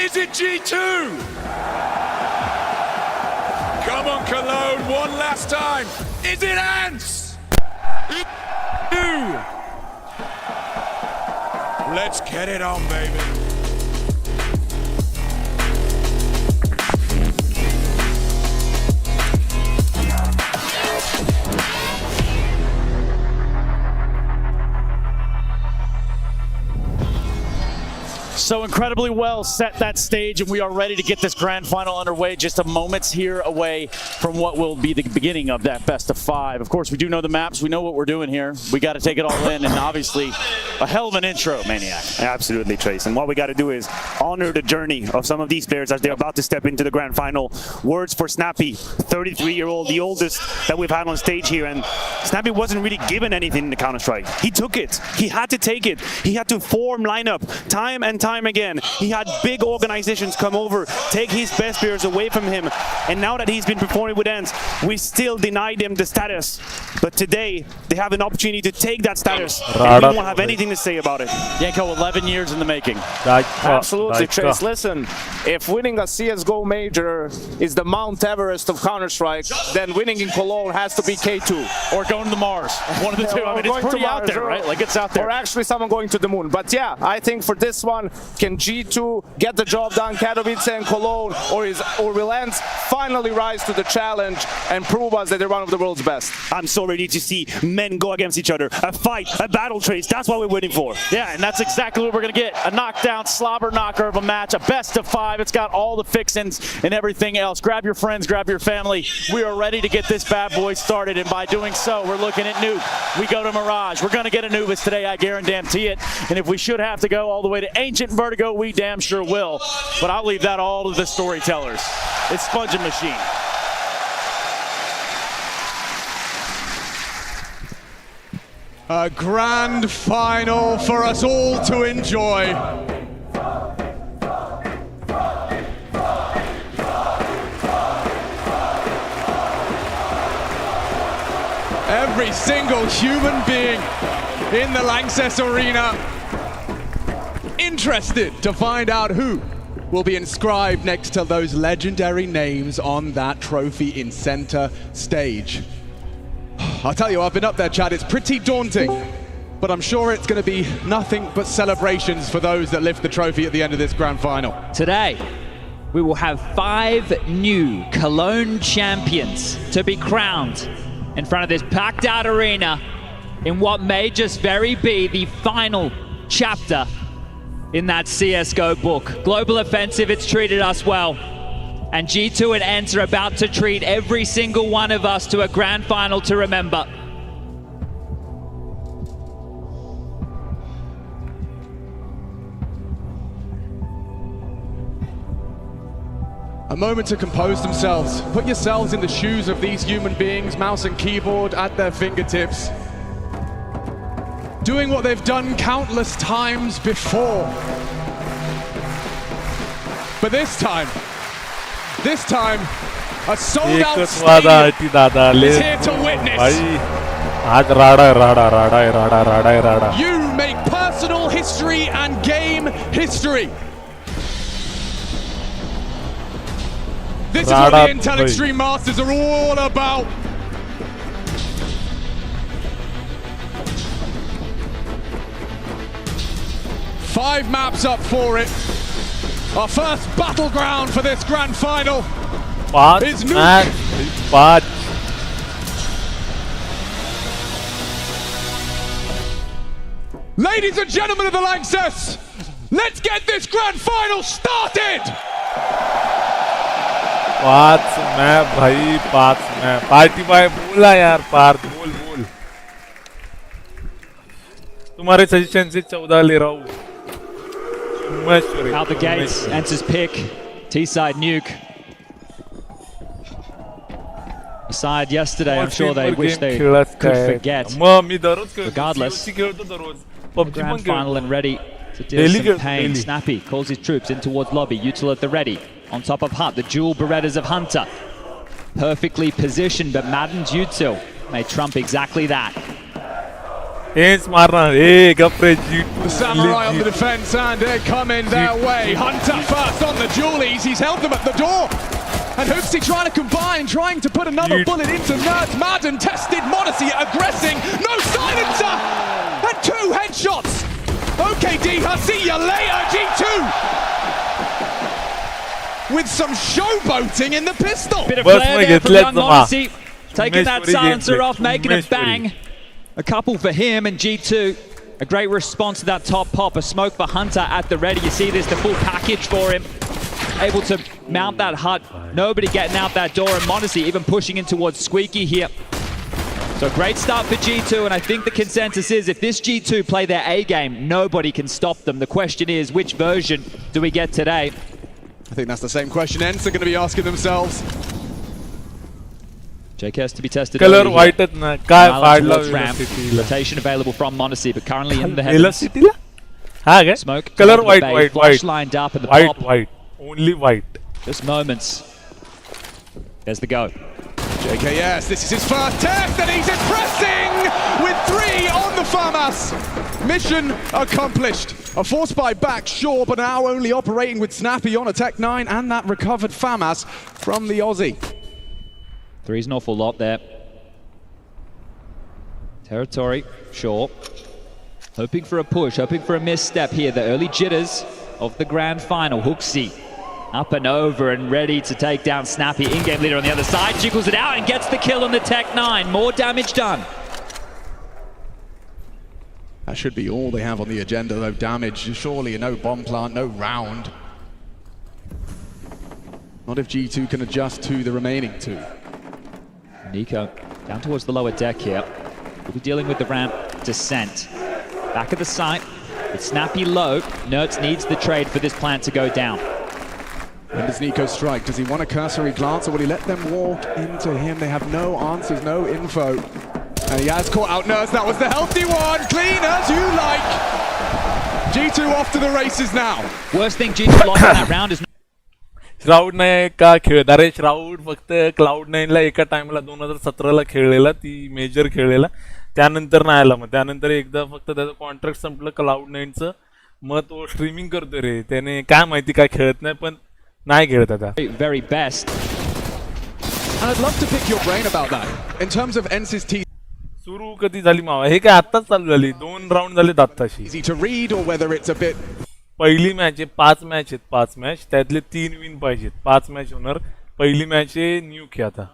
Is it G2? Come on, Cologne, one last time. Is it ENCE? Let's get it on, baby. So incredibly well set that stage, and we are ready to get this grand final underway. Just a moments here away from what will be the beginning of that best of 5. Of course, we do know the maps. We know what we're doing here. We got to take it all in, and obviously a hell of an intro, Maniac. Absolutely, Trace. And what we got to do is honor the journey of some of these players as they're about to step into the grand final. Words for Snappy, 33-year-old, the oldest that we've had on stage here. And Snappy wasn't really given anything in the Counter-Strike. He took it. He had to take it. He had to form lineup time and time again. He had big organizations come over, take his best players away from him, and now that he's been performing with ENCE, we still denied him the status. But today, they have an opportunity to take that status, and we won't have anything to say about it. Yanko, 11 years in the making. Absolutely, Trace. Listen, if winning a CSGO major is the Mount Everest of Counter-Strike, then winning in Cologne has to be K2. Or going to the Mars. One of the two. I mean, it's pretty out there, right? Like, it's out there. Or actually someone going to the moon. But yeah, I think for this one, can G2 get the job done, Katowice and Cologne, or will ENCE finally rise to the challenge and prove us that they're one of the world's best? I'm so ready to see men go against each other. A fight, a battle, Trace. That's what we're waiting for. Yeah, and that's exactly what we're going to get. A knockdown, slobber knocker of a match, a best of 5. It's got all the fixins and everything else. Grab your friends, grab your family. We are ready to get this bad boy started, and by doing so, we're looking at Nuke. We go to Mirage. We're going to get Anubis today, I guarantee it. And if we should have to go all the way to Ancient Vertigo, we damn sure will. But I'll leave that all to the storytellers. It's Sponge and Machine. A grand final for us all to enjoy. Every single human being in the Lanxess arena interested to find out who will be inscribed next to those legendary names on that trophy in center stage. I'll tell you, I've been up there, Chad. It's pretty daunting, but I'm sure it's going to be nothing but celebrations for those that lift the trophy at the end of this grand final. Today, we will have 5 new Cologne champions to be crowned in front of this packed out arena in what may just very be the final chapter in that CSGO book. Global Offensive, it's treated us well. And G2 and ENCE are about to treat every single one of us to a grand final to remember. A moment to compose themselves. Put yourselves in the shoes of these human beings, mouse and keyboard at their fingertips. Doing what they've done countless times before. But this time, a sold-out stadium is here to witness. You make personal history and game history. This is what the Intel Extreme Masters are all about. Five maps up for it. Our first battleground for this grand final is Nuke. Ladies and gentlemen of the Lanxess, let's get this grand final started! Partha मैं भाई पार्थ मैं party भाई बोला यार पार्थ बोल तुम्हारे suggestion से 14 ले रहा हूँ Out the gates, ENCE's pick, T-side Nuke. Aside yesterday, I'm sure they wish they could forget. Regardless, the grand final and ready to deal some pain. Snappy calls his troops in towards lobby, Util at the ready. On top of Hut, the dual Berettas of Hunter. Perfectly positioned, but Madden's Util may trump exactly that. एंस मारना ए गप्रे जीट The Samurai on the defense, and they're coming their way. Hunter first on the dualies. He's held them at the door. And Hoopsy trying to combine, trying to put another bullet into Nerds. Madden tested, Modesty aggressing. No silencer! And 2 headshots. Okay, D, I'll see you later, G2. With some showboating in the pistol. Bit of flair there from young Modesty. Taking that silencer off, making it bang. A couple for him, and G2, a great response to that top pop. A smoke for Hunter at the ready. You see this, the full package for him. Able to mount that hut. Nobody getting out that door, and Modesty even pushing in towards Squeaky here. So great start for G2, and I think the consensus is if this G2 play their A game, nobody can stop them. The question is, which version do we get today? I think that's the same question ENCE are going to be asking themselves. JK has to be tested. Color white na काय फाडला velocity. Rotation available from Modesty, but currently in the heavens. velocity ला हाँ क्या Smoke. color white Flash lined up and the white pop. white only white Just moments. There's the go. JKS, this is his first test, and he's impressing with 3 on the FAMAS. Mission accomplished. A force buy back, sure, but now only operating with Snappy on a Tech 9 and that recovered FAMAS from the Aussie. 3's an awful lot there. Territory, sure. Hoping for a push, hoping for a misstep here. The early jitters of the grand final. Hooksy up and over and ready to take down Snappy. In-game leader on the other side, jiggles it out and gets the kill on the Tech 9. More damage done. That should be all they have on the agenda, though. Damage, surely no bomb plant, no round. Not if G2 can adjust to the remaining 2. Nico down towards the lower deck here. We'll be dealing with the ramp descent. Back at the site, with Snappy low, Nerds needs the trade for this plant to go down. When does Nico strike? Does he want a cursory glance, or will he let them walk into him? They have no answers, no info. And he has caught out Nerds. That was the healthy one. Clean as you like. G2 off to the races now. Worst thing G2 lost in that round is shroud नाही का खेळत अरे shroud फक्त क्लाउड9 ला एका टाइमला 2017 ला खेळलेला ती major खेळलेला त्यानंतर नाही आला मग त्यानंतर एकदा फक्त त्याचं कॉन्ट्रॅक्ट संपलं क्लाउड9 चं मग तो स्ट्रीमिंग करतो रे त्याने काय माहिती काय खेळत नाही पण नाही खेळत आता very best. And I'd love to pick your brain about that. In terms of ENCE's team, सुरू कधी झाली मावा हे काय आत्ताच चालू झाली 2 राऊंड झाले आत्ताशी easy to read, or whether it's a bit पहिली मॅच आहे 5 मॅच आहेत 5 मॅच त्यातले 3 विन पाहिजेत 5 मॅच होणार पहिली मॅच आहे न्यूक आहे आता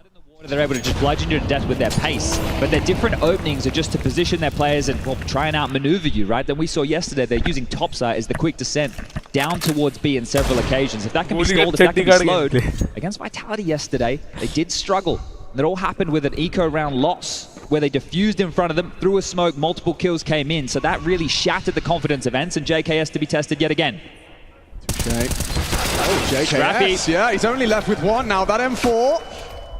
They're able to just bludgeon you to death with their pace, but their different openings are just to position their players and well, try and outmaneuver you, right? Then we saw yesterday they're using topside as the quick descent down towards B on several occasions. If that can be stalled, if that can be slowed, against Vitality yesterday, they did struggle. And it all happened with an eco round loss, where they diffused in front of them, threw a smoke, multiple kills came in, so that really shattered the confidence of ENCE, and JKS to be tested yet again. okay. Oh, JKS, Scrappy. yeah, he's only left with 1 now. That M4.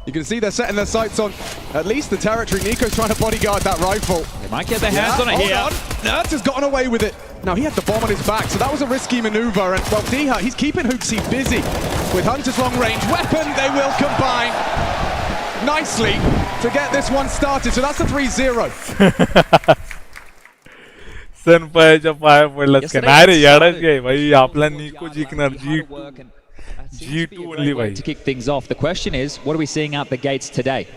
You can see they're setting their sights on at least the territory. Nico's trying to bodyguard that rifle. They might get their hands on it here. On. Nerds has gotten away with it. Now, he had the bomb on his back, so that was a risky maneuver. And, well, Diha, he's keeping Hooksy busy. With Hunter's long-range weapon, they will combine nicely to get this one started. So that's the 3-0. सनपायच्या पाया पडलात का नाही रे याडच काय भाई आपला निको जिंकणार G2 only भाई to kick things off. The question is, what are we seeing out the gates today?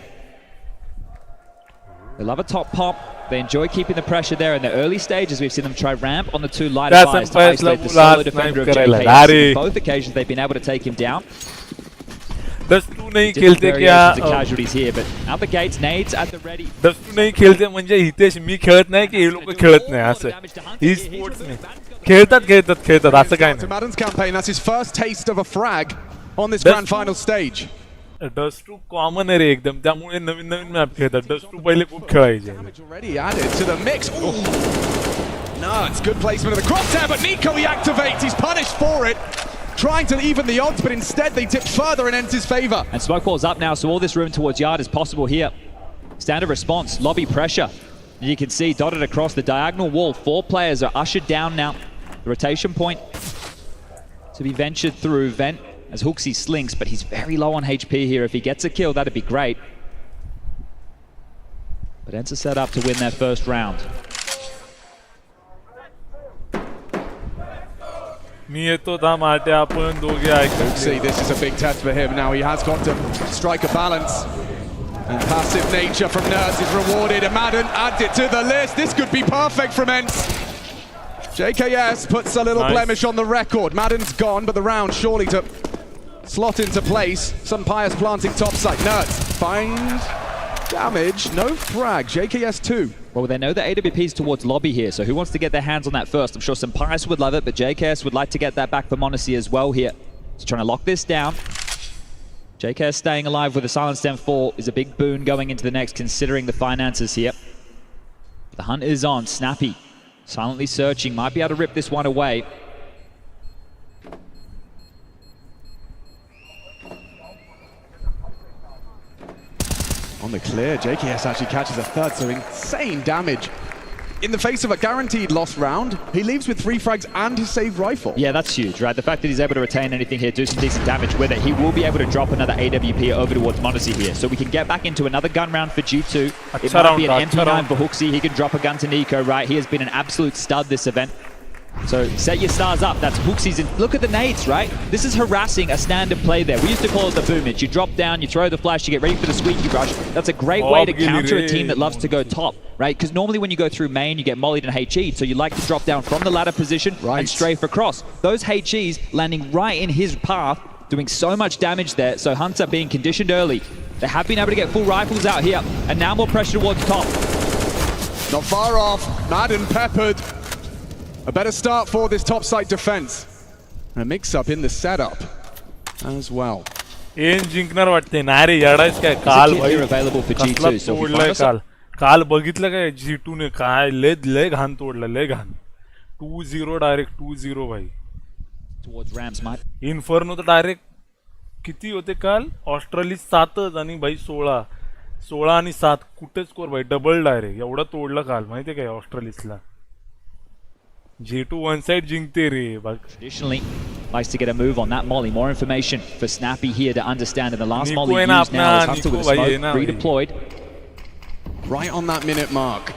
They love a top pop. They enjoy keeping the pressure there in the early stages. We've seen them try ramp on the 2 light fires to isolate the solo defender of JKS. On both occasions, they've been able to take him down. दस्तू नहीं खेलते क्या casualties here, but out the gates, nades at the ready. दस्तू नहीं खेलते म्हणजे हितेश मी खेळत नाही की हे लोक खेळत नाही असं ही स्पोर्ट्स में खेळतात असं काय नाही Madden's campaign, that's his first taste of a frag on this grand final stage. Dust two common आहे रे एकदम त्यामुळे नवीन नवीन मॅप खेळतात डस्टू पहिले खूप खेळायचे Already added to the mix. Ooh. No, it's good placement of the crosshair, but Nico he activates. He's punished for it. Trying to even the odds, but instead they tip further in ENCE's favor. And smoke ball's up now, so all this room towards yard is possible here. Standard response, lobby pressure. You can see dotted across the diagonal wall. 4 players are ushered down now. The rotation point to be ventured through. Vent as Hooksy slinks, but he's very low on HP here. If he gets a kill, that'd be great. But ENCE set up to win their first round. मी येतो थांब आटे आपण दोघे ऐकतो. See, this is a big test for him. Now he has got to strike a balance. And passive nature from Nerds is rewarded. And Madden adds it to the list. This could be perfect from ENCE. JKS puts a little blemish on the record. Madden's gone, but the round surely to slot into place. Some pious planting topside. Nerds find damage. No frag. JKS 2. Well, they know that AWP is towards lobby here, so who wants to get their hands on that first? I'm sure some Pius would love it, but JKS would like to get that back for Monacy as well here. He's trying to lock this down. JKS staying alive with a Silence Stem 4 is a big boon going into the next, considering the finances here. The hunt is on. Snappy silently searching, might be able to rip this one away. On the clear, JKS actually catches a third, so insane damage. In the face of a guaranteed lost round, he leaves with 3 frags and his saved rifle. Yeah, that's huge, right? The fact that he's able to retain anything here, do some decent damage with it, he will be able to drop another AWP over towards Monacy here. So we can get back into another gun round for G2. It might be an MP9 for Hooksy. He can drop a gun to Nico, right? He has been an absolute stud this event. So set your stars up. That's Hooksy's in. Look at the nades, right? This is harassing a standard play there. We used to call it the boomage. You drop down, you throw the flash, you get ready for the squeaky rush. That's a great way to counter a team that loves to go top, right? Because normally when you go through main, you get mollied and HE'd. So you like to drop down from the ladder position and strafe across. Those HE's landing right in his path, doing so much damage there. So Hunter being conditioned early. They have been able to get full rifles out here, and now more pressure towards top. Not far off. Madden peppered. A better start for this topside defense. A mix-up in the setup as well. एन जिंकणार वाटते ना रे येडायच काय काल भाई available for G2 so तोडलाय काल बघितलं काय G2 ने काय लय घाण तोडलं लय घाण 2-0 डायरेक्ट 2-0 भाई towards Rams might इन्फर्नो तर डायरेक्ट किती होते काल ऑस्ट्रेलिया 7 आणि भाई 16 आणि 7 कुठे स्कोर भाई डबल डायरेक्ट एवढा तोडला काल माहिती काय ऑस्ट्रेलियाला G2 one side जिंकते रे बघ traditionally likes to get a move on that molly. More information for Snappy here to understand. And the last molly used now is Hunter with a smoke redeployed. Right on that minute mark.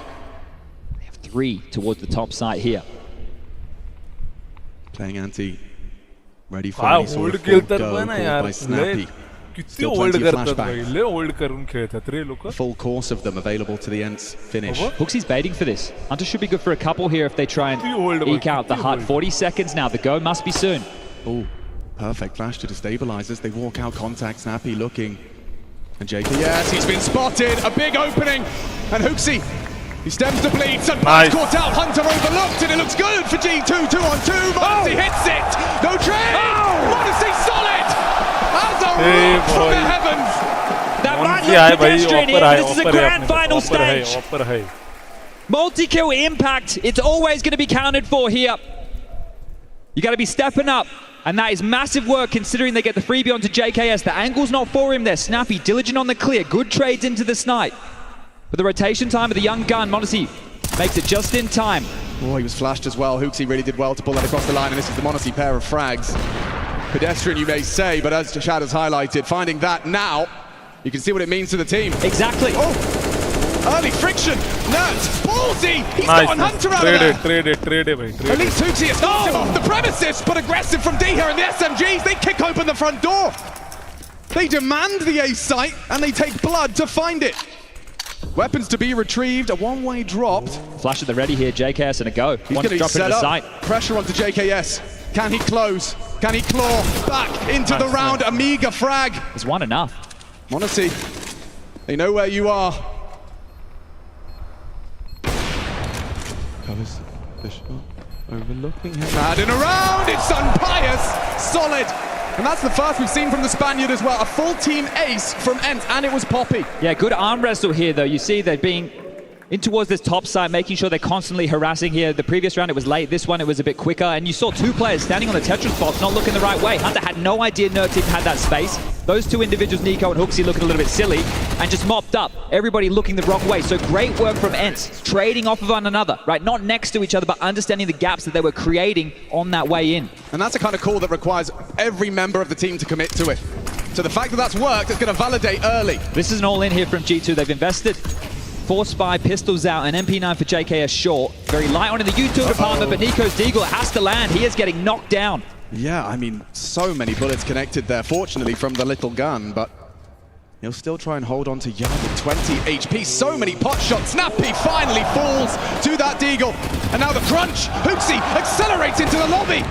They have 3 towards the top side here. Playing anti, ready for any sort of full go called by Snappy. किती hold करतात लय hold करून खेळतात रे लोक Full course of them available to the ENCE finish. Hooksy's baiting for this. Hunter should be good for a couple here if they try and eke out the hut. 40 seconds now. The go must be soon. Oh, perfect flash to destabilize as they walk out. Contact Snappy looking. And JK, yes, he's been spotted. A big opening. And Hooksy, he stems the bleed. Sunbird's caught out. Hunter overlooked, and it looks good for G2. 2-on-2. Monacy hits it. No trade. Monacy solid. As a rock from the heavens. That might look pedestrian here. This is a grand final stage. Multi-kill impact. It's always going to be counted for here. You got to be stepping up. And that is massive work considering they get the freebie onto JKS. The angle's not for him there. Snappy, diligent on the clear. Good trades into the snipe. But the rotation time of the young gun, Monacy makes it just in time. Oh, he was flashed as well. Hooksy really did well to pull that across the line. And this is the Monacy pair of frags. Pedestrian, you may say, but as Shad has highlighted, finding that now, you can see what it means to the team. Exactly. Oh, early friction. Nerds, ballsy. He's got Hunter out of there. Trade it. At least Hooksy has knocked him off the premises, but aggressive from D here, and the SMGs, they kick open the front door. They demand the A site, and they take blood to find it. Weapons to be retrieved, a one-way dropped. Flash at the ready here, JKS and a go. He's going to drop into the site. Pressure onto JKS. Can he close? Can he claw back into the round? Amiga frag. Is one enough? Monacy, they know where you are. Covers the shot, overlooking him. Madden around, it's Unpious, solid. And that's the first we've seen from the Spaniard as well. A full team ace from ENCE, and it was Poppy. Yeah, good arm wrestle here though. You see they're being in towards this top side, making sure they're constantly harassing here. The previous round it was late, this one it was a bit quicker, and you saw 2 players standing on the Tetris box, not looking the right way. Hunter had no idea Nerds even had that space. Those 2 individuals, Nico and Hooksy, looking a little bit silly, and just mopped up. Everybody looking the wrong way. So great work from ENCE, trading off of one another, right? Not next to each other, but understanding the gaps that they were creating on that way in. And that's a kind of call that requires every member of the team to commit to it. So the fact that that's worked, it's going to validate early. This is an all-in here from G2. They've invested. Force by pistols out, and MP9 for JKS short. Very light on in the U2 department, but Nico's Deagle has to land. He is getting knocked down. Yeah, I mean, so many bullets connected there, fortunately, from the little gun, but he'll still try and hold on to Yard with 20 HP. So many pot shots. Snappy finally falls to that Deagle. And now the crunch. Hooksy accelerates into the lobby.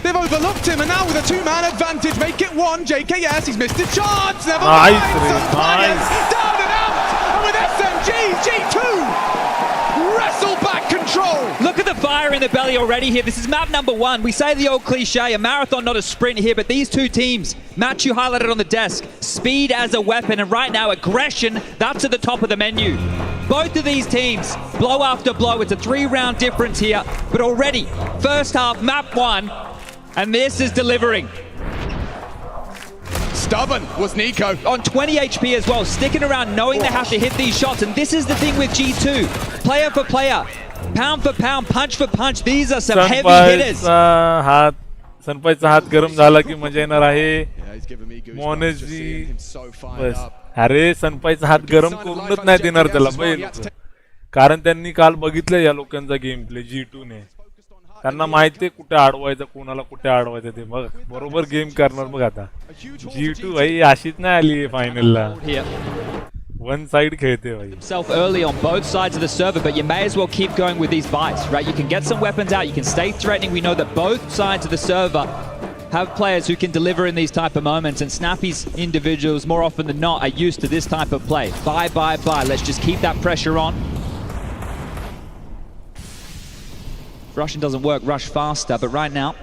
They've overlooked him, and now with a two-man advantage, make it one. JKS, he's missed his chance. Never mind. Nice. Down and out. And with SMG, G2 wrestle back control. Look at the fire in the belly already here. This is map number 1. We say the old cliche, a marathon, not a sprint here, but these two teams, Matt, you highlighted on the desk, speed as a weapon, and right now aggression, that's at the top of the menu. Both of these teams, blow after blow. It's a 3-round difference here, but already, first half, map 1, and this is delivering. Stubborn was Nico. On 20 HP as well, sticking around knowing they have to hit these shots, and this is the thing with G2. Player for player, pound for pound, punch for punch, these are some heavy hitters. सनपाईचा हात गरम झाला की मजा येणार आहे. मोनेजी बस अरे सनपाईचा हात गरम करूनच नाही देणार त्याला बैल, कारण त्यांनी काल बघितलं या लोकांचा गेम प्ले G2 ने. त्यांना माहिती आहे कुठे अडवायचं, कोणाला कुठे अडवायचं ते. बघ बरोबर गेम करणार. बघ आता G2 भाई अशीच नाही आली फायनलला. One side खेळते भाई. Self early on both sides of the server, but you may as well keep going with these bites, right? You can get some weapons out, you can stay threatening. We know that both sides of the server have players who can deliver in these type of moments, and Snappy's individuals more often than not are used to this type of play. Bye. Let's just keep that pressure on. Rushing doesn't work, rush faster, but right now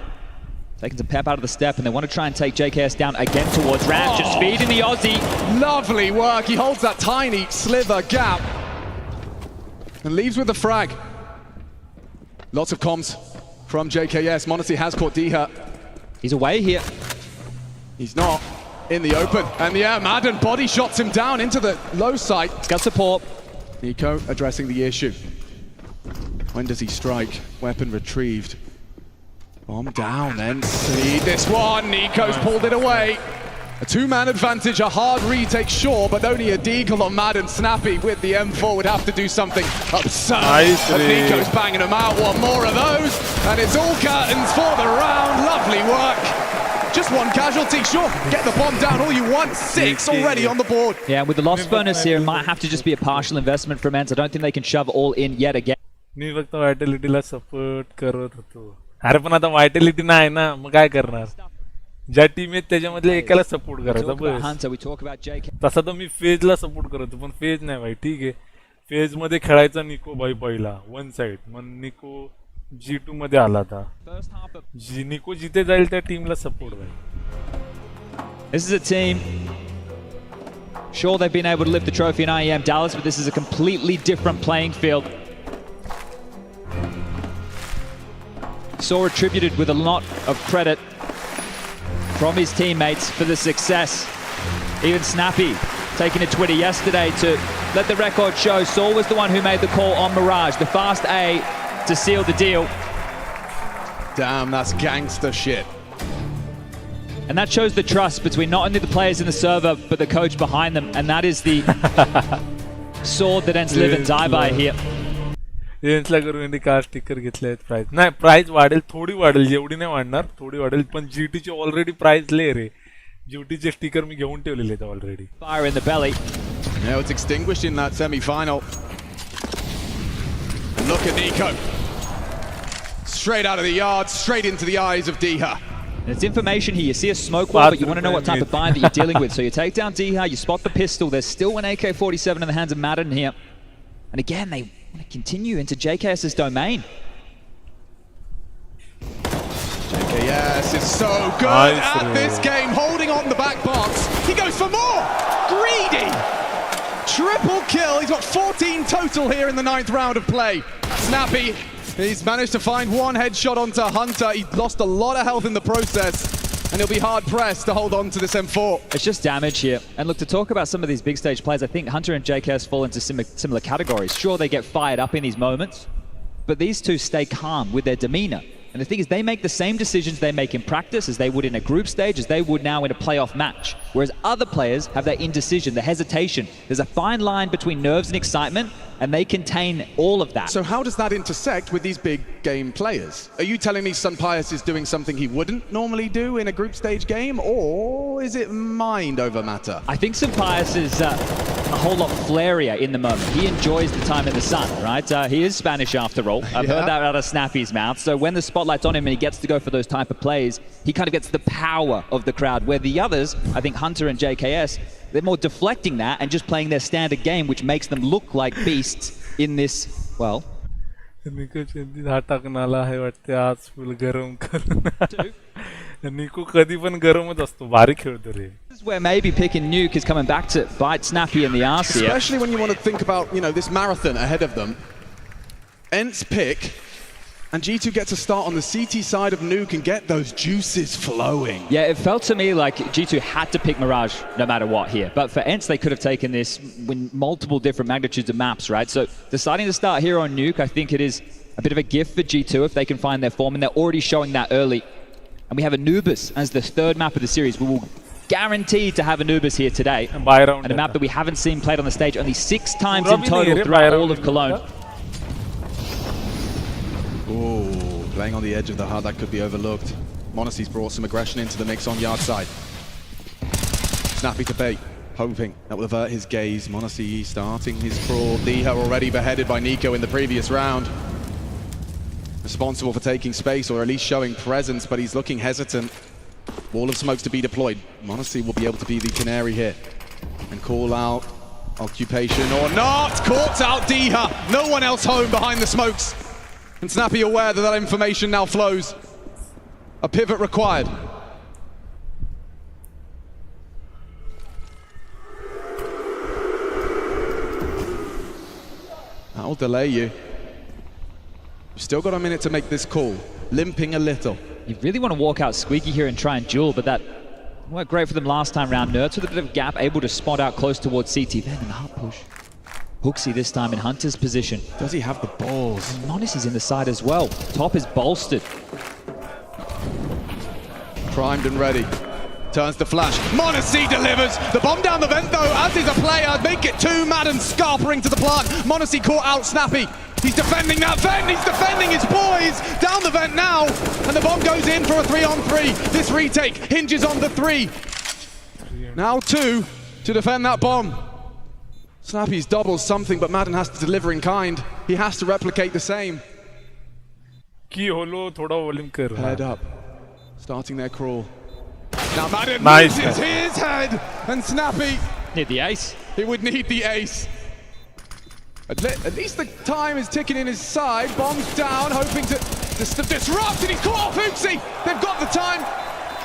taking some pep out of the step, and they want to try and take JKS down again towards Ram. Just feeding the Aussie. Lovely work. He holds that tiny sliver gap and leaves with the frag. Lots of comms from JKS. m0NESY has caught Diha. He's away here. He's not in the open. And yeah, Madden body shots him down into the low side. He's got support. Nico addressing the issue. When does he strike? Weapon retrieved. Bomb down, then see this one. Nico's pulled it away. A two-man advantage, a hard retake, sure, but only a Deagle on Madden. Snappy with the M4 would have to do something absurd. Nice. And Nico's banging them out. One more of those, and it's all curtains for the round. Lovely work. Just one casualty, sure. Get the bomb down all you want. 6 already on the board. Yeah, with the loss bonus here, it might have to just be a partial investment from ENCE. I don't think they can shove all in yet again. मी फक्त वायटॅलिटीला support करत होतो. अरे पण आता वायटॅलिटी नाही ना, मग काय करणार. ज्या टीम आहेत त्याच्यामधल्या एकाला सपोर्ट करायचा बस. तसा तर मी फेजला सपोर्ट करतो, पण फेज नाही भाई. ठीक आहे, फेज मध्ये खेळायचा निको भाई पहिला वन साइड, मग निको G2 मध्ये आला था. निको जिथे जाईल त्या टीमला सपोर्ट भाई. This is a team. Sure, they've been able to lift the trophy in IEM Dallas, but this is a completely different playing field. Saw attributed with a lot of credit from his teammates for the success. Even Snappy taking to Twitter yesterday to let the record show Saul was the one who made the call on Mirage, the fast A to seal the deal. Damn, that's gangster shit. And that shows the trust between not only the players in the server, but the coach behind them. And that is the sword that ENCE live and die by here. ENCEला करून car sticker घेतले आहेत. Price नाही, price वाढेल, थोडी वाढेल, एवढी नाही वाढणार, थोडी वाढेल. पण GTचे ऑलरेडी प्राइस ले रे. GTचे स्टिकर मी घेऊन ठेवलेले आहेत already. Fire in the belly. Now it's extinguished in that semi-final. And look at Nico. Straight out of the yard, straight into the eyes of Diha. And it's information here. You see a smoke wall, but you want to know what type of bind that you're dealing with. So you take down Diha, you spot the pistol. There's still an AK-47 in the hands of Madden here. And again, they continue into JKS's domain. JKS is so good at this game, holding on the back box. He goes for more! Greedy! Triple kill. He's got 14 total here in the 9th round of play. Snappy, he's managed to find one headshot onto Hunter. He lost a lot of health in the process, and he'll be hard-pressed to hold on to this M4. It's just damage here. And look, to talk about some of these big stage players, I think Hunter and JKS fall into similar categories. Sure, they get fired up in these moments, but these two stay calm with their demeanor. And the thing is, they make the same decisions they make in practice as they would in a group stage, as they would now in a playoff match. Whereas other players have that indecision, the hesitation. There's a fine line between nerves and excitement, and they contain all of that. So how does that intersect with these big game players? Are you telling me Sunpius is doing something he wouldn't normally do in a group stage game, or is it mind over matter? I think Sunpius is a whole lot flairier in the moment. He enjoys the time in the sun, right? He is Spanish after all. I've heard that out of Snappy's mouth. So when the spotlight's on him and he gets to go for those type of plays, he kind of gets the power of the crowd, where the others, I think Hunter and JKS, they're more deflecting that and just playing their standard game, which makes them look like beasts in this, well... निको हा टाकणाला आहे वाटते आज full गरम करून निको कधी पण गरमच असतो भारी खेळतो रे. This is where maybe picking Nuke is coming back to bite Snappy in the arse here. Especially when you want to think about, you know, this marathon ahead of them. ENCE pick, and G2 gets a start on the CT side of Nuke and get those juices flowing. Yeah, it felt to me like G2 had to pick Mirage no matter what here. But for ENCE, they could have taken this in multiple different magnitudes of maps, right? So deciding to start here on Nuke, I think it is a bit of a gift for G2 if they can find their form, and they're already showing that early. And we have Anubis as the third map of the series. We will guarantee to have Anubis here today. And a map that we haven't seen played on the stage only 6 times in total throughout all of Cologne. Ooh, playing on the edge of the HUD, that could be overlooked. m0NESY's brought some aggression into the mix on yard side. Snappy to bait, hoping that will avert his gaze. m0NESY starting his crawl. Diha already beheaded by Nico in the previous round. Responsible for taking space, or at least showing presence, but he's looking hesitant. Wall of smokes to be deployed. m0NESY will be able to be the canary here and call out occupation or not. Caught out Diha. No one else home behind the smokes. And Snappy aware that that information now flows. A pivot required. That'll delay you. You've still got a minute to make this call. Limping a little. You really want to walk out squeaky here and try and duel, but that worked great for them last time round. Nerds with a bit of a gap, able to spot out close towards CT. Then in the hard push. Hooksy this time in Hunter's position. Does he have the balls? m0NESY's in the side as well. Top is bolstered. Primed and ready. Turns the flash. m0NESY delivers. The bomb down the vent though, as is a player. Make it 2. Madden scarpering to the plant. m0NESY caught out Snappy. He's defending that vent. He's defending his boys. Down the vent now. And the bomb goes in for a 3-on-3. This retake hinges on the 3. Now 2 to defend that bomb. Snappy's doubles something, but Madden has to deliver in kind. He has to replicate the same. Head up. Starting their crawl. Now Madden loses his head, and Snappy... Need the ace. He would need the ace. At least the time is ticking in his side. Bombs down, hoping to disrupt, and he's caught off Hooksy. They've got the time.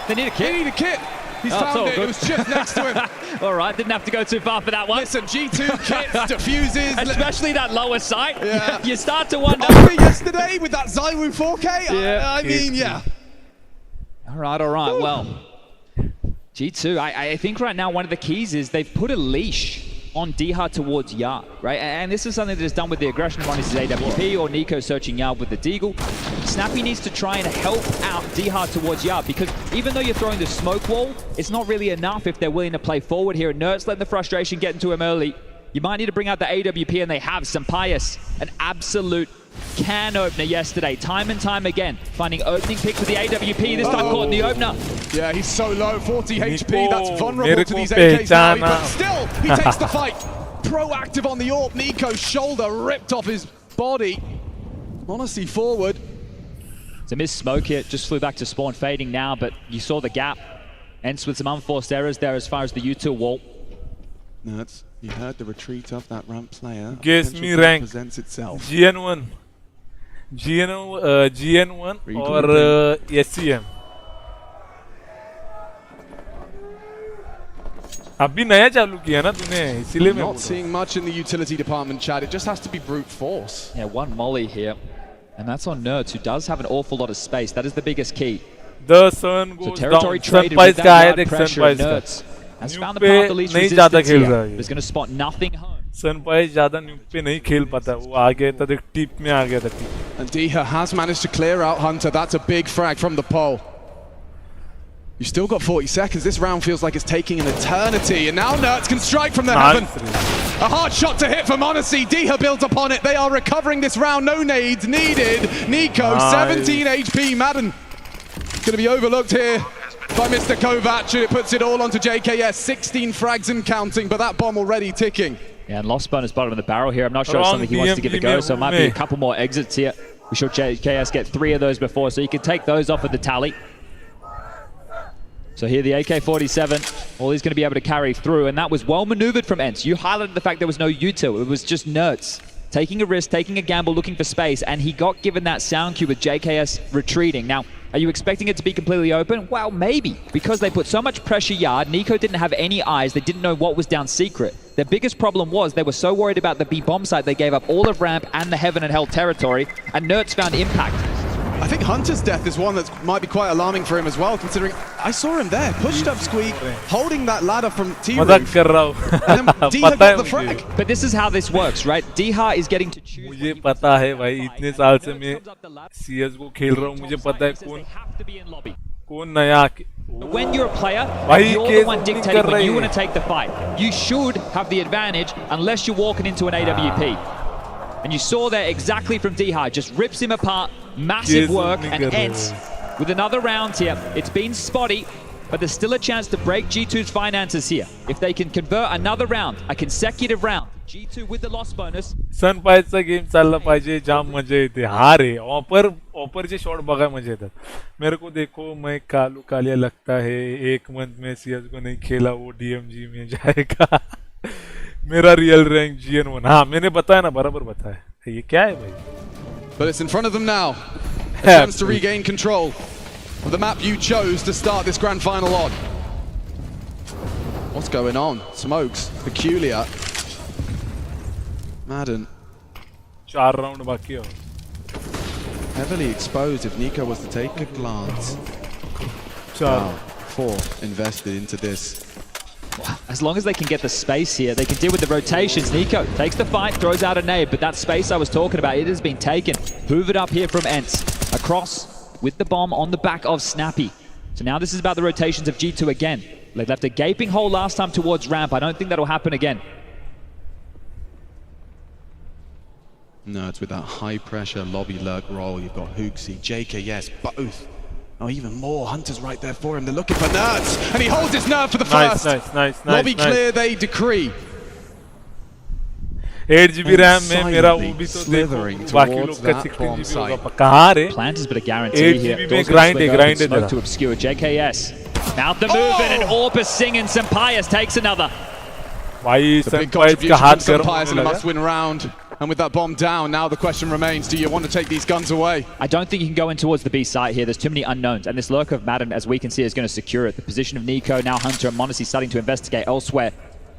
They need a kit. They need a kit. He's found it. It was just next to him. All right, didn't have to go too far for that one. Listen, G2 kits, diffuses. Especially that lower sight. Yeah. You start to wonder. After yesterday with that Zywoo 4K, yeah. I mean, yeah. All right. Well, G2, I think right now one of the keys is they've put a leash on Diha towards Yard, right? And this is something that is done with the aggression of m0NESY's AWP or Nico searching Yard with the Deagle. Snappy needs to try and help out Diha towards Yard, because even though you're throwing the smoke wall, it's not really enough if they're willing to play forward here. Nerds letting the frustration get into him early. You might need to bring out the AWP, and they have. Sunpius, an absolute can opener yesterday, time and time again, finding opening picks with the AWP, this time caught in the opener. Yeah, he's so low, 40 HP, that's vulnerable to these AKs now, but still, he takes the fight. Proactive on the AWP, Nico's shoulder ripped off his body. m0NESY forward. It's a missed smoke here, just flew back to spawn, fading now, but you saw the gap. ENCE with some unforced errors there as far as the U2 wall. Nerds, you heard the retreat of that ramp player. Guess me rank. Presents itself. GN1. GN1 or SCM. अभी नया चालू किया ना तूने इसीलिए मैं Not seeing much in the utility department, Chad. It just has to be brute force. Yeah, one molly here. And that's on Nerds, who does have an awful lot of space. That is the biggest key. The sun goes so territory down. traded with that yard pressure, Nerds has found the path of the least resistance here. But is going to spot nothing home. सनपाई ज्यादा न्यूक पे नहीं खेल पाता, वो आ गया था, देख tip में आ गया था tip. And Diha has managed to clear out Hunter. That's a big frag from the pole. You still got 40 seconds. This round feels like it's taking an eternity. And now Nerds can strike from the heaven. A hard shot to hit from Odyssey. Diha builds upon it. They are recovering this round. No nades needed. Nico, 17 HP. Madden going to be overlooked here by Mr. Kovac. And it puts it all onto JKS. 16 frags and counting, but that bomb already ticking. Yeah, and lost bonus bottom of the barrel here. I'm not sure it's something he wants to give a go, so it might be a couple more exits here. We saw JKS get 3 of those before, so you can take those off of the tally. So here the AK-47, all he's going to be able to carry through, and that was well maneuvered from ENCE. You highlighted the fact there was no util, it was just Nerds. Taking a risk, taking a gamble, looking for space, and he got given that sound cue with JKS retreating. Now, are you expecting it to be completely open? Well, maybe, because they put so much pressure yard. Nico didn't have any eyes, they didn't know what was down secret. Their biggest problem was they were so worried about the B bomb site, they gave up all of ramp and the heaven and hell territory, and Nerds found impact. I think Hunter's death is one that might be quite alarming for him as well, considering I saw him there, pushed up Squeak, holding that ladder from T-Roof, and then Diha got the frag. But this is how this works, right? Diha is getting to choose. मुझे पता है भाई, इतने साल से मैं CSGO खेल रहा हूँ, मुझे पता है कौन नया. When you're a player, you're the one dictating when you want to take the fight. You should have the advantage unless you're walking into an AWP. And you saw there exactly from Diha, just rips him apart, massive work, and ENCE with another round here. It's been spotty, but there's still a chance to break G2's finances here. If they can convert another round, a consecutive round, G2 with the loss bonus. सनपाईचा game चालला पाहिजे, जाम मजा येते. हा रे, ऑफरचे shot बघा मजा येतात. मेरे को देखो, मैं कालू कालिया लगता है, 1 मंथ में CSGO नहीं खेला, वो DMG में जाएगा. मेरा रियल रैंक GN1. हाँ, मैंने बताया ना, बराबर बताया. ये क्या है भाई? But it's in front of them now. A chance to regain control of the map you chose to start this grand final on. What's going on? Smokes, peculiar. Madden. 4 round बाकी है. Heavily exposed if Nico was to take a glance. 4 invested into this. As long as they can get the space here, they can deal with the rotations. Nico takes the fight, throws out a nade, but that space I was talking about, it has been taken. Hoovered up here from ENCE. Across with the bomb on the back of Snappy. So now this is about the rotations of G2 again. They left a gaping hole last time towards ramp. I don't think that'll happen again. No, it's with that high pressure lobby lurk roll. You've got Hoogsy, JKS, both. Oh, even more. Hunter's right there for him. They're looking for Nerds, and he holds his nerve for the first. Nice. Lobby clear, they decree. 8 GB RAM में मेरा वो भी तो देखो, बाकी लोग का 16 GB होगा पक्का. हाँ रे. Plant is but a guarantee here. 8 GB में grind Smoke to obscure JKS. Out the movement, and Orpus singing. Sampaias takes another. भाई Sampaias का हाथ गर्म in a must-win round. And with that bomb down, now the question remains, do you want to take these guns away? I don't think you can go in towards the B site here. There's too many unknowns. And this lurk of Madden, as we can see, is going to secure it. The position of Nico, now Hunter, and Monacy starting to investigate elsewhere.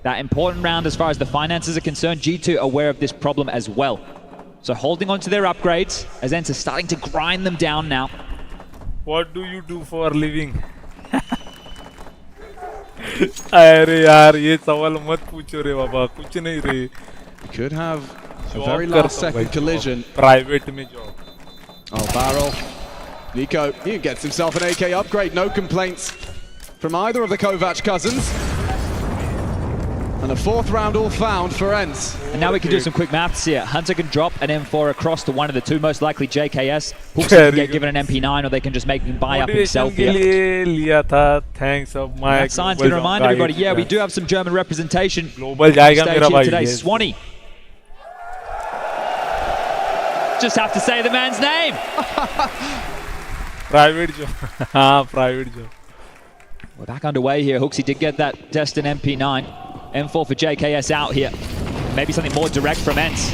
That important round as far as the finances are concerned, G2 aware of this problem as well. So holding on to their upgrades, as ENCE is starting to grind them down now. What do you do for a living? अरे यार, ये सवाल मत पूछो रे बाबा, कुछ नहीं रे. You could have a very last second collision. Private में job. Oh, barrel. Nico, he gets himself an AK upgrade. No complaints from either of the Kovac cousins. And a 4th round all found for ENCE. And now we can do some quick maths here. Hunter can drop an M4 across to one of the two, most likely JKS. Hooks can get given an MP9, or they can just make him buy up himself here. Thanks of my Sign's going to remind everybody, yeah, we do have some German representation global stage here today. Swanee. Just have to say the man's name. Private job. Private job. We're back underway here. Hooksy did get that Destin MP9. M4 for JKS out here. Maybe something more direct from ENCE.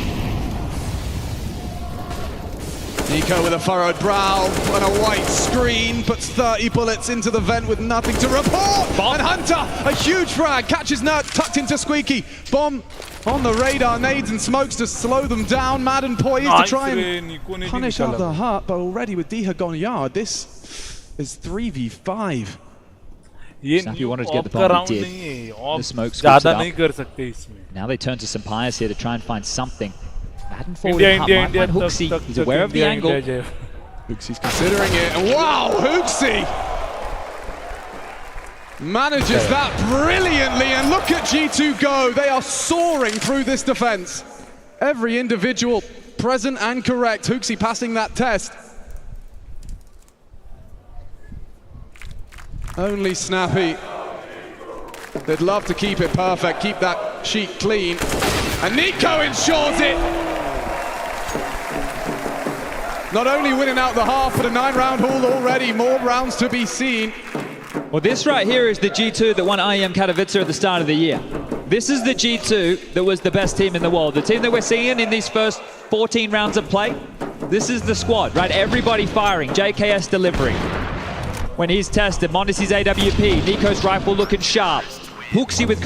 Nico with a furrowed brow and a white screen, puts 30 bullets into the vent with nothing to report. Bomb. And Hunter, a huge frag, catches Nerd, tucked into Squeaky. Bomb on the radar, nades and smokes to slow them down. Madden poised to try and punish out the hut, but already with Diha gone yard, this is 3v5. ये Snappy new wanted to get the off का bomb, he round did. नहीं है, The off smoke scoops ज़्यादा it up. नहीं कर सकते इसमें. Now they turn to some pies here to try and find something. Madden forward India, in India, might India. find Hooksy. He's aware of the angle. Hooksy's considering it. And wow, Hooksy manages that brilliantly. And look at G2 go. They are soaring through this defense. Every individual present and correct. Hooksy passing that test. Only Snappy. They'd love to keep it perfect, keep that sheet clean. And Nico ensures it. Not only winning out the half, but a 9-round haul already. More rounds to be seen. Well, this right here is the G2 that won IEM Katowice at the start of the year. This is the G2 that was the best team in the world. The team that we're seeing in these first 14 rounds of play, this is the squad, right? Everybody firing, JKS delivering. When he's tested, Mondesy's AWP, Nico's rifle looking sharp. Hooksy with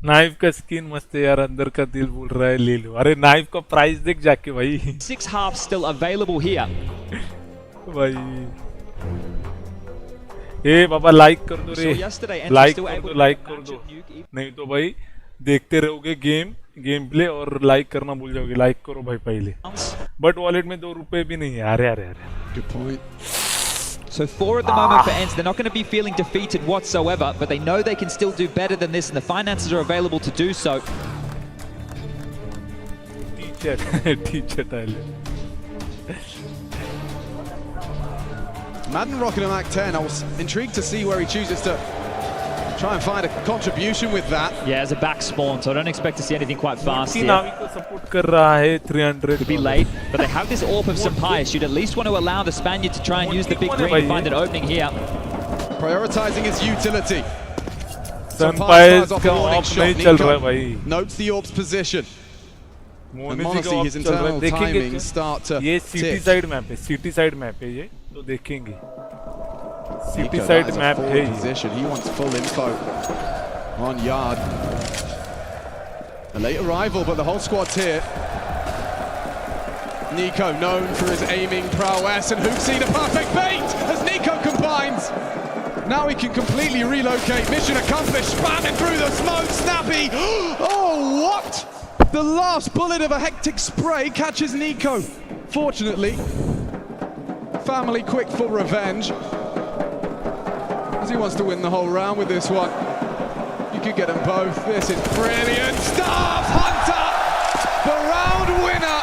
knife का skin मस्त है यार, अंदर का दिल बोल रहा है ले लो. अरे नाइफ का प्राइस देख जाके भाई. 6 halves still available here. भाई ए बाबा लाइक कर दो रे, लाइक कर दो नहीं तो भाई देखते रहोगे गेम प्ले और लाइक करना भूल जाओगे. लाइक करो भाई पहले. बट वॉलेट में 2 रुपए भी नहीं है. अरे अरे अरे. Good point. So 4 at the moment for ENCE. They're not going to be feeling defeated whatsoever, but they know they can still do better than this, and the finances are available to do so. Teacher Tyler. Madden rocking a Mac 10. I was intrigued to see where he chooses to try and find a contribution with that. Yeah, as a back spawn, so I don't expect to see anything quite fast here. नावी को support कर रहा है 300. Could be late, but they have this AWP of Senpais. You'd at least want to allow the Spaniard to try and use the big green and find an opening here. Prioritizing his utility. Senpais का of नहीं चल रहा है भाई. Notes the AWP's position. And Mondezy Mondezy, his internal timings start to ये city side map है. City side map है ये, तो देखेंगे. City side map position. He wants full info on Yard. A late arrival, but the whole squad's here. Nico known for his aiming prowess, and Hooksy the perfect bait as Nico combines. Now he can completely relocate. Mission accomplished. Spamming through the smoke. Snappy. Oh, what? The last bullet of a hectic spray catches Nico. Fortunately, family quick for revenge. He wants to win the whole round with this one. You could get them both. This is brilliant stuff. Hunter, the round winner.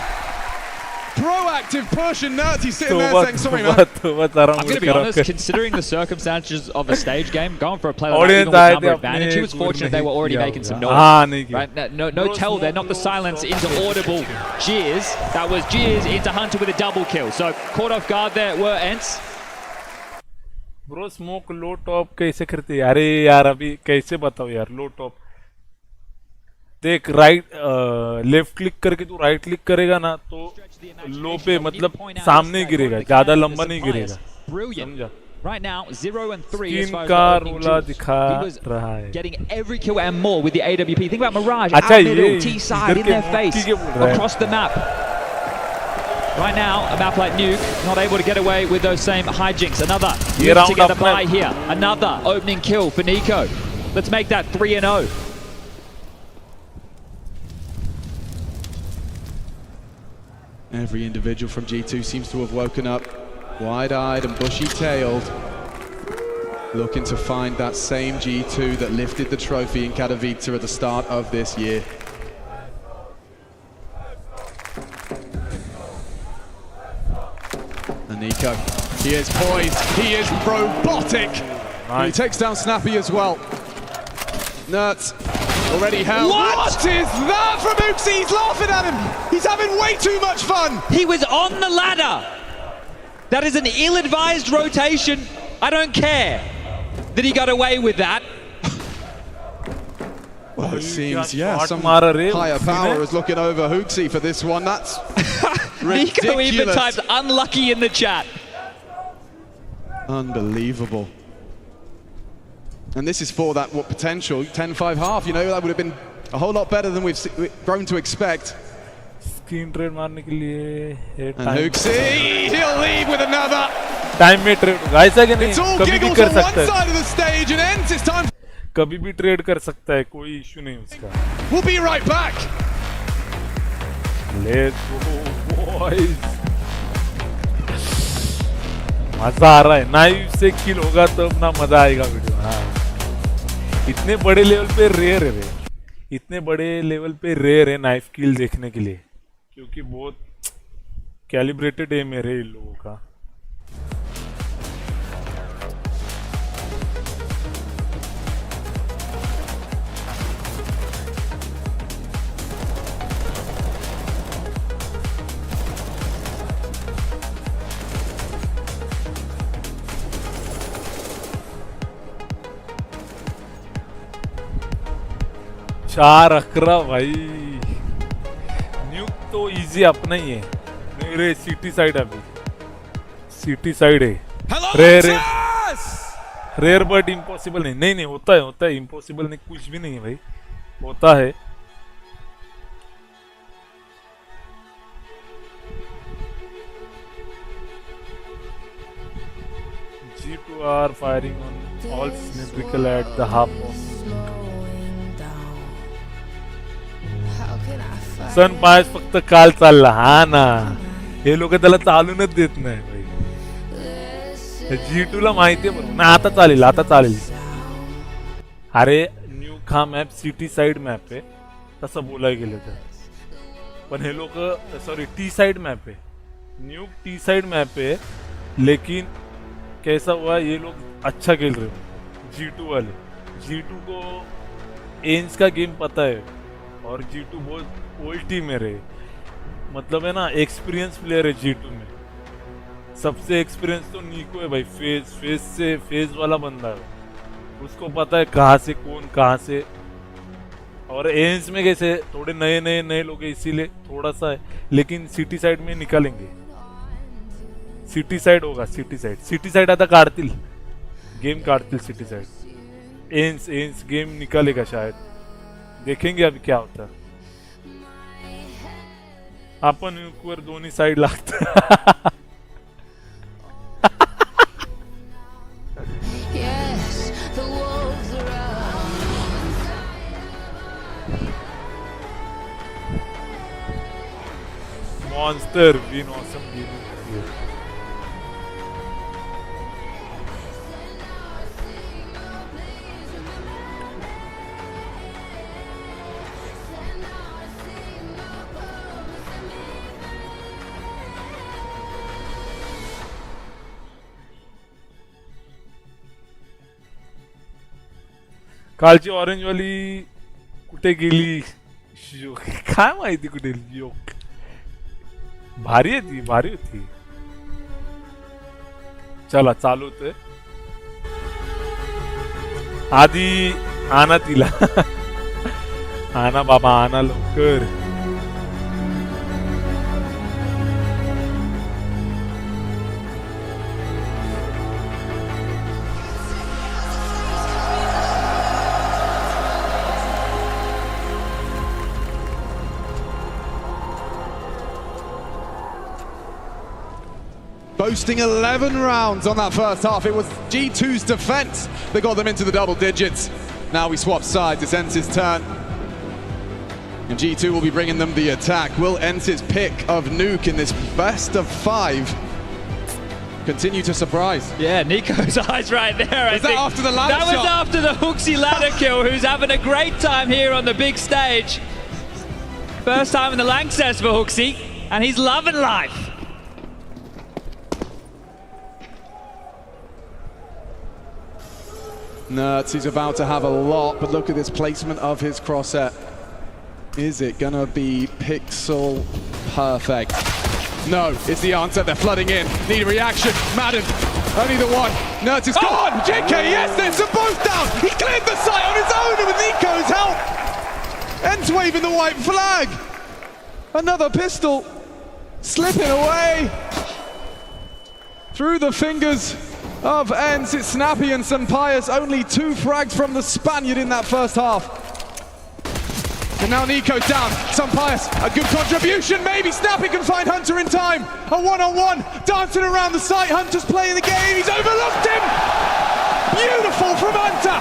Proactive push, and Nerdsy sitting there saying, sorry, man. I'm going to be honest, considering the circumstances of a stage game, going for a play like that, even with number advantage, he was fortunate they were already making some noise. Right? No tell there, not the silence into audible jeers. That was jeers into Hunter with a double kill. So caught off guard there were ENCE. Bro smoke low top कैसे करते हैं? अरे यार अभी कैसे बताओ यार. लो top देख, राइट लेफ्ट क्लिक करके तू राइट क्लिक करेगा ना तो लो पे मतलब सामने गिरेगा, ज्यादा लंबा नहीं गिरेगा. समझा? Right now, 0 and 3 as far as का the रोला दिखा he was रहा है. getting every kill and more with the AWP. Think about Mirage, अच्छा, out middle, ये T-side, in their face, across the map. Right now, a map like Nuke, not able to get away with those same hijinks. Another Nuke to get a buy here. Another opening kill for Nico. Let's make that 3-0. Every individual from G2 seems to have woken up wide-eyed and bushy-tailed, looking to find that same G2 that lifted the trophy in Katowice at the start of this year. And Nico, he is poised, he is robotic. Nice. He takes down Snappy as well. Nerds already held. What is that from Hooksy? He's laughing at him. He's having way too much fun. He was on the ladder. That is an ill-advised rotation. I don't care that he got away with that. Well, it seems, yeah, some higher power is looking over Hooksy for this one. That's ridiculous. Nico even typed unlucky in the chat. Unbelievable. And this is for that potential 10-5 half. You know, that would have been a whole lot better than we've grown to expect. Screen trade मारने के लिए. And Hooksy, he'll leave with another. Time में trade. ऐसा कि नहीं. It's all giggles on one side of the stage. stage, and ENCE, it's time. कभी भी trade कर सकता है, कोई इशू नहीं उसका. We'll be right back. Let's go boys. मजा आ रहा है. नाइफ से किल होगा तब ना मजा आएगा वीडियो. हाँ, इतने बड़े लेवल पे रेयर है रे. इतने बड़े लेवल पे रेयर है नाइफ किल देखने के लिए, क्योंकि बहुत कैलिब्रेटेड है मेरे इन लोगों का. चार अकरा भाई. न्यूक तो इजी अपना ही है. नहीं रे, सिटी साइड अभी. सिटी साइड है. रेयर बट इम्पॉसिबल नहीं. नहीं नहीं, होता है इम्पॉसिबल नहीं, कुछ भी नहीं है भाई, होता है. G2R firing on all symmetrical at the half of सन पायस फक्त काल चालला. हा ना, हे लोक त्याला चालूनच देत नाही भाई. G2 ला माहिती आहे बरोबर ना. आता चालेल. अरे न्यूक हा मॅप सिटी साइड मॅप आहे तसं बोलायला गेलं तर, पण हे लोक सॉरी टी साइड मॅप है. न्यूक टी साइड मैप है, लेकिन कैसा हुआ ये लोग अच्छा खेल रहे हो G2 वाले. G2 को एंस का गेम पता है और G2 बहुत ओल्ड टीम है रहे, मतलब है ना एक्सपीरियंस प्लेयर है G2 में. सबसे एक्सपीरियंस तो नीको है भाई. फेज वाला बंदा है, उसको पता है कहाँ से कौन कहाँ से. और एंस में कैसे थोड़े नए लोग हैं इसीलिए थोड़ा सा है, लेकिन सिटी साइड में निकालेंगे. सिटी साइड होगा, सिटी साइड आता काढतील गेम, काढतील सिटी साइड. एंस गेम निकालेगा शायद, देखेंगे अभी क्या होता है. आपण वर दोन्ही साइड लागतं. Monster win, awesome game. कालची ऑरेंज वाली कुठे गेली काय माहिती कुठे गेली. भारी होती. चला चालू होते. आधी आना तिला. आना बाबा, आना लवकर. Boasting 11 rounds on that first half. It was G2's defense that got them into the double digits. Now we swap sides. It's ENCE's turn. And G2 will be bringing them the attack. Will ENCE's pick of Nuke in this best of 5 continue to surprise? Yeah, Nico's eyes right there. Was that after the ladder shot? That was after the Hooksy ladder kill, who's having a great time here on the big stage. First time in the Lanxess for Hooksy, and he's loving life. Nerds, he's about to have a lot, but look at this placement of his crosshair. Is it gonna be pixel perfect? No, it's the answer. They're flooding in. Need a reaction. Madden, only the one. Nerds is gone. JK, yes, they're both down. He cleared the site on his own, and with Nico's help, ENCE waving the white flag. Another pistol slipping away through the fingers of ENCE. It's Snappy and Sampaius, only 2 frags from the Spaniard in that first half. And now Nico's down. Sampaius, a good contribution. Maybe Snappy can find Hunter in time. A one-on-one, dancing around the site. Hunter's playing the game. He's overlooked him. Beautiful from Anta.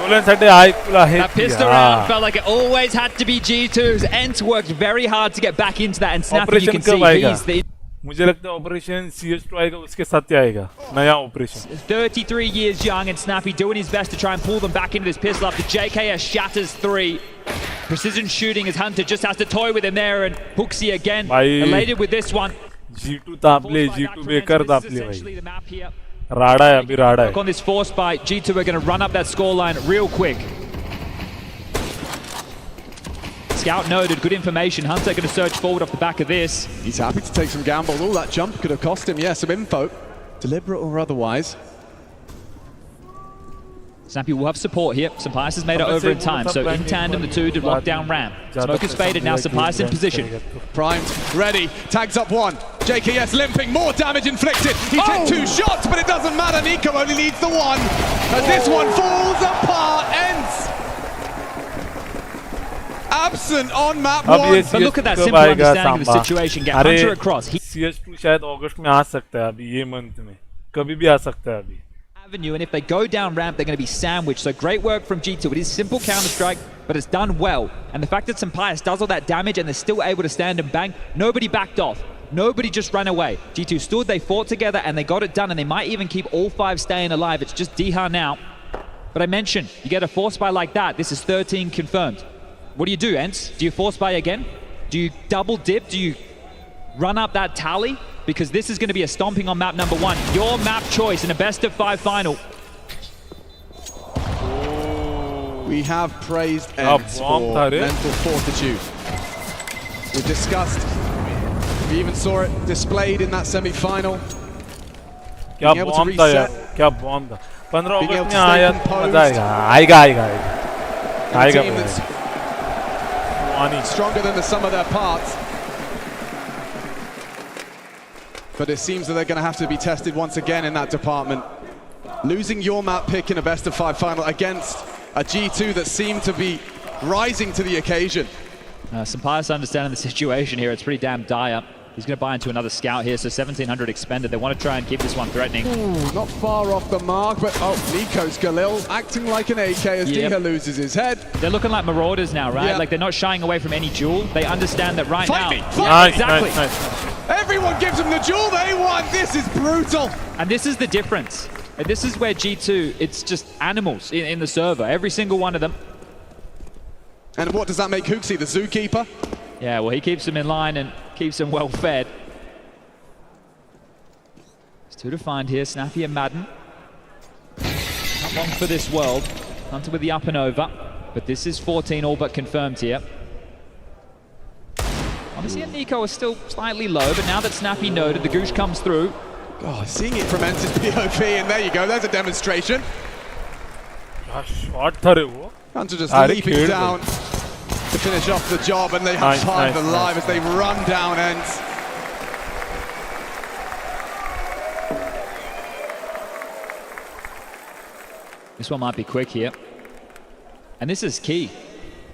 सोल्यांसाठी ऐकलं आहे That pissed around felt like it always had to be G2's. ENCE worked very hard to get back into that, and Snappy, you can see he's the मुझे लगता है operation CS2 आएगा उसके साथ ही आएगा नया operation 33 years young, and Snappy doing his best to try and pull them back into this pistol after JKS shatters 3. Precision shooting as Hunter just has to toy with him there, and Hooksy again elated with this one. G2 तापले G2 बेकार तापले भाई राडा है अभी राडा है On this force fight, G2 are going to run up that scoreline real quick. Scout noted, good information. Hunter going to search forward off the back of this. He's happy to take some gamble. All that jump could have cost him, yeah, some info, deliberate or otherwise. Snappy will have support here. Sampaias has made it over in time, so in tandem the two did lock down ramp. Smoke is faded, now Sampaias in position. Primed, ready, tags up one. JKS limping, more damage inflicted. He's hit 2 shots, but it doesn't matter. Nico only needs the 1. As this one falls apart, ENCE. Absent on map 1. But look at that simple understanding of the situation. Get Hunter across. CS2 शायद अगस्त में आ सकता है अभी ये month में कभी भी आ सकता है अभी Avenue, and if they go down ramp, they're going to be sandwiched. So great work from G2. It is simple counter-strike, but it's done well. And the fact that Sampaias does all that damage and they're still able to stand and bang, nobody backed off. Nobody just ran away. G2 stood, they fought together, and they got it done, and they might even keep all 5 staying alive. It's just Diha now. But I mentioned, you get a force buy like that. This is 13 confirmed. What do you do, ENCE? Do you force buy again? Do you double dip? Do you run up that tally? Because this is going to be a stomping on map number 1. Your map choice in a best-of-5 final. We have praised ENCE for mental fortitude. We've discussed, we even saw it displayed in that semi-final. क्या bomb था यार क्या bomb था 15 अगस्त में आया मजा आएगा stronger than the sum of their parts. But it seems that they're going to have to be tested once again in that department. Losing your map pick in a best-of-5 final against a G2 that seemed to be rising to the occasion. Sampaias understanding the situation here, it's pretty damn dire. He's going to buy into another scout here, so 1,700 expended. They want to try and keep this one threatening. Ooh, not far off the mark, but Nico's Galil acting like an AK as Diha loses his head. They're looking like marauders now, right? Like they're not shying away from any duel. They understand that right now. Exactly. Everyone gives them the duel they want. This is brutal. And this is the difference. And this is where G2, it's just animals in the server. Every single one of them. And what does that make Hooksy, the zookeeper? Yeah, well, he keeps them in line and keeps them well fed. There's 2 to find here, Snappy and Madden. Not long for this world. Hunter with the up and over. But this is 14 all but confirmed here. Obviously, Nico is still slightly low, but now that Snappy noted, the Goosh comes through. Oh, seeing it from ENCE's POV, and there you go, there's a demonstration. Hunter just leaping down to finish off the job, and they have 5 alive as they run down ENCE. This one might be quick here. And this is key.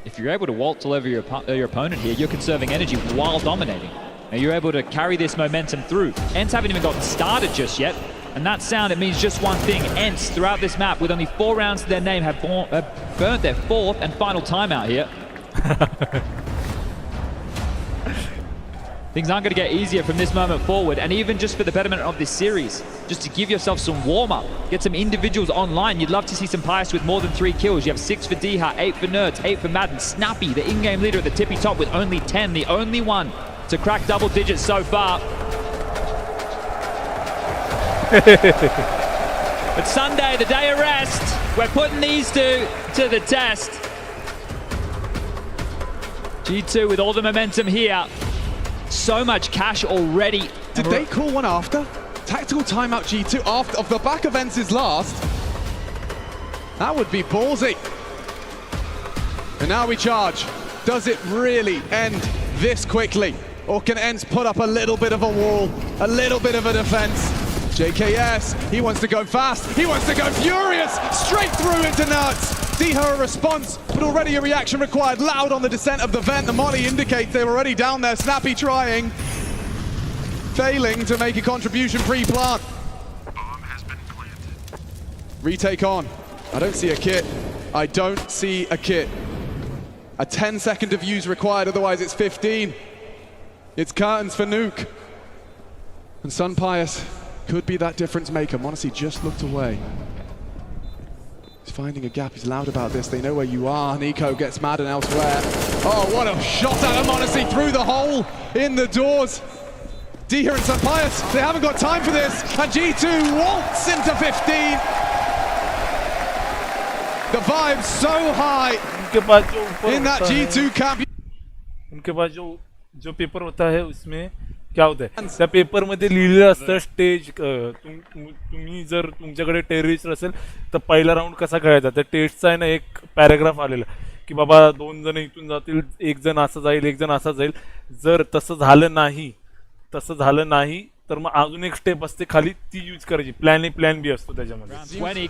If you're able to waltz all over your opponent here, you're conserving energy while dominating. Now you're able to carry this momentum through. ENCE haven't even gotten started just yet. And that sound, it means just one thing. ENCE, throughout this map, with only 4 rounds to their name, have burnt their 4th and final timeout here. Things aren't going to get easier from this moment forward, and even just for the betterment of this series, just to give yourself some warm-up, get some individuals online. You'd love to see Sampaias with more than 3 kills. You have 6 for Diha, 8 for Nerds, 8 for Madden. Snappy, the in-game leader at the tippy top with only 10, the only one to crack double digits so far. But Sunday, the day of rest, we're putting these 2 to the test. G2 with all the momentum here. So much cash already. Did they call one after? Tactical timeout G2 after off the back of ENCE's last. That would be ballsy. And now we charge. Does it really end this quickly? Or can ENCE put up a little bit of a wall, a little bit of a defense? JKS, he wants to go fast, he wants to go furious, straight through into Nuts. Diha a response, but already a reaction required. Loud on the descent of the vent. The molly indicates they're already down there. Snappy trying, failing to make a contribution pre-plant. Retake on. I don't see a kit. I don't see a kit. A 10-second of use required, otherwise it's 15. It's curtains for Nuke. And Sun Pius could be that difference maker. Monacy just looked away. He's finding a gap. He's loud about this. They know where you are. Nico gets mad and elsewhere. Oh, what a shot out of Monacy through the hole in the doors. Diha and Sun Pius, they haven't got time for this. And G2 waltz into 15. The vibe's so high in that G2 camp. उनके पास जो paper होता है उसमें क्या होता है त्या paper मध्ये लिहिलेलं असतं स्टेज तुम्ही जर तुमच्याकडे टेररिस्ट असेल तर पहिला राऊंड कसा खेळायचा त्या टेस्टचा आहे ना एक पॅराग्राफ आलेला की बाबा 2 जण इथून जातील 1 जण असं जाईल 1 जण असं जाईल जर तसं झालं नाही तर मग अजून एक स्टेप असते खाली ती यूज करायची प्लॅन ए प्लॅन बी असतो त्याच्यामध्ये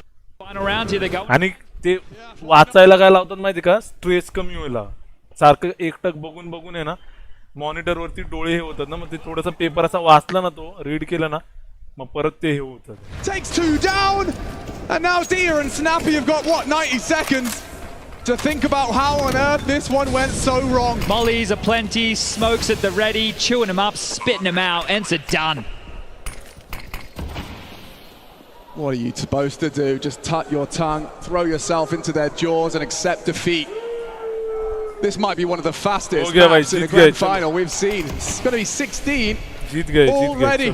आणि ते वाचायला काय लावतात माहिती का स्ट्रेस कमी व्हायला सारखं एकटक बघून आहे ना मॉनिटर वरती डोळे हे होतात ना मग ते थोडासा पेपर असा वाचला ना तो रीड केला ना मग परत ते हे होतात Takes 2 down and now Diha and Snappy have got what 90 seconds to think about how on earth this one went so wrong. Mollies are plenty, smokes at the ready, chewing them up, spitting them out. ENCE are done. What are you supposed to do? Just tut your tongue, throw yourself into their jaws and accept defeat. This might be one of the fastest maps in the grand final we've seen. It's going to be 16 already.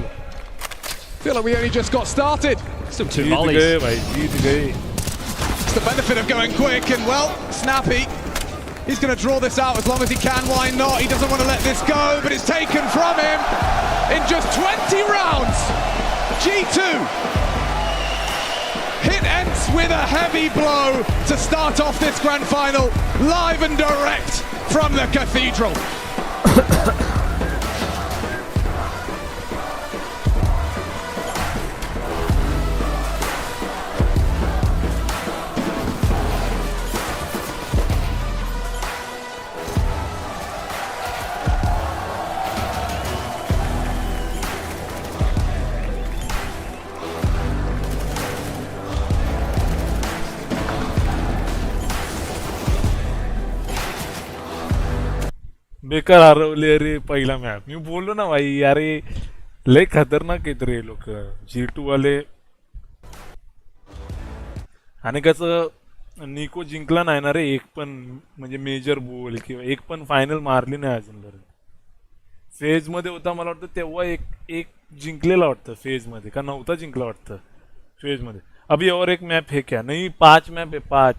Feel like we only just got started. Still 2 mollies. It's the benefit of going quick and well, Snappy, he's going to draw this out as long as he can. Why not? He doesn't want to let this go, but it's taken from him in just 20 rounds. G2 hit ENCE with a heavy blow to start off this grand final, live and direct from the cathedral. बेकार हरवले अरे पहिला map मी बोललो ना भाई अरे लय खतरनाक आहेत रे लोक G2 वाले आणि कसं निको जिंकला नाही ना रे एक पण म्हणजे मेजर बोल किंवा एक पण फायनल मारली नाही अजूनपर्यंत फेज मध्ये होता मला वाटतं तेव्हा एक जिंकलेला वाटतं फेज मध्ये का नव्हता जिंकला वाटतं फेज मध्ये अभी और एक मैप है क्या नहीं 5 मैप है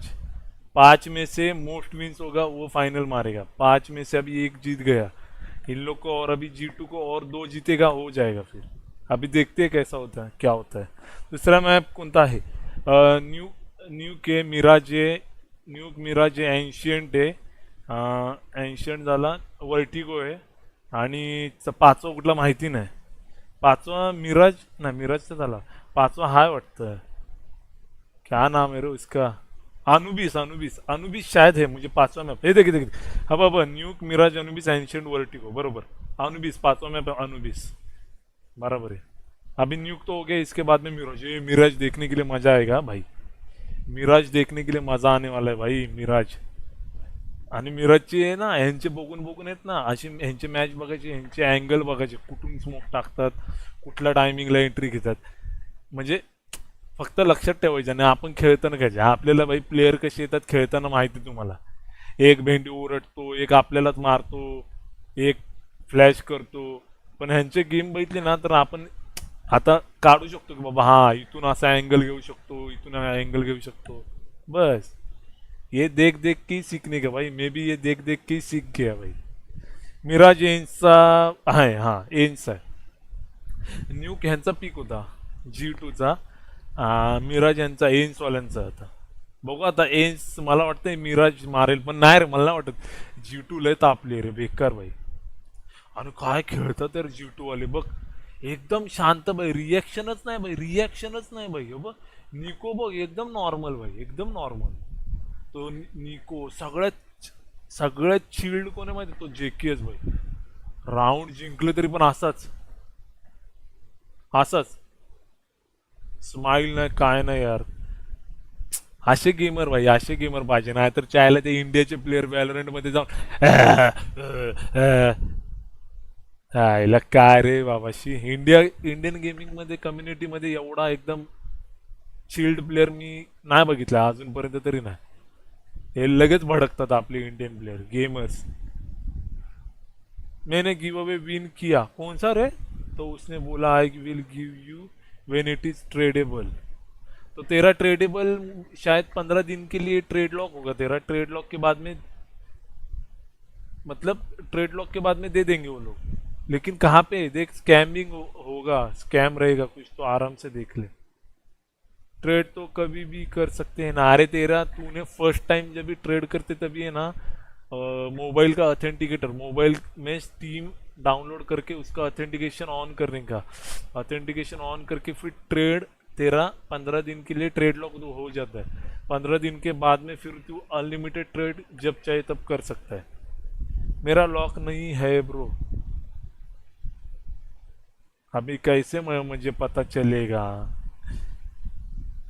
5 में से मोस्ट विंस होगा वो फाइनल मारेगा 5 में से अभी 1 जीत गया इन लोग को और अभी G2 को और 2 जीतेगा हो जाएगा फिर अभी देखते हैं कैसा होता है क्या होता है दूसरा मैप कोणता है न्यूक मिराज एन्शियंट आहे एन्शियंट झाला वर्टिगो आहे आणि पाचवा कुठला माहिती नाही पाचवा मिराजचा झाला पाचवा हाय वाटतं क्या नाम है रे उसका अनुबिस शायद है मुझे पांचवा मैप हे देखिए हाँ बाबा Nuke Mirage Anubis Ancient Vertigo बरोबर अनुबिस पांचवा मैप अनुबिस बराबर है अभी न्यूक तो हो गया इसके बाद में मिराज देखने के लिए मजा आएगा भाई मिराज देखने के लिए मजा आने वाला है भाई मिराज आणि मिराजची आहे ना ह्यांचे बघून आहेत ना अशी ह्यांचे मॅच बघायचे ह्यांचे अँगल बघायचे कुठून स्मोक टाकतात कुठल्या टायमिंगला एंट्री घेतात म्हणजे फक्त लक्षात ठेवायचं आणि आपण खेळताना घ्यायचे आपल्याला भाई प्लेयर कसे येतात खेळताना माहिती तुम्हाला एक भेंडी ओरडतो एक आपल्यालाच मारतो एक फ्लॅश करतो पण ह्यांचे गेम बघितले ना तर आपण आता काढू शकतो की बाबा हा इथून असा अँगल घेऊ शकतो इथून अँगल घेऊ शकतो बस ये देख देख के सीखने का भाई मैं भी ये देख देख के सीख गया भाई मिराज एन्सचा आहे हा एन्स आहे न्यूक ह्यांचा पीक होता G2चा मिराज यांचा एन्स वाल्यांचा आता बघू आता एन्स मला वाटतं मिराज मारेल पण नाही रे मला नाही वाटत G2 लय तापले रे बेकार भाई आणि काय खेळतात तर G2 वाले बघ एकदम शांत भाई रिॲक्शनच नाही भाई बघ निको बघ एकदम नॉर्मल भाई एकदम नॉर्मल तो निको सगळ्यात चिल्ड कोण आहे माहिती तो JKS भाई राऊंड जिंकले तरी पण असाच स्माइल नाही काय नाही यार असे गेमर भाई, असे गेमर पाहिजे, नाही तर चायला ते इंडियाचे प्लेयर व्हॅलोरंट मध्ये जाऊन हायला काय रे बाबाशी. इंडियन गेमिंग मध्ये कम्युनिटी मध्ये एवढा एकदम चिल्ड प्लेयर मी नाही बघितला अजूनपर्यंत तरी नाही. हे लगेच भडकतात आपले इंडियन प्लेयर गेमर्स. मैंने गिव अवे विन किया, कौन सा रे? तो उसने बोला I will give you when it is tradable. तो तेरा ट्रेडेबल शायद 15 दिन के लिए ट्रेड लॉक होगा तेरा. ट्रेड लॉक के बाद में मतलब ट्रेड लॉक के बाद में दे देंगे वो लोग, लेकिन कहाँ पे देख स्कैमिंग होगा, स्कैम रहेगा कुछ तो आराम से देख ले. ट्रेड तो कभी भी कर सकते हैं ना. अरे तेरा तूने फर्स्ट टाइम जब भी ट्रेड करते तभी है ना मोबाइल का ऑथेंटिकेटर, मोबाइल में स्टीम डाउनलोड करके उसका ऑथेंटिकेशन ऑन करने का, ऑथेंटिकेशन ऑन करके फिर ट्रेड तेरा 15 दिन के लिए ट्रेड लॉक हो जाता है. 15 दिन के बाद में फिर तू अनलिमिटेड ट्रेड जब चाहे तब कर सकता है. मेरा लॉक नहीं है ब्रो. अभी कैसे मुझे पता चलेगा?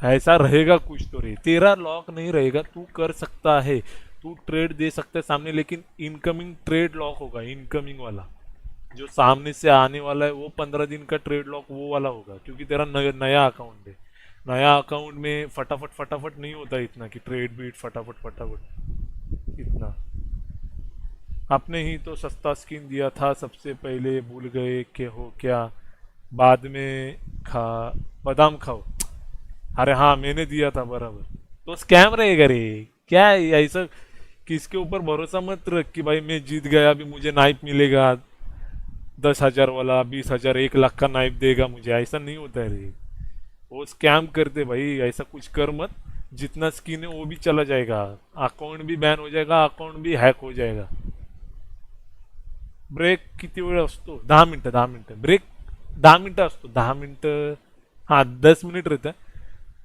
ऐसा रहेगा कुछ तो रे. तेरा लॉक नहीं रहेगा, तू कर सकता है, तू ट्रेड दे सकता है सामने, लेकिन इनकमिंग ट्रेड लॉक होगा. इनकमिंग वाला जो सामने से आने वाला है वो 15 दिन का ट्रेड लॉक वो वाला होगा, क्योंकि तेरा नया अकाउंट है. नया अकाउंट में फटाफट नहीं होता इतना कि ट्रेड बीट फटाफट इतना. आपने ही तो सस्ता स्किन दिया था सबसे पहले, भूल गए कि हो क्या? बाद में बादाम खाओ. अरे हाँ मैंने दिया था बराबर. तो स्कैम रहेगा रे. क्या है ऐसा? किसके ऊपर भरोसा मत रख कि भाई मैं जीत गया अभी मुझे नाइफ मिलेगा 10,000 वाला, 20,000, 1 लाख का नाइफ देगा मुझे. ऐसा नहीं होता है रे. वो स्कैम करते भाई. ऐसा कुछ कर मत. जितना स्किन है वो भी चला जाएगा, अकाउंट भी बैन हो जाएगा, अकाउंट भी हैक हो जाएगा. ब्रेक किती वेळ असतो? 10 मिनिटं. 10 मिनिटं ब्रेक, 10 मिनिटं असतो. 10 मिनिटं, हां 10 मिनिट रहतं.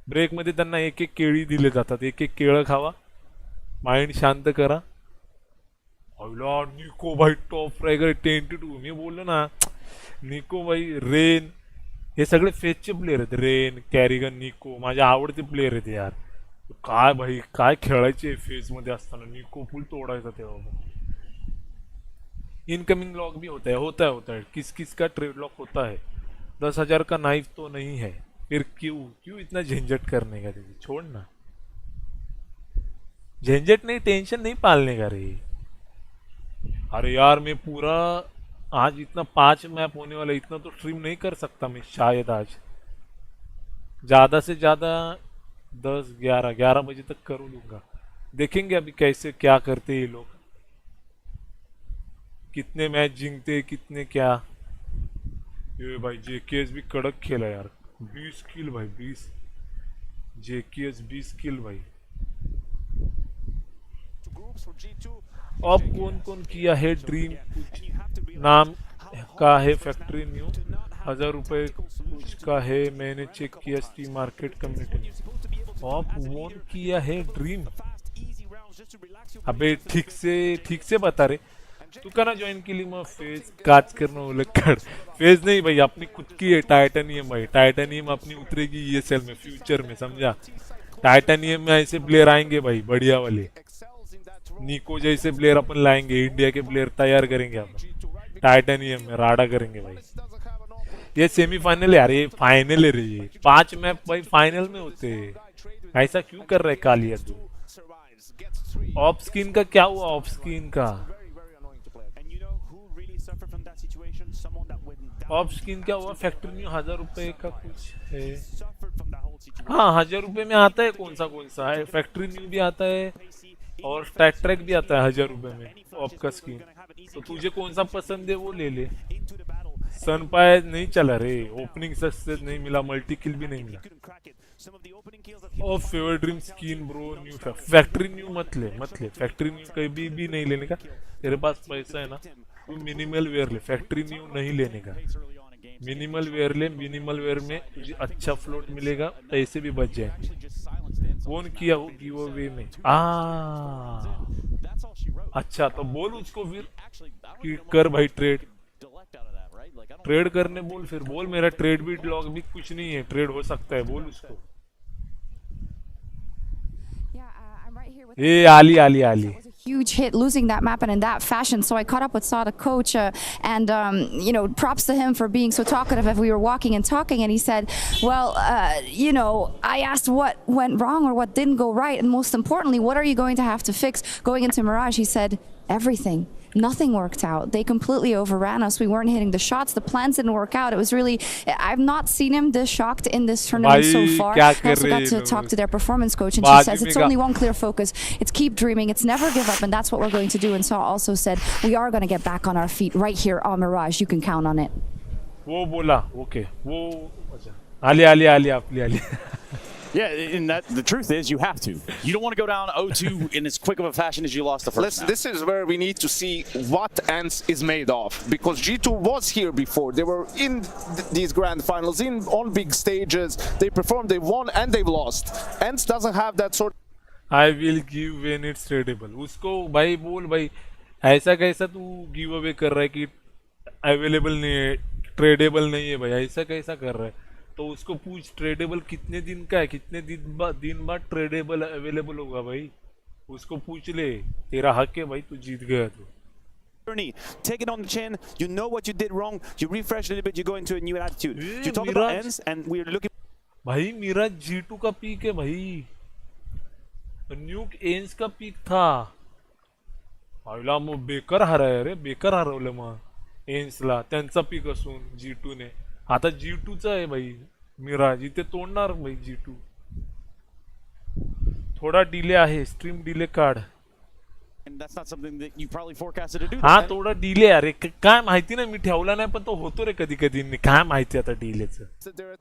ब्रेकमध्ये त्यांना एक एक केळी दिले जातात. एक एक केळं खावा, माइंड शांत करा. निको भाई टॉप फ्रायगर 10-2. मी बोललो ना निको भाई, रेन, हे सगळे फेसचे प्लेयर आहेत. रेन, कॅरिगन, निको माझे आवडते प्लेयर आहेत यार. काय भाई काय खेळायचे फेस मध्ये असताना. निको फुल तोडायचा तेव्हा. इनकमिंग लॉक भी होता है. किस किस का ट्रेड लॉक होता है. 10,000 का नाइफ तो नहीं है. फिर क्यों इतना झंझट करने का? दीदी छोड़ ना. झंझट नहीं, टेंशन नहीं पालने का रे. अरे यार मैं पूरा आज इतना 5 मैप होने वाला, इतना तो स्ट्रीम नहीं कर सकता मैं शायद आज. ज़्यादा से ज़्यादा 10-11 बजे तक कर लूँगा. देखेंगे अभी कैसे क्या करते ये लोग, कितने मैच जीतते कितने क्या. ये भाई जेकेएस भी कड़क खेला यार. 20 किल भाई, 20 जेकेएस 20 किल भाई. अब कौन कौन किया है ड्रीम? कुछ नाम का है फैक्ट्री न्यू, 1000 रुपये कुछ का है. मैंने चेक किया स्टीम मार्केट कम्युनिटी में. अब कौन किया है ड्रीम? अबे ठीक से बता रे. तू का ना ज्वाइन के लिए मैं फेज काज करना उलक्कड़. फेज नहीं भाई, अपनी खुद की है टाइटेनियम भाई. टाइटेनियम अपनी उतरेगी ईएसएल में फ्यूचर में, समझा. टाइटेनियम में ऐसे प्लेयर आएंगे भाई बढ़िया वाले. निको जैसे प्लेयर अपन लाएंगे, इंडिया के प्लेयर तैयार करेंगे अपन टाइटेनियम में, राडा करेंगे भाई. ये सेमीफाइनल है यार, ये फाइनल है रे. ये 5 मैप भाई फाइनल में होते हैं. ऐसा क्यों कर रहा है कालिया तू? ऑफ स्किन का क्या हुआ? ऑफ स्किन का ऑफ स्किन क्या हुआ? फैक्ट्री न्यू 1000 रुपये का कुछ है. हाँ 1000 रुपये में आता है. कौन सा है? फैक्ट्री न्यू भी आता है और स्टैट ट्रैक भी आता है 1000 रुपये में ऑफ का स्किन. तो तुझे कौन सा पसंद है वो ले ले. सनपाय नहीं चला रे, ओपनिंग सक्सेस नहीं मिला, मल्टी किल भी नहीं मिला. और favour dream skin bro new factory new मत ले. फैक्ट्री न्यू कभी भी नहीं लेने का. तेरे पास पैसा है ना, तू मिनिमल वेयर ले. फैक्ट्री न्यू नहीं लेने का. मिनिमल वेयर ले. मिनिमल वेयर में तुझे अच्छा फ्लोट मिलेगा, पैसे भी बच जाएंगे. कौन किया हो गिव अवे में? अच्छा तो बोल उसको फिर कि कर भाई ट्रेड करने बोल. फिर बोल मेरा ट्रेड भी लॉग भी कुछ नहीं है, ट्रेड हो सकता है, बोल उसको. ए आली Huge hit losing that map and in that fashion. So I caught up with Saw, the coach, and you know, props to him for being so talkative as we were walking and talking, and he said, well, you know, I asked what went wrong or what didn't go right, and most importantly, what are you going to have to fix going into Mirage? He said, everything. Nothing worked out. They completely overran us. We weren't hitting the shots. The plans didn't work out. It was really, I've not seen him this shocked in this tournament so far. I also got to talk to their performance coach, and she says it's only one clear focus. It's keep dreaming. It's never give up, and that's what we're going to do. And Saw also said, we are going to get back on our feet right here on Mirage. You can count on it. वो बोला okay वो आली Yeah, and that the truth is you have to. You don't want to go down 0-2 in as quick of a fashion as you lost the first. This is where we need to see what ENCE is made of, because G2 was here before. They were in these grand finals, on big stages. They performed, they won, and they've lost. ENCE doesn't have that sort. I will give when it's tradable. उसको भाई बोल भाई ऐसा कैसा तू give away कर रहा है कि अवेलेबल नहीं है, ट्रेडेबल नहीं है भाई, ऐसा कैसा कर रहा है? तो उसको पूछ ट्रेडेबल कितने दिन का है, कितने दिन बाद ट्रेडेबल अवेलेबल होगा भाई, उसको पूछ ले, तेरा हक है भाई, तू जीत गया तो. Take it on the chin. You know what you did wrong. You refresh a little bit. You go into a new attitude. You talk about ENCE, and we're looking. भाई मेरा G2 का पीक है भाई, न्यूक ENCE का peak था. आयला मग बेकार हराय रे, बेकार हरवलं मग ENCE ला त्यांचा पीक असून G2 ने. आता G2 चा आहे भाई मिराज, इथे तोडणार भाई G2. थोडा डिले आहे, स्ट्रीम डिले काढ. And that's not something that you probably forecasted to do. हा थोडा डिले अरे काय माहिती नाही, मी ठेवला नाही पण तो होतो रे कधी कधी, काय माहिती आता डिलेचं. They're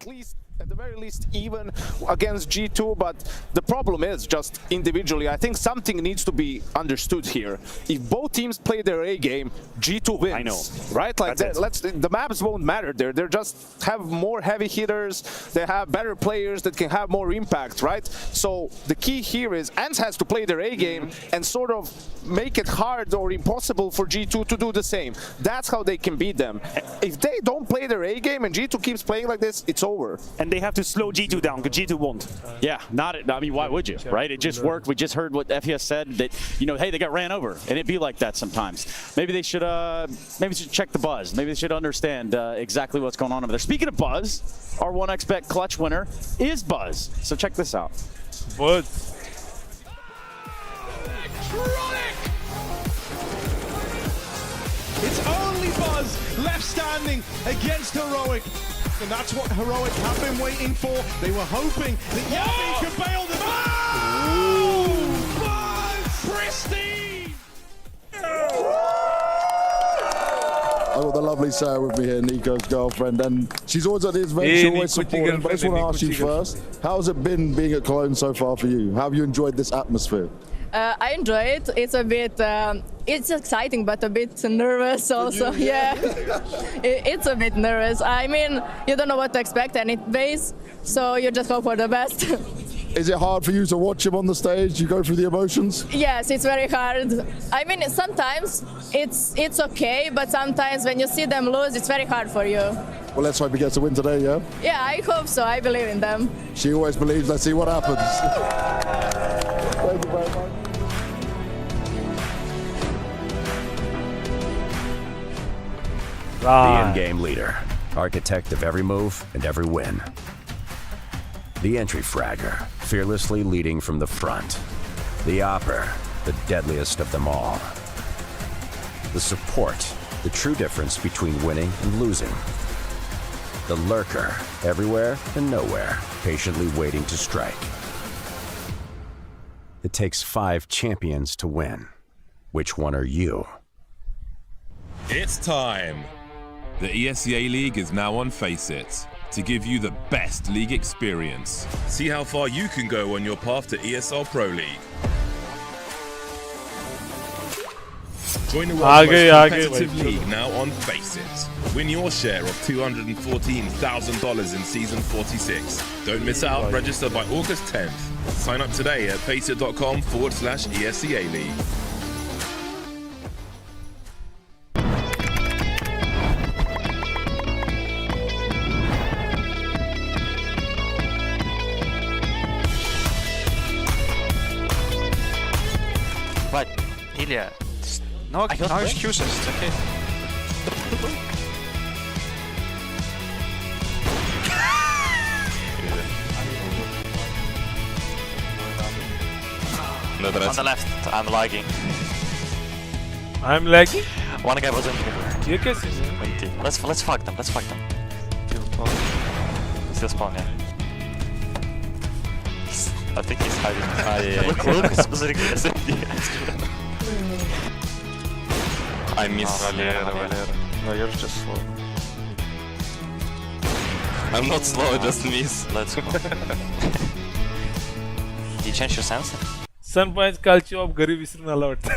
at the very least even against G2, but the problem is just individually. I think something needs to be understood here. If both teams play their A game, G2 wins. I know, right? Like the maps won't matter there. They just have more heavy hitters. They have better players that can have more impact, right? So the key here is ENCE has to play their A game and sort of make it hard or impossible for G2 to do the same. That's how they can beat them. If they don't play their A game and G2 keeps playing like this, it's over. And they have to slow G2 down, because G2 won't. Yeah, I mean, why would you, right? It just worked. We just heard what FES said, that, you know, hey, they got ran over, and it'd be like that sometimes. Maybe they should check the buzz. Maybe they should understand exactly what's going on over there. Speaking of buzz, our 1xBet clutch winner is Buzz. So check this out. Buzz. It's only Buzz left standing against Heroic. And that's what Heroic have been waiting for. They were hoping that Yappy could bail them out. Oh! Buzz! Pristine! I've got the lovely Sarah with me here, Nico's girlfriend, and she's always at the event, she's always supporting. But I just want to ask you first, how's it been being at Cologne so far for you? How have you enjoyed this atmosphere? I enjoy it. It's a bit, it's exciting, but a bit nervous also. Yeah, it's a bit nervous. I mean, you don't know what to expect anyways, so you just hope for the best. Is it hard for you to watch him on the stage? You go through the emotions? Yes, it's very hard. I mean, sometimes it's okay, but sometimes when you see them lose, it's very hard for you. Well, let's hope he gets a win today, yeah? Yeah, I hope so. I believe in them. She always believes. Let's see what happens. Thank you very much. The in-game leader, architect of every move and every win. The entry fragger, fearlessly leading from the front. The opper, the deadliest of them all. The support, the true difference between winning and losing. The lurker, everywhere and nowhere, patiently waiting to strike. It takes 5 champions to win. Which one are you? It's time. The ESEA League is now on Faceit to give you the best league experience. See how far you can go on your path to ESL Pro League. Join the world's most competitive league now on Faceit. Win your share of $214,000 in Season 46. Don't miss out. Register by August 10th. Sign up today at faceit.com/ESEA League. But Ilya, no excuses. It's okay. On the left, I'm lagging. I'm lagging? One guy was in here. ये कैसे? Let's fuck them. Still spawn, yeah. I think he's hiding. Look, it's SMD. I miss Valera. No, you're just slow. I'm not slow, just miss. Let's go. Did you change your sense? सनपाईज कालची of घरी विसरून आला वाटतं.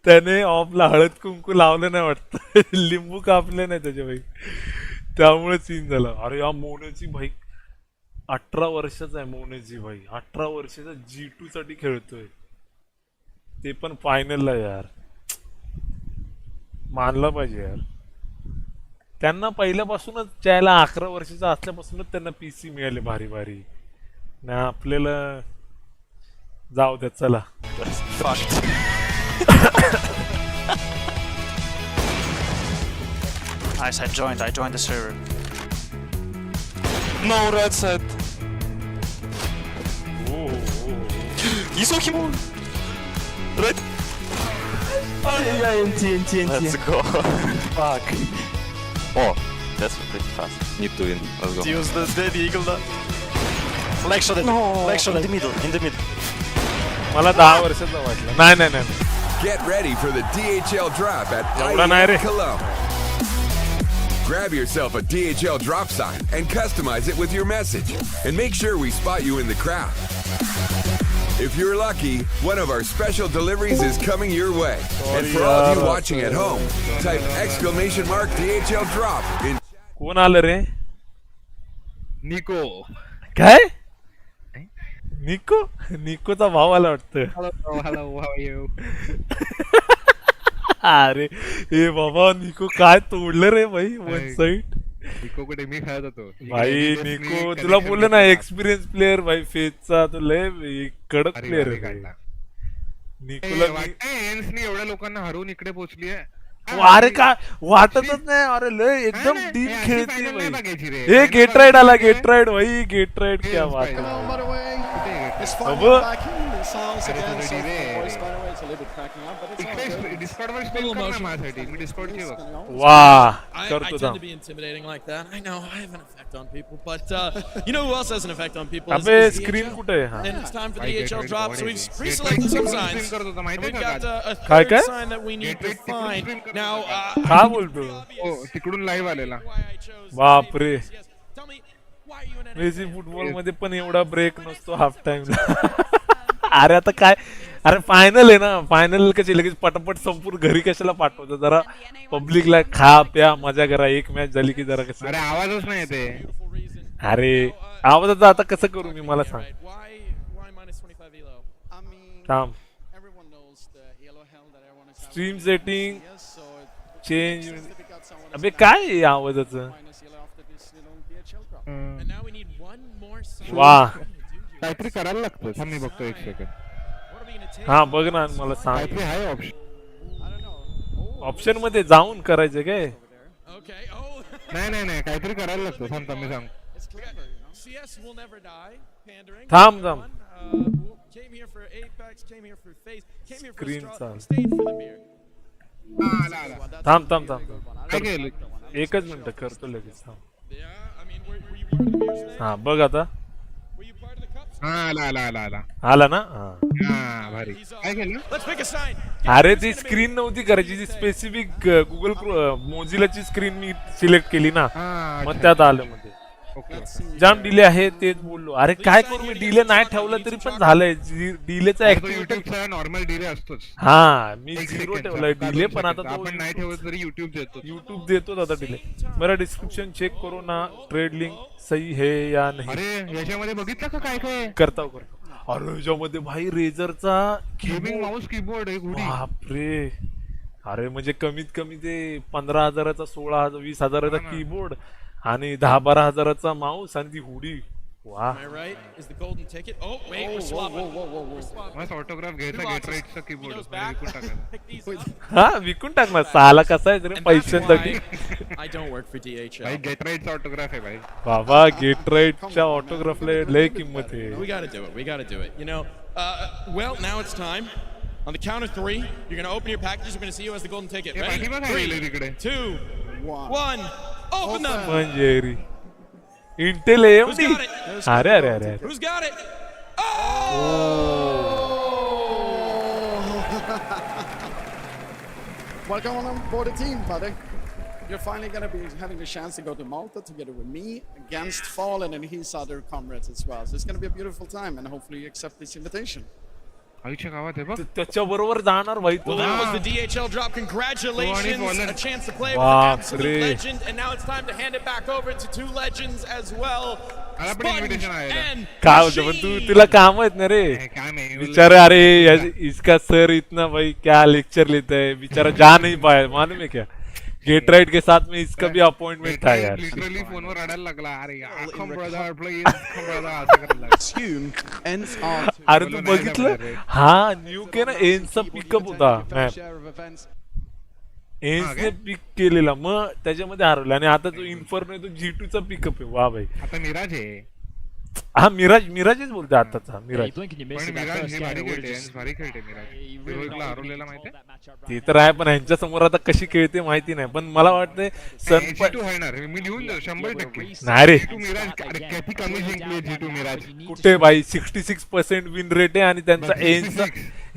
त्याने ऑफला हळद कुंकू लावलं नाही वाटतं. लिंबू कापले नाही त्याच्या भाई, त्यामुळे सीन झाला. अरे या मोनेची भाई 18 वर्षाचा आहे. मोनेची भाई 18 वर्षाचा G2 साठी खेळतोय, ते पण फायनलला. यार मानला पाहिजे यार. त्यांना पहिल्यापासूनच ज्याला 11 वर्षाचा असल्यापासूनच त्यांना PC मिळाले भारी भारी. ना आपल्याला जाऊ द्या चला. I joined the server. No, red set. You saw him on. Red. Yeah, NT. Let's go. Fuck. Oh, that's pretty fast. Need to win. Let's go. Use the dead eagle. Leg shot it. No. Leg shot in the middle. मला 10 वर्षाचा वाटलं. नाही. Get ready for the DHL drop at एवढा नाही रे. IEM Cologne. Grab yourself a DHL drop sign and customize it with your message. And make sure we spot you in the crowd. If you're lucky, one of our special deliveries is coming your way. And for all of you watching at home, type !DHL drop in. कोण आलं रे? Nico. काय? निकोचा भाव आला वाटतं. Hello, how are you? अरे ए बाबा, निको काय तोडलं रे भाई वन साइड. निको कडे मी खेळत होतो भाई. निको तुला बोललं ना, एक्सपिरियन्स प्लेअर भाई फेजचा. तो लय कडक प्लेअर आहे. निकोला एवढ्या लोकांना हरवून इकडे पोहोचली आहे. अरे काय वाटतच नाही. अरे लय एकदम डीप खेळते भाई. हे गेट राईड आला. गेट राईड भाई. गेट राईड क्या बात है. वाह करतो था. अबे स्क्रीन कुठे आहे? काय काय बोलतो? तिकडून लाईव्ह आलेला. बापरे. मेसी फुटबॉल मध्ये पण एवढा ब्रेक नसतो हाफ टाइमला. अरे आता काय. अरे फायनल आहे ना. फायनल कशी लगेच पटापट संपूर्ण घरी कशाला पाठवतो? जरा पब्लिकला खा प्या मजा करा. एक मॅच झाली की जरा कसं. अरे आवाजच नाही येते. अरे आवाजाचं आता कसं करू मी, मला सांग. थांब. Stream setting change. अबे काय आहे आवाजाचं? वाह काहीतरी करायला लागतं. थांब मी बघतो 1 सेकंड. हा बघ ना, मला सांग. काहीतरी आहे ऑप्शन. ऑप्शन मध्ये जाऊन करायचं काय? नाही काहीतरी करायला लागतं. थांब मी सांग. थांब. स्क्रीन थांब. काय केलं? 1च मिनिट करतो लगेच. थांब. हा बघ आता. आला ना. भारी. काय केलं? अरे ती स्क्रीन नव्हती करायची. ती स्पेसिफिक गुगल मोझिलाची स्क्रीन मी सिलेक्ट केली ना, मग त्यात आलं मध्ये. जाम डिले आहे तेच बोललो. अरे काय करू मी? डिले नाही ठेवलं तरी पण झालंय. डिलेचा ऍक्टिव्हिटी नॉर्मल डिले असतोच. हा मी 0 ठेवलाय डिले, पण आता आपण नाही ठेवलं तरी युट्यूब देतो आता डिले. बरं डिस्क्रिप्शन चेक करो ना. ट्रेड लिंक सही है या नाही? अरे याच्यामध्ये बघितलं का काय करता. अरे याच्यामध्ये भाई रेझरचा गेमिंग माऊस कीबोर्ड आहे. बापरे. अरे म्हणजे कमीत कमी ते 15,000चा 16,000 20,000चा कीबोर्ड आणि 10-12 हजाराचा माऊस आणि ती hoodie. Wow. Am I right? Is the golden ticket? Oh, wait, we're swapping. मस्त ऑटोग्राफ घ्यायचा गेट राईटचा कीबोर्ड विकून टाकायचा हा विकून टाक ना साला कसा आहे रे पैशांसाठी I don't work for DHL. भाई गेट राईटचा ऑटोग्राफ आहे भाई बाबा गेट राईटच्या ऑटोग्राफला लय किंमत आहे We gotta do it. We gotta do it. You know, well, now it's time. On the count of 3, you're gonna open your packages. We're gonna see who has the golden ticket. Ready? 3, 2, 1. Open them. Manjeri Intel MD अरे अरे अरे Who's got it? Welcome on board the team, buddy. You're finally going to be having a chance to go to Malta together with me against THAWAL and his other comrades as well. So it's going to be a beautiful time, and hopefully you accept this invitation. आईच्या गावात आहे बघ त्याच्या बरोबर जाणार भाई तो Well, that was the DHL drop. Congratulations. A chance to play with an absolute legend. And now it's time to hand it back over to two legends as well. Sponge and काय होतं पण तू तुला काम आहेत ना रे बिचारे अरे इसका सर इतना भाई क्या लेक्चर लेता है बेचारा जा नहीं पाया मालूम है क्या गेट राइट के साथ में इसका भी अपॉइंटमेंट था यार लिटरली फोनवर रडायला लागला अरे यार कम ब्रदर प्लीज कम ब्रदर असं करायला लागला अरे तू बघितलं हा न्यू के ना एन्सचा पिकअप होता मॅप एन्सने पिक केलेला मग त्याच्यामध्ये हरवला आणि आता जो इन्फॉर्म आहे तो G2 चा पिकअप आहे वा भाई आता मिराज आहे हा मिराजच बोलतो आताचा मिराज ते तर आहे पण ह्यांच्या समोर आता कशी खेळते माहिती नाही पण मला वाटतंय नाही रे कुठे भाई 66% विन रेट आहे आणि त्यांचा एन्सचा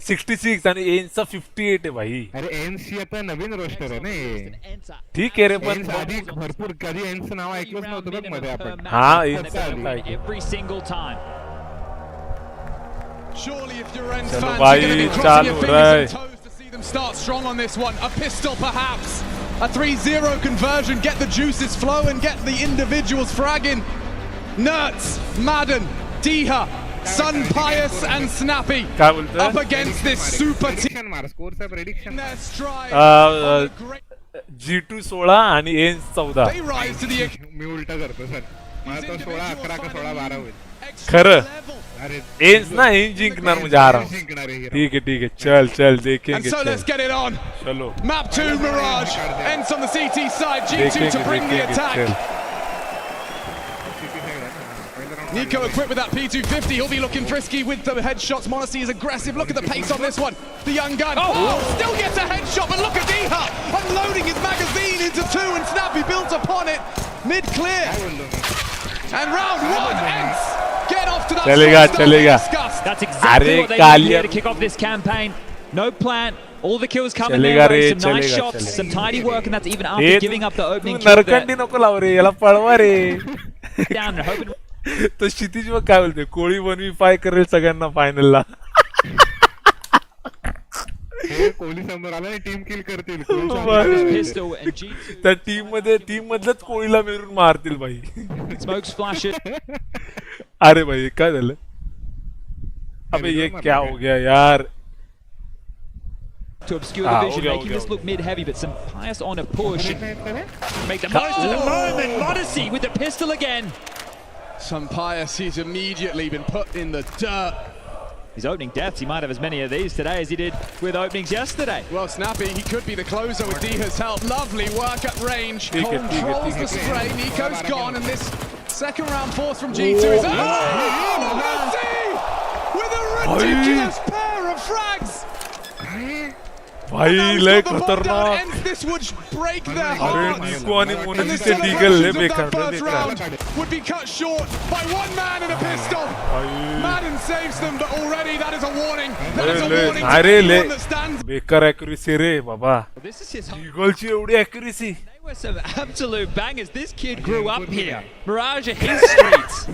66 आणि एन्सचा 58 आहे भाई अरे एन्सची आता नवीन रोस्टर आहे ना ठीक आहे रे पण भरपूर कधी एन्सचं नाव ऐकलंच नव्हतं बघ मध्ये आपण हा एन्स single time. Surely if you're Ren's Chalo fans, bhai, you're going to be crossing your chalu fingers and toes to see them start strong on this one. A pistol perhaps, a 3-0 conversion, get the juices flowing, get the individuals fragging. Nerds, Madden, Diha, Sun Pius and Snappy up against this super team. Their stride. G2 16 आणि एन्स 14 They rise to the मी उलटा करतो sir मला तो 16 11 का 16 12 होईल खरं एन्स ना एन्स जिंकणार म्हणजे आराम ठीक आहे चल चल देखेंगे And so let's get it on. चलो Map 2 Mirage ends on the CT side. G2 to bring the attack. Nico equipped with that P250. He'll be looking frisky with the headshots. Monacy is aggressive. Look at the pace on this one. The young gun. Oh, still gets a headshot, but look at Diha unloading his magazine into 2, and Snappy builds upon it. Mid clear. And round 1 ends. Get off to that. चलेगा. That's exactly what they need here to kick off this campaign. No plan. All the kills coming their way. Some nice shots, some tidy work, and that's even after giving up the opening kill there. नरकंडी नको लाव रे याला पळवा रे Down and hoping. तो क्षितिज मग काय बोलते कोळी 1v5 करेल सगळ्यांना फायनलला कोहली समोर आला टीम किल करतील त्या टीम मधल्याच कोळीला मिळून मारतील भाई Smokes flash it. अरे भाई काय झालं अबे ये क्या हो गया यार To obscure the vision, making this look mid-heavy, but some Pius on a push. Make the most of the moment. Modesty with the pistol again. Some Pius, he's immediately been put in the dirt. He's opening deaths. He might have as many of these today as he did with openings yesterday. Well, Snappy, he could be the closer with Diha's help. Lovely work at range. Controls the spray. Nico's gone, and this second round force from G2 is... Oh! Messi! With a ridiculous pair of frags! भाई लय खतरनाक This would break their अरे hearts. निको आणि मोनालीचे डिगल लय बेकार Would be cut short by one man and a pistol. Madden saves them, but already that is a warning. That is a warning to anyone that stands. बेकार accuracy रे बाबा डिगलची एवढी accuracy They were some absolute bangers. This kid grew up here. Mirage are his streets.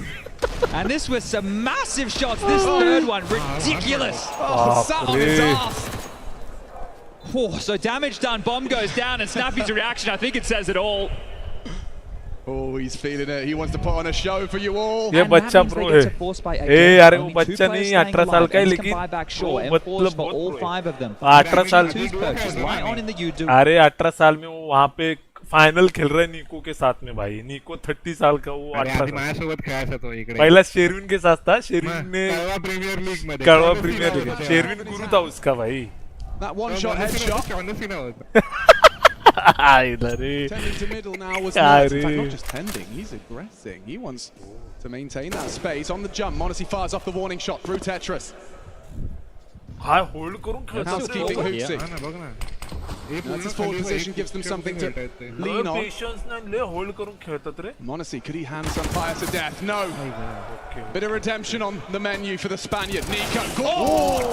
And this was some massive shots. This third one, ridiculous. Sat on his ass. Oh, so damage done, bomb goes down, and Snappy's reaction, I think it says it all. Oh, he's feeling it. He wants to put on a show for you all. ये बच्चा pro है ए अरे वो बच्चा नहीं 18 साल का है लेकिन मतलब 18 साल अरे 18 साल में वो वहाँ पे फाइनल खेल रहा है निको के साथ में भाई. निको 30 साल का, वो 18 माझ्यासोबत खेळायचा तो इकडे. पहिला शेरविन के साथ था. शेरविन ने कळवा प्रीमियर लीग मध्ये, कळवा प्रीमियर लीग, शेरविन गुरु था उसका भाई. That one shot headshot. Tending to middle now was Nurse. In fact, not just tending, he's aggressing. He wants to maintain that space. On the jump, Monacy fires off the warning shot through Tetris. Hi hold करून Housekeeping Hoopsy. His forward position gives them something to lean on. Patience ने ले hold करून खेळतात रे. Monacy, could he hand some fire to death? No. Bit of redemption on the menu for the Spaniard. Nico.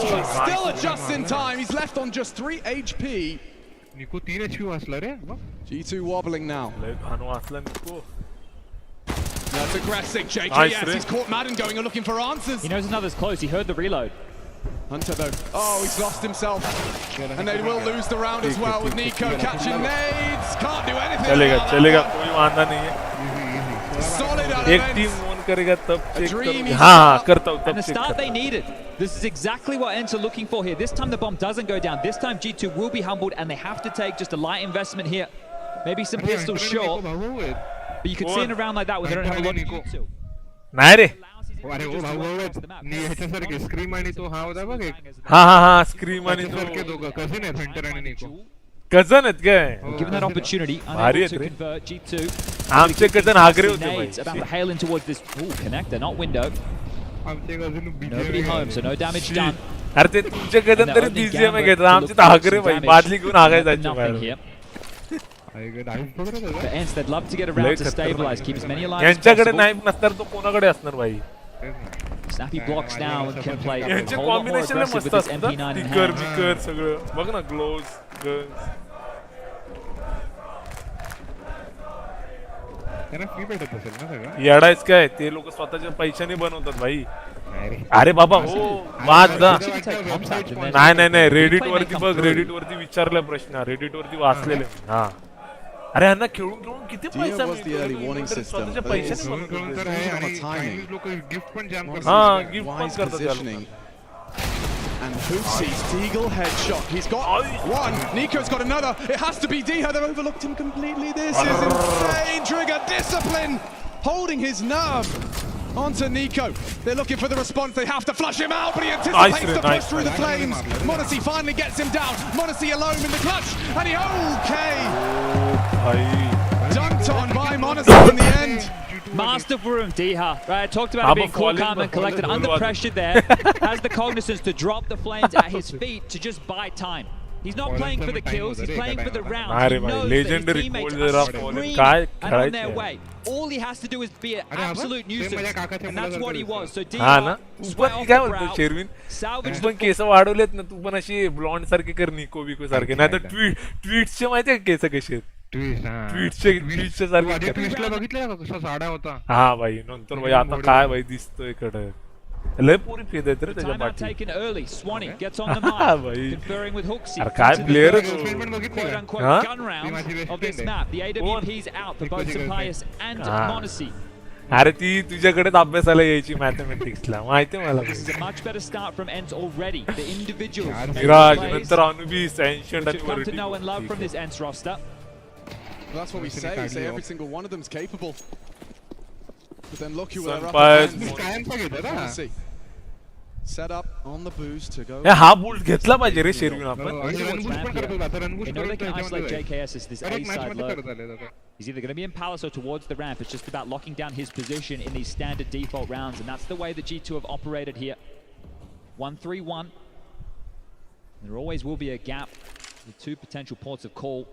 He's still just in time. He's left on just 3 HP. निको 3 HP वाचला रे. G2 wobbling now. घाण वाचला निको. That's aggressive. JKS, he's caught Madden going and looking for answers. He knows another's close. He heard the reload. Hunter though, oh, he's lost himself. And they will lose the round as well with Nico catching nades. Can't do anything. चलेगा कोई वांदा नहीं है. Solid एक team own करेगा तब check करूंगा. हाँ करता हूँ तब And the start they needed. This is exactly what ENCE are looking for here. This time the bomb doesn't go down. This time G2 will be humbled and they have to take just a light investment here. Maybe some pistols short. But you can see in a round like that where they don't have a lot of G2. नाही रे. अरे वो भाऊ ह्याच्यासारखे scream आणि तो हा होता बघ एक. हा स्क्रीम आणि तो सारखे दोघं कझिन आहेत हंटर आणि निको. कझन आहेत काय? Given that opportunity, unable to convert G2. आमचे कझन आगरे होते भाई. About to hail in towards this connector, not window. आमचे कझन Nobody home, so no damage done. अरे ते तुमचे कझन तरी बीजीएम में घेतात. आमचे तर आगरे भाई. बादली घेऊन आगाय जायचे बाहेर. For ENCE, they'd love to get around to stabilize, keep as many alive as यांच्याकडे possible. नाईफ नसणार तो कोणाकडे असणार भाई. Snappy blocks now and can play a यांचे whole lot more combination aggressive with मस्त this असतात. MP9 in sticker hand. Beaker सगळं बघ ना. Gloves guns. त्यांना फ्री भेटत असेल ना सगळं. येडायच काय ते लोक स्वतःच्या पैशाने बनवतात भाई. अरे बाबा हो वाच ना. नाही रेडिट वरती बघ. रेडिट वरती विचारला प्रश्न. रेडिट वरती वाचलेले. हा अरे यांना खेळून किती पैसा मिळतो. स्वतःच्या पैशाने बनवतात. गिफ्ट पण जाम करतात. हा गिफ्ट पण करतात. And Hoopsy's Deagle headshot. He's got one. Nico's got another. It has to be Diha. They've overlooked him completely. This is insane. Trigger discipline, holding his nerve onto Nico. They're looking for the response. They have to flush him out, but he anticipates the push through the flames. Monacy finally gets him down. Monacy alone in the clutch, and he dunked on by Monacy in the end. Master room, Diha. Right, I talked about him being cool, calm, and collected. Under pressure there, has the cognizance to drop the flames at his feet to just buy time. He's not playing for the kills, he's playing for the rounds. He knows that his teammates are screaming and on their way. All he has to do is be an absolute nuisance, and that's what he was. So Diha, sweat off the brow, salvage the केस वाढवलेत ना. तू पण अशी blonde सारखे कर. निको बिको सारखे. नाही तर ट्वीट्सचे माहिती आहे केस कसे. ट्वीटचे सारखे बघितलं कसा साडा होता. हा भाई नंतर भाई आता काय भाई दिसतोय कडक. लय पोरी फेद आहेत रे त्याच्या पाठी. taken early. Swanee gets on the mark, conferring with Hooksy. अरे काय प्लेयर आहे quote unquote gun round of this map. The AWP's out for both Sapias and Monacy. अरे ती तुझ्याकडे अभ्यासाला यायची मॅथमॅटिक्सला. माहिती मला. This is a much better start from ENCE already. The individuals. विराज नंतर अनुबीस एन्शियंट आणि come to know and love from this ENCE roster. Well, that's what we say. We say every single one of them's capable. But then look, you were up against. Set up on the boost to go. हा boost घेतला पाहिजे रे Sherwin आपण. They know they can isolate JKS as this A side low. He's either going to be in Palace or towards the ramp. It's just about locking down his position in these standard default rounds, and that's the way that G2 have operated here. 1-3-1. There always will be a gap with two potential ports of call,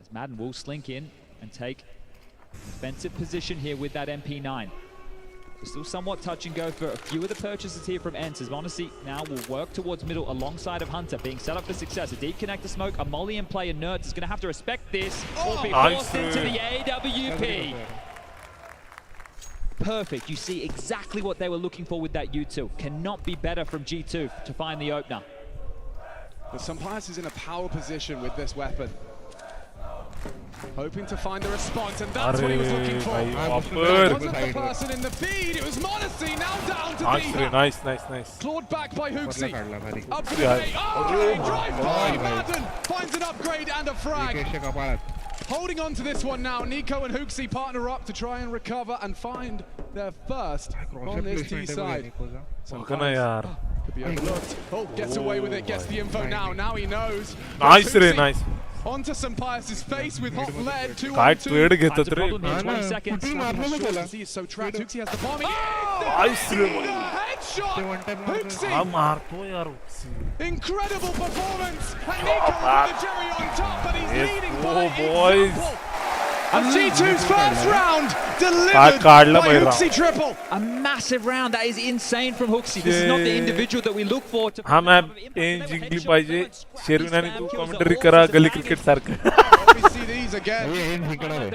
as Madden will slink in and take defensive position here with that MP9. Still somewhat touch and go for a few of the purchases here from ENCE, as Monacy now will work towards middle alongside of Hunter, being set up for success. A deep connector smoke, a molly and player Nerds is going to have to respect this or be forced into the AWP. Perfect. You see exactly what they were looking for with that U2. Cannot be better from G2 to find the opener. But Sapias is in a power position with this weapon. Hoping to find the response, and that's what he was looking for. It wasn't the person in the feed, it was Monacy, now down to Diha. Nice. Clawed back by Hooksy. Up for the gate. Oh, drive by Madden. Finds an upgrade and a frag. Holding on to this one now. Nico and Hooksy partner up to try and recover and find their first on this T side. Could be overlooked. Oh, gets away with it, gets the info now. Now he knows. Nice, nice. Onto Sampai's face with hot lead. 2 on 2. 20 seconds. He is so trapped. Hooksy has the bomb. Nice. Headshot. Hooksy. Incredible performance. And Nico with the cherry on top, but he's leading by boys. And G2's first round delivered by Hooksy triple. A massive round. That is insane from Hooksy. This is not the individual that we look for to. हाँ मैं जिंकली पाहिजे शेरविनाने तू commentary करा गली cricket सारखं. We see these again.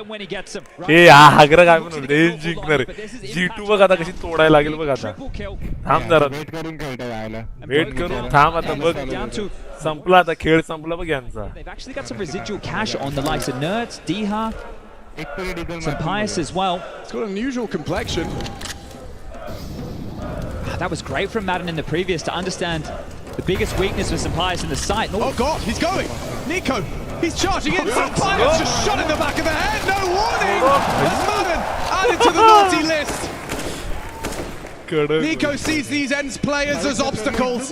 When he gets them. ए आग्रह काय म्हणून एन जिंकणार G2 बघ आता कशी तोडायला लागेल बघ आता. थांब जरा वेट करून थांब आता बघ संपला आता खेळ संपला बघ यांचा. They've actually got some residual cash on the likes of Nerds, Diha, Sampai as well. It's got an unusual complexion. That was great from Madden in the previous to understand the biggest weakness for Sampai in the site. Oh God, he's going. Nico, he's charging in. Sampai just shot in the back of the head. No warning. That's Madden added to the naughty list. Nico sees these ENCE players as obstacles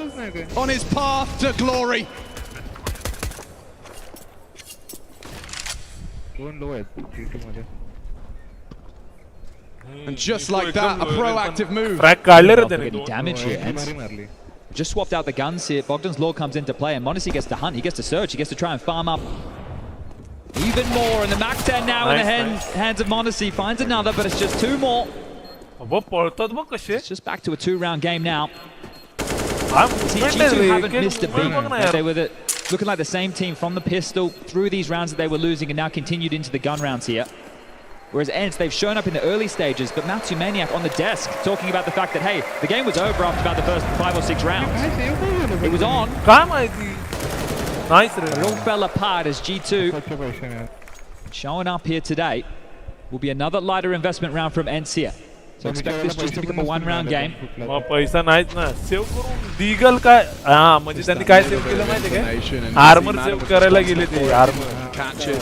on his path to glory. And just like that, a proactive move. Any damage here. ENCE just swapped out the guns here. Bogdan's Law comes into play, and m0NESY gets to hunt. He gets to search. He gets to try and farm up even more. And the Mac 10 now in the hands of m0NESY. Finds another, but it's just 2 more. It's just back to a 2-round game now. G2 haven't missed a beat. They were looking like the same team from the pistol through these rounds that they were losing and now continued into the gun rounds here. Whereas ENCE, they've shown up in the early stages, but Matsu Maniac on the desk talking about the fact that, hey, the game was over after about the first 5 or 6 rounds. It was on. Nice. It all fell apart as G2 showing up here today. Will be another lighter investment round from ENCE here. So expect this just to become a 1-round game. पैसा नाहीच ना save करून दिगल काय हां म्हणजे त्यांनी काय save केलं माहिती आहे का आर्मर सेव करायला गेले ते armour catch it.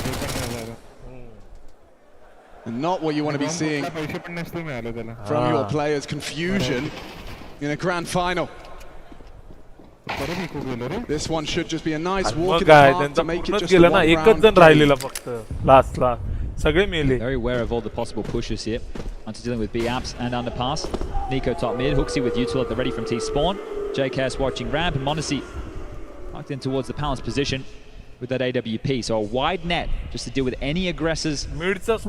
And not what you want to be seeing from your players. Confusion in a grand final. This one should just be a nice walk in the park to make it just a 1 round. Very aware of all the possible pushes here. Onto dealing with B-Apps and underpass. Nico top mid, Hooksy with util at the ready from T-spawn. JKS watching ramp, and m0NESY tucked in towards the Palace position with that AWP. So a wide net just to deal with any aggressors as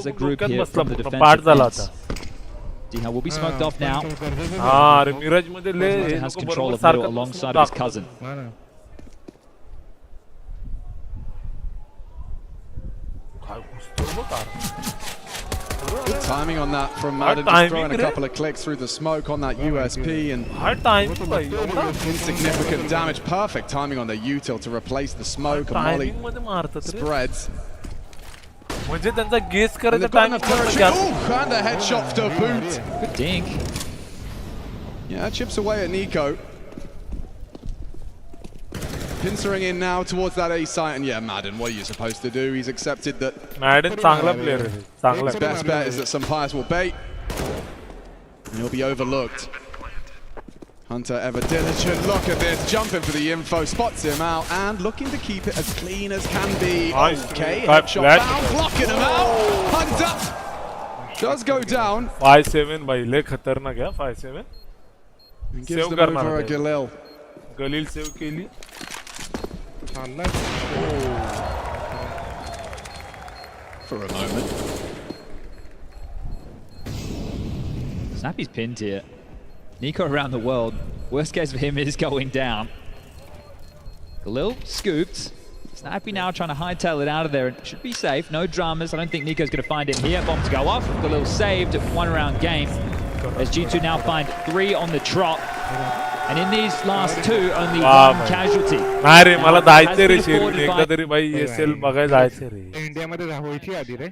a group here from the defense. Diha will be smoked off now. Has control of middle alongside his cousin. Good timing on that from Madden, just throwing a couple of clicks through the smoke on that USP and insignificant damage. Perfect timing on the util to replace the smoke. A molly spreads. म्हणजे त्यांचा guess करायचा time and a headshot to boot. Good dink. Yeah, chips away at Nico. Pincering in now towards that A site, and yeah, Madden, what are you supposed to do? He's accepted that Madden चांगला player है. His best bet is that Sampai will bait, and he'll be overlooked. Hunter ever diligent, look at this, jumping for the info, spots him out, and looking to keep it as clean as can be. Okay, headshot down, blocking him out. Hunter does go down. 5-7 भाई ले खतरनाक है 5-7. And gives them over a Galil. Galil save केली. For a moment. Snappy's pinned here. Nico around the world. Worst case for him is going down. Galil scooped. Snappy now trying to hightail it out of there. It should be safe. No dramas. I don't think Nico's going to find him here. Bombs go off. Galil saved. 1-round game. As G2 now find 3 on the trot. And in these last 2, only 1 casualty. अरे मला जायचं रे शेरून एकदा तरी भाई SL बघायला जायचं रे. इंडियामध्ये व्हायची आधी रे.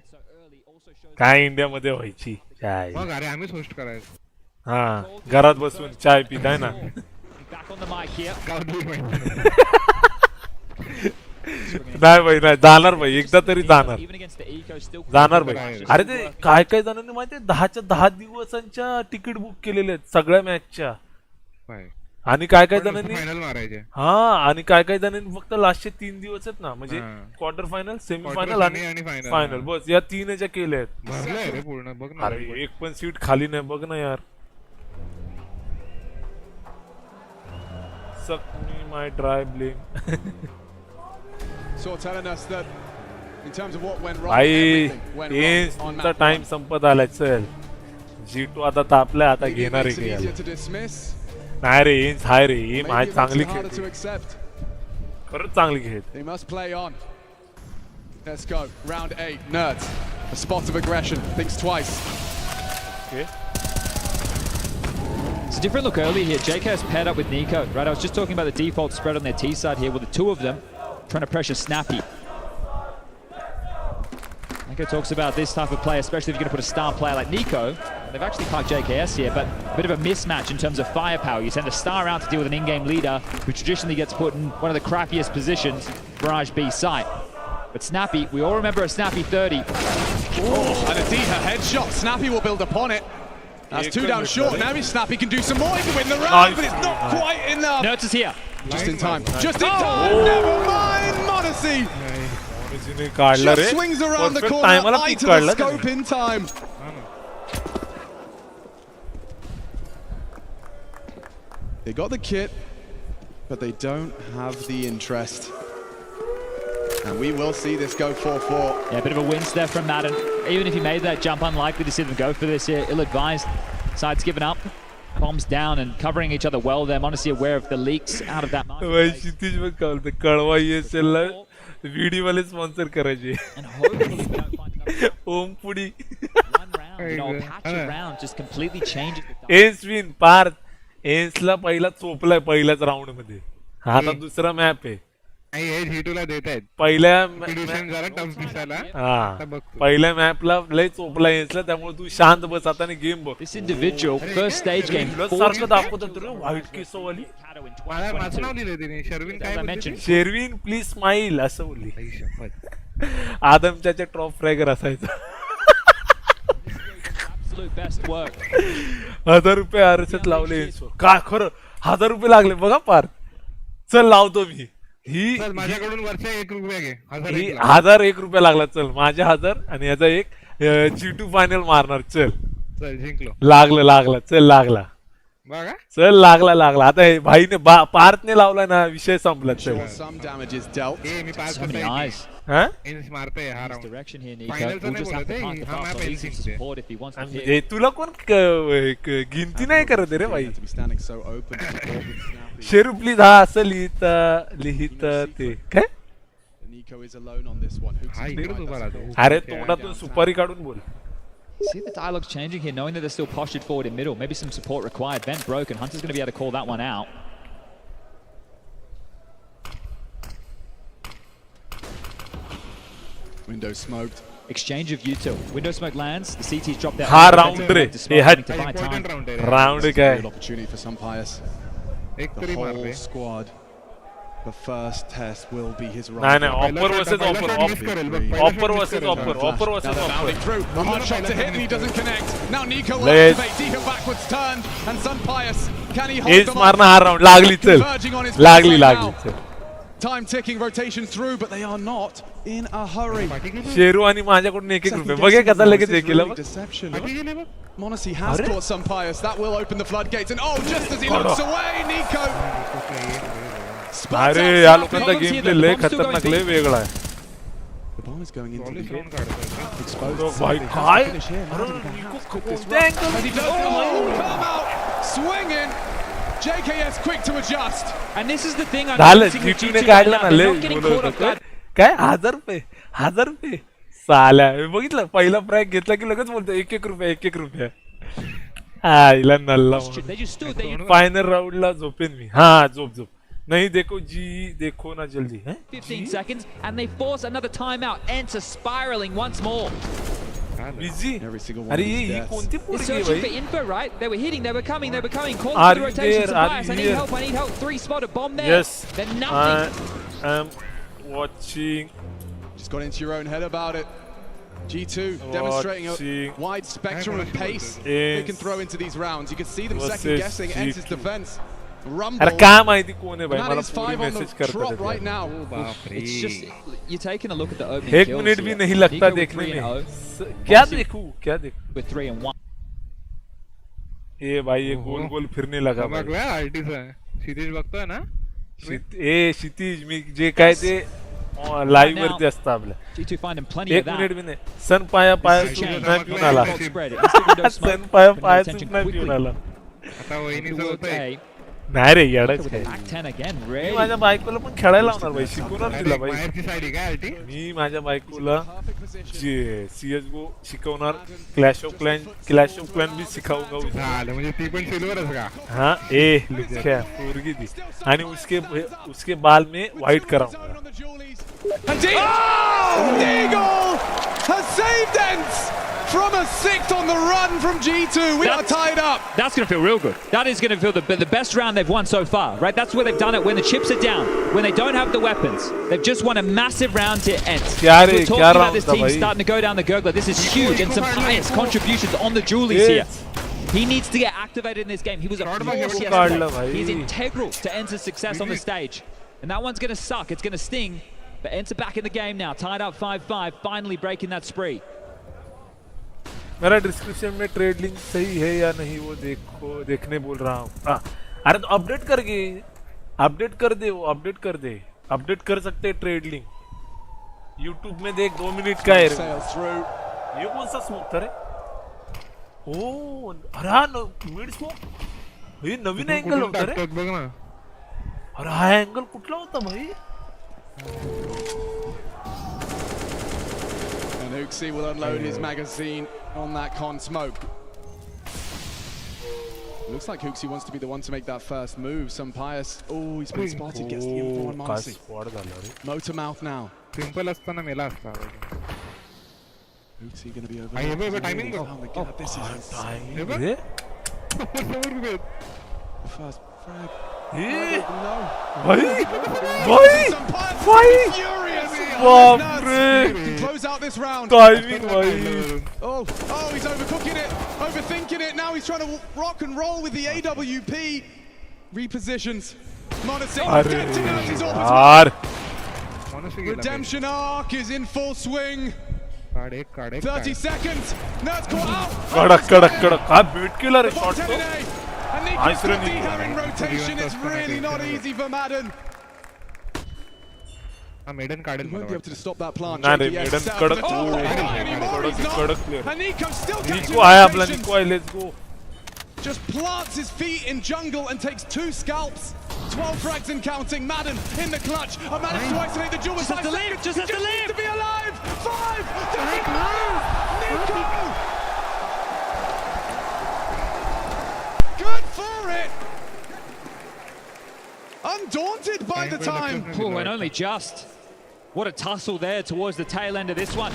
काय इंडियामध्ये व्हायची? काय? मग अरे आम्हीच होस्ट करायचो. हां घरात बसून चाय पिताय ना. नाही भाई नाही जाणार भाई एकदा तरी जाणार भाई. अरे ते काय काय जणांनी माहितीये 10च्या 10 दिवसांच्या तिकीट बुक केलेले आहेत सगळ्या मॅचच्या. आणि काय काय जणांनी फायनल मारायचे. हा आणि काय काय जणांनी फक्त लास्टचे 3 दिवस आहेत ना म्हणजे क्वार्टर फायनल सेमी फायनल आणि फायनल बस या 3 च्या केल्या आहेत. भरलंय रे पूर्ण बघ ना. अरे एक पण सीट खाली नाही बघ ना यार. Suck me my dry blame. So telling us that in terms of what went wrong, भाई went येस wrong on तुमचा that टाइम संपत आलाय. चल G2 आता तापलाय आता घेणार आहे की easier to dismiss. नाही रे येस हाय रे ही Maybe माझी it चांगली makes it harder खेळ to accept. खरंच चांगली खेळ. They must play on. Let's go. Round 8. Nerds. A spot of aggression. Thinks twice. Okay. It's a different look early here. JK has paired up with Nico, right? I was just talking about the default spread on their T side here with the two of them trying to pressure Snappy. Nico talks about this type of play, especially if you're going to put a star player like Nico. They've actually parked JKS here, but a bit of a mismatch in terms of firepower. You send a star out to deal with an in-game leader who traditionally gets put in one of the crappiest positions, Barrage B site. But Snappy, we all remember a Snappy 30. Oh, and a Diha headshot. Snappy will build upon it. That's 2 down short. Now Snappy can do some more. He can win the round, but it's not quite enough. Nerds is here. Just in time. Just in time. Never mind. Modesty. Just swings around the corner. Eye to the scope in time. They got the kit, but they don't have the interest. And we will see this go 4-4. Yeah, a bit of a wince there from Madden. Even if he made that jump, unlikely to see them go for this here. Ill-advised. Side's given up. Bombs down and covering each other well there. Honestly aware of the leaks out of that market. कळवा ESL ला video वाले sponsor करायचे. ओम पुडी. Patch around just completely changes the Ence win पार्थ एन्सला पहिला चोपलाय पहिल्याच राऊंड मध्ये. हा आता दुसरा मॅप आहे. पहिल्या पहिल्या मॅपला लय चोपला यायचं त्यामुळे तू शांत बस आता गेम बघ. This individual first stage game सारखं दाखवत रे व्हाईट केसवाली. शेरविन प्लीज स्माइल असं बोलली. आदमच्या टॉप फ्रॅगर असायचा. ₹1000 आरशात लावले का खरं ₹1000 लागले बघा पार. चल लावतो मी. ही माझ्याकडून वर्ष ₹1 घे. ₹1001 लागला. चल माझे 1000 आणि याचा एक G2 फायनल मारणार. चल जिंकलो. लागला चल लागला. चल लागला आता भाईने पार्थने लावला ना विषय संपला. चल तुला कोण गिनती नाही करत रे भाई. शेरू प्लीज हा असं लिहित ते काय. अरे तोंडातून सुपारी काढून बोल. See the dialogue's changing here, knowing that they're still postured forward in middle. Maybe some support required. Vent broken. Hunter's going to be able to call that one out. Window smoked. Exchange of util. Window smoke lands. The CT's dropped out. Ha round re. Round guy. Opportunity for some pious. The whole squad. The first test will be his right. No, offer versus offer. Offer versus offer. Offer versus offer. A hard shot to hit and he doesn't connect. Now Nico will activate. Deacon backwards turned. And Sun Pius. Can he hold them up? मारना हा round. लागली चल. लागली. Time ticking, rotation through, but they are not in a hurry. Sheru आणि माझ्याकडून ₹1 बघे कसा लगेच हे केलं. Monacy has caught Sun Pius. That will open the floodgates. And oh, just as he looks away, Nico. अरे या लोकांचा गेम प्ले लय खतरनाक लय वेगळा आहे. The bomb is going into the exposed. भाई काय come out swinging. JKS quick to adjust. And this is the thing झालं G2 ने काढला ना लय बोलत काय ₹1000 साल्या बघितलं पहिला फ्रॅग घेतला की लगेच बोलतो ₹1 आईला नल्ला. फायनल राऊंडला झोपेन मी. हा झोप नहीं देखो ना जल्दी. 15 seconds and they force another timeout. ENCE are spiraling once more. Busy. अरे ये कौन सी पूरी searching भाई. for info, right? They were hitting. They were coming. Call for the rotation. I need help. 3 spotted bomb there. Yes. Then nothing. watching. Just got into your own head about it. G2 demonstrating a wide spectrum of pace they can throw into these rounds. You can see them second guessing ENCE's defense. Rumble. That is 5 on the drop right now. It's just you're taking a look at the opening एक kills minute भी here. नहीं लगता Nico with देखने 3 and में 0. क्या देखूं क्या देखूं with 3 and 1. ये भाई ये गोल गोल फिरने लगा भाई आरटी से क्षितिज बघतोय ना क्षितिज मी जे काय ते लाईव्ह वरती असतं आपल्या G2 finding plenty of एक that. मिनिट भी नाही सन पाया नाही पिऊन आला सन पाया नाही पिऊन आला आता वहिनीचं होतंय नाही रे याडच काय Back 10 again. मी Really? माझ्या बायकोला पण खेळायला लावणार भाई शिकवणार तिला भाई बाहेरची साईड आहे का आरटी मी माझ्या बायकोला जे CSGO शिकवणार क्लॅश ऑफ क्लॅन भी सिखाऊंगा झालं म्हणजे ती पण सिल्वरच का हाँ लुक्या पोरगी थी आणि उसके बाल में व्हाइट कराऊंगा And Eagle has saved ENCE from a 6th on the run from G2. We are tied up. That's going to feel real good. That is going to feel the best round they've won so far, right? That's where they've done it when the chips are down, when they don't have the weapons. They've just won a massive round to ENCE. We're talking about this team starting to go down the gurgler. This is huge and some highest contributions on the Julies here. He needs to get activated in this game. He was a force yesterday. He's integral to ENCE's success on the stage. And that one's going to suck. It's going to sting. But ENCE back in the game now, tied up 5-5, finally breaking that spree. मेरा description में trade link सही है या नहीं वो देखने बोल रहा हूँ अरे तो अपडेट कर दे वो अपडेट कर सकते हैं ट्रेड लिंक यूट्यूब में देख 2 मिनट का है ये कौन सा स्मोक था रे ओ अरे मिड स्मोक ये नवीन एंगल होता रे अरे हा एंगल कुठला होता भाई And Uxie will unload his magazine on that con smoke. Looks like Uxie wants to be the one to make that first move. Some pious. Oh, he's been spotted. Gets the info on Monsi. Motor mouth now. Simple असताना मेला असता Uxie going to be over. I have a timing. Oh, this is timing. The first frag. No. Why? Close out this round. Timing, Oh, he's overcooking it, overthinking it. Now he's trying to rock and roll with the AWP. Repositions. Monesi getting out his orbit. Redemption arc is in full swing. 30 seconds. Nerds caught out. Kadak. Ah, beat killer is shot though. And Nico's got D-Her in rotation. It's really not easy for Madden. Maiden card won't be able to stop that plant. Maiden kadak. And Nico still gets Nico आया अपना Nico आया, let's go. Just plants his feet in jungle and takes 2 scalps. 12 frags and counting. Madden in the clutch. Managed to isolate the jewel. Just has to live. Just has to live. To be alive. 5. Nico. Good for it. Undaunted by the time. Oh, and only just. What a tussle there towards the tail end of this one.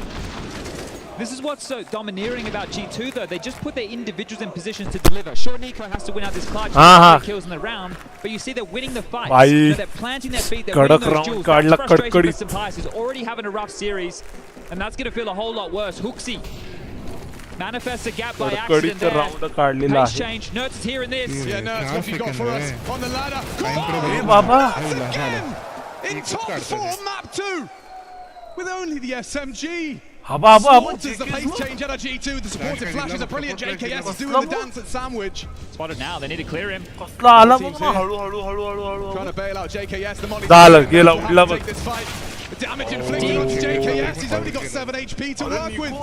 This is what's so domineering about G2 though. They just put their individuals in positions to deliver. Sure, Nico has to win out this clutch, kills in the round, but you see they're winning the fight. So they're planting their feet, they're winning those jewels. That's frustration for Sampaias, who's already having a rough series, and that's going to feel a whole lot worse. Huxi manifests a gap by accident there. Pace change. Nerds is hearing this. Yeah, Nerds, what have you got for us on the ladder? Again in top 4, map 2, with only the SMG. Slaughters the pace change out of G2. The supportive flashes are brilliant. JKS is doing the dance at Sandwich. Spotted now. They need to clear him. Trying to bail out JKS. The Molly take this fight. The damage inflicted onto JKS. He's only got 7 HP to work with.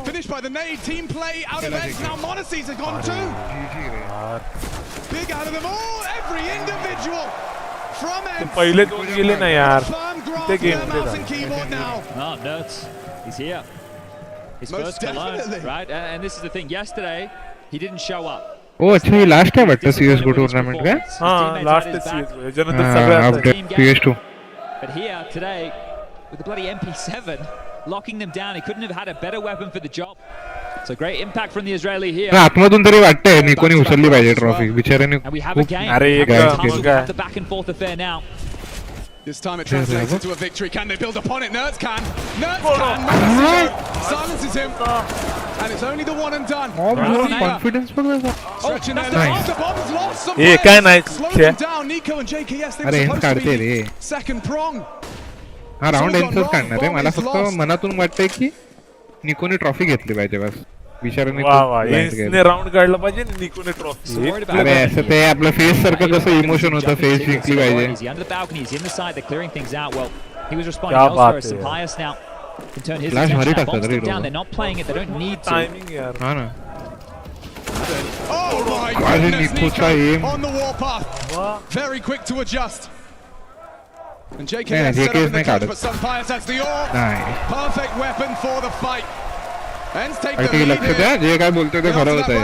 Finished by the nade. Team play out of ENCE. Now Monacy's have gone too. Big out of them all. Every individual from ENCE. पहले तो गेले ना यार. ते game mouse and keyboard now. No, Nerds. He's here. His first Cologne, right? And this is the thing. Yesterday, he didn't show up. Oh, अच्छा ये last है but CSGO tournament का? हाँ, last है CSGO. जनरल सगळ्यात update PS2. But here today, with the bloody MP7 locking them down, he couldn't have had a better weapon for the job. So great impact from the Israeli here. आतमधून तरी वाटतंय निकोनी उचलली पाहिजे trophy बिचाऱ्याने. And we have a game. अरे the back and forth affair now. This time it translates into a victory. Can they build upon it? Nerds can. Nerds can. Silences him. And it's only the one and done. Confidence. Stretching their legs. The bomb's lost some Hey, players. nice. Slow them down. Nico and JKS, they were supposed to be second prong. हा round answers काढणार आहे मला फक्त मनातून वाटतंय की निकोने trophy घेतली पाहिजे बस बिचाराने वा वा एन्सने राउंड काढला पाहिजे निकोने ट्रॉफी अरे असं ते आपलं फेस सारखं कसं इमोशन होतं फेस जिंकली पाहिजे under the balconies in the side they're clearing things out well he was responding elsewhere as Pius now can turn his attention down they're not playing it they don't need to timing yaar ha na oh my goodness Nico on the warpath very quick to adjust and JKS set up in the catch, but Pius has the orb. Perfect weapon for the fight. Ends take the lead here. जे काय बोलतोय ते खरं होतंय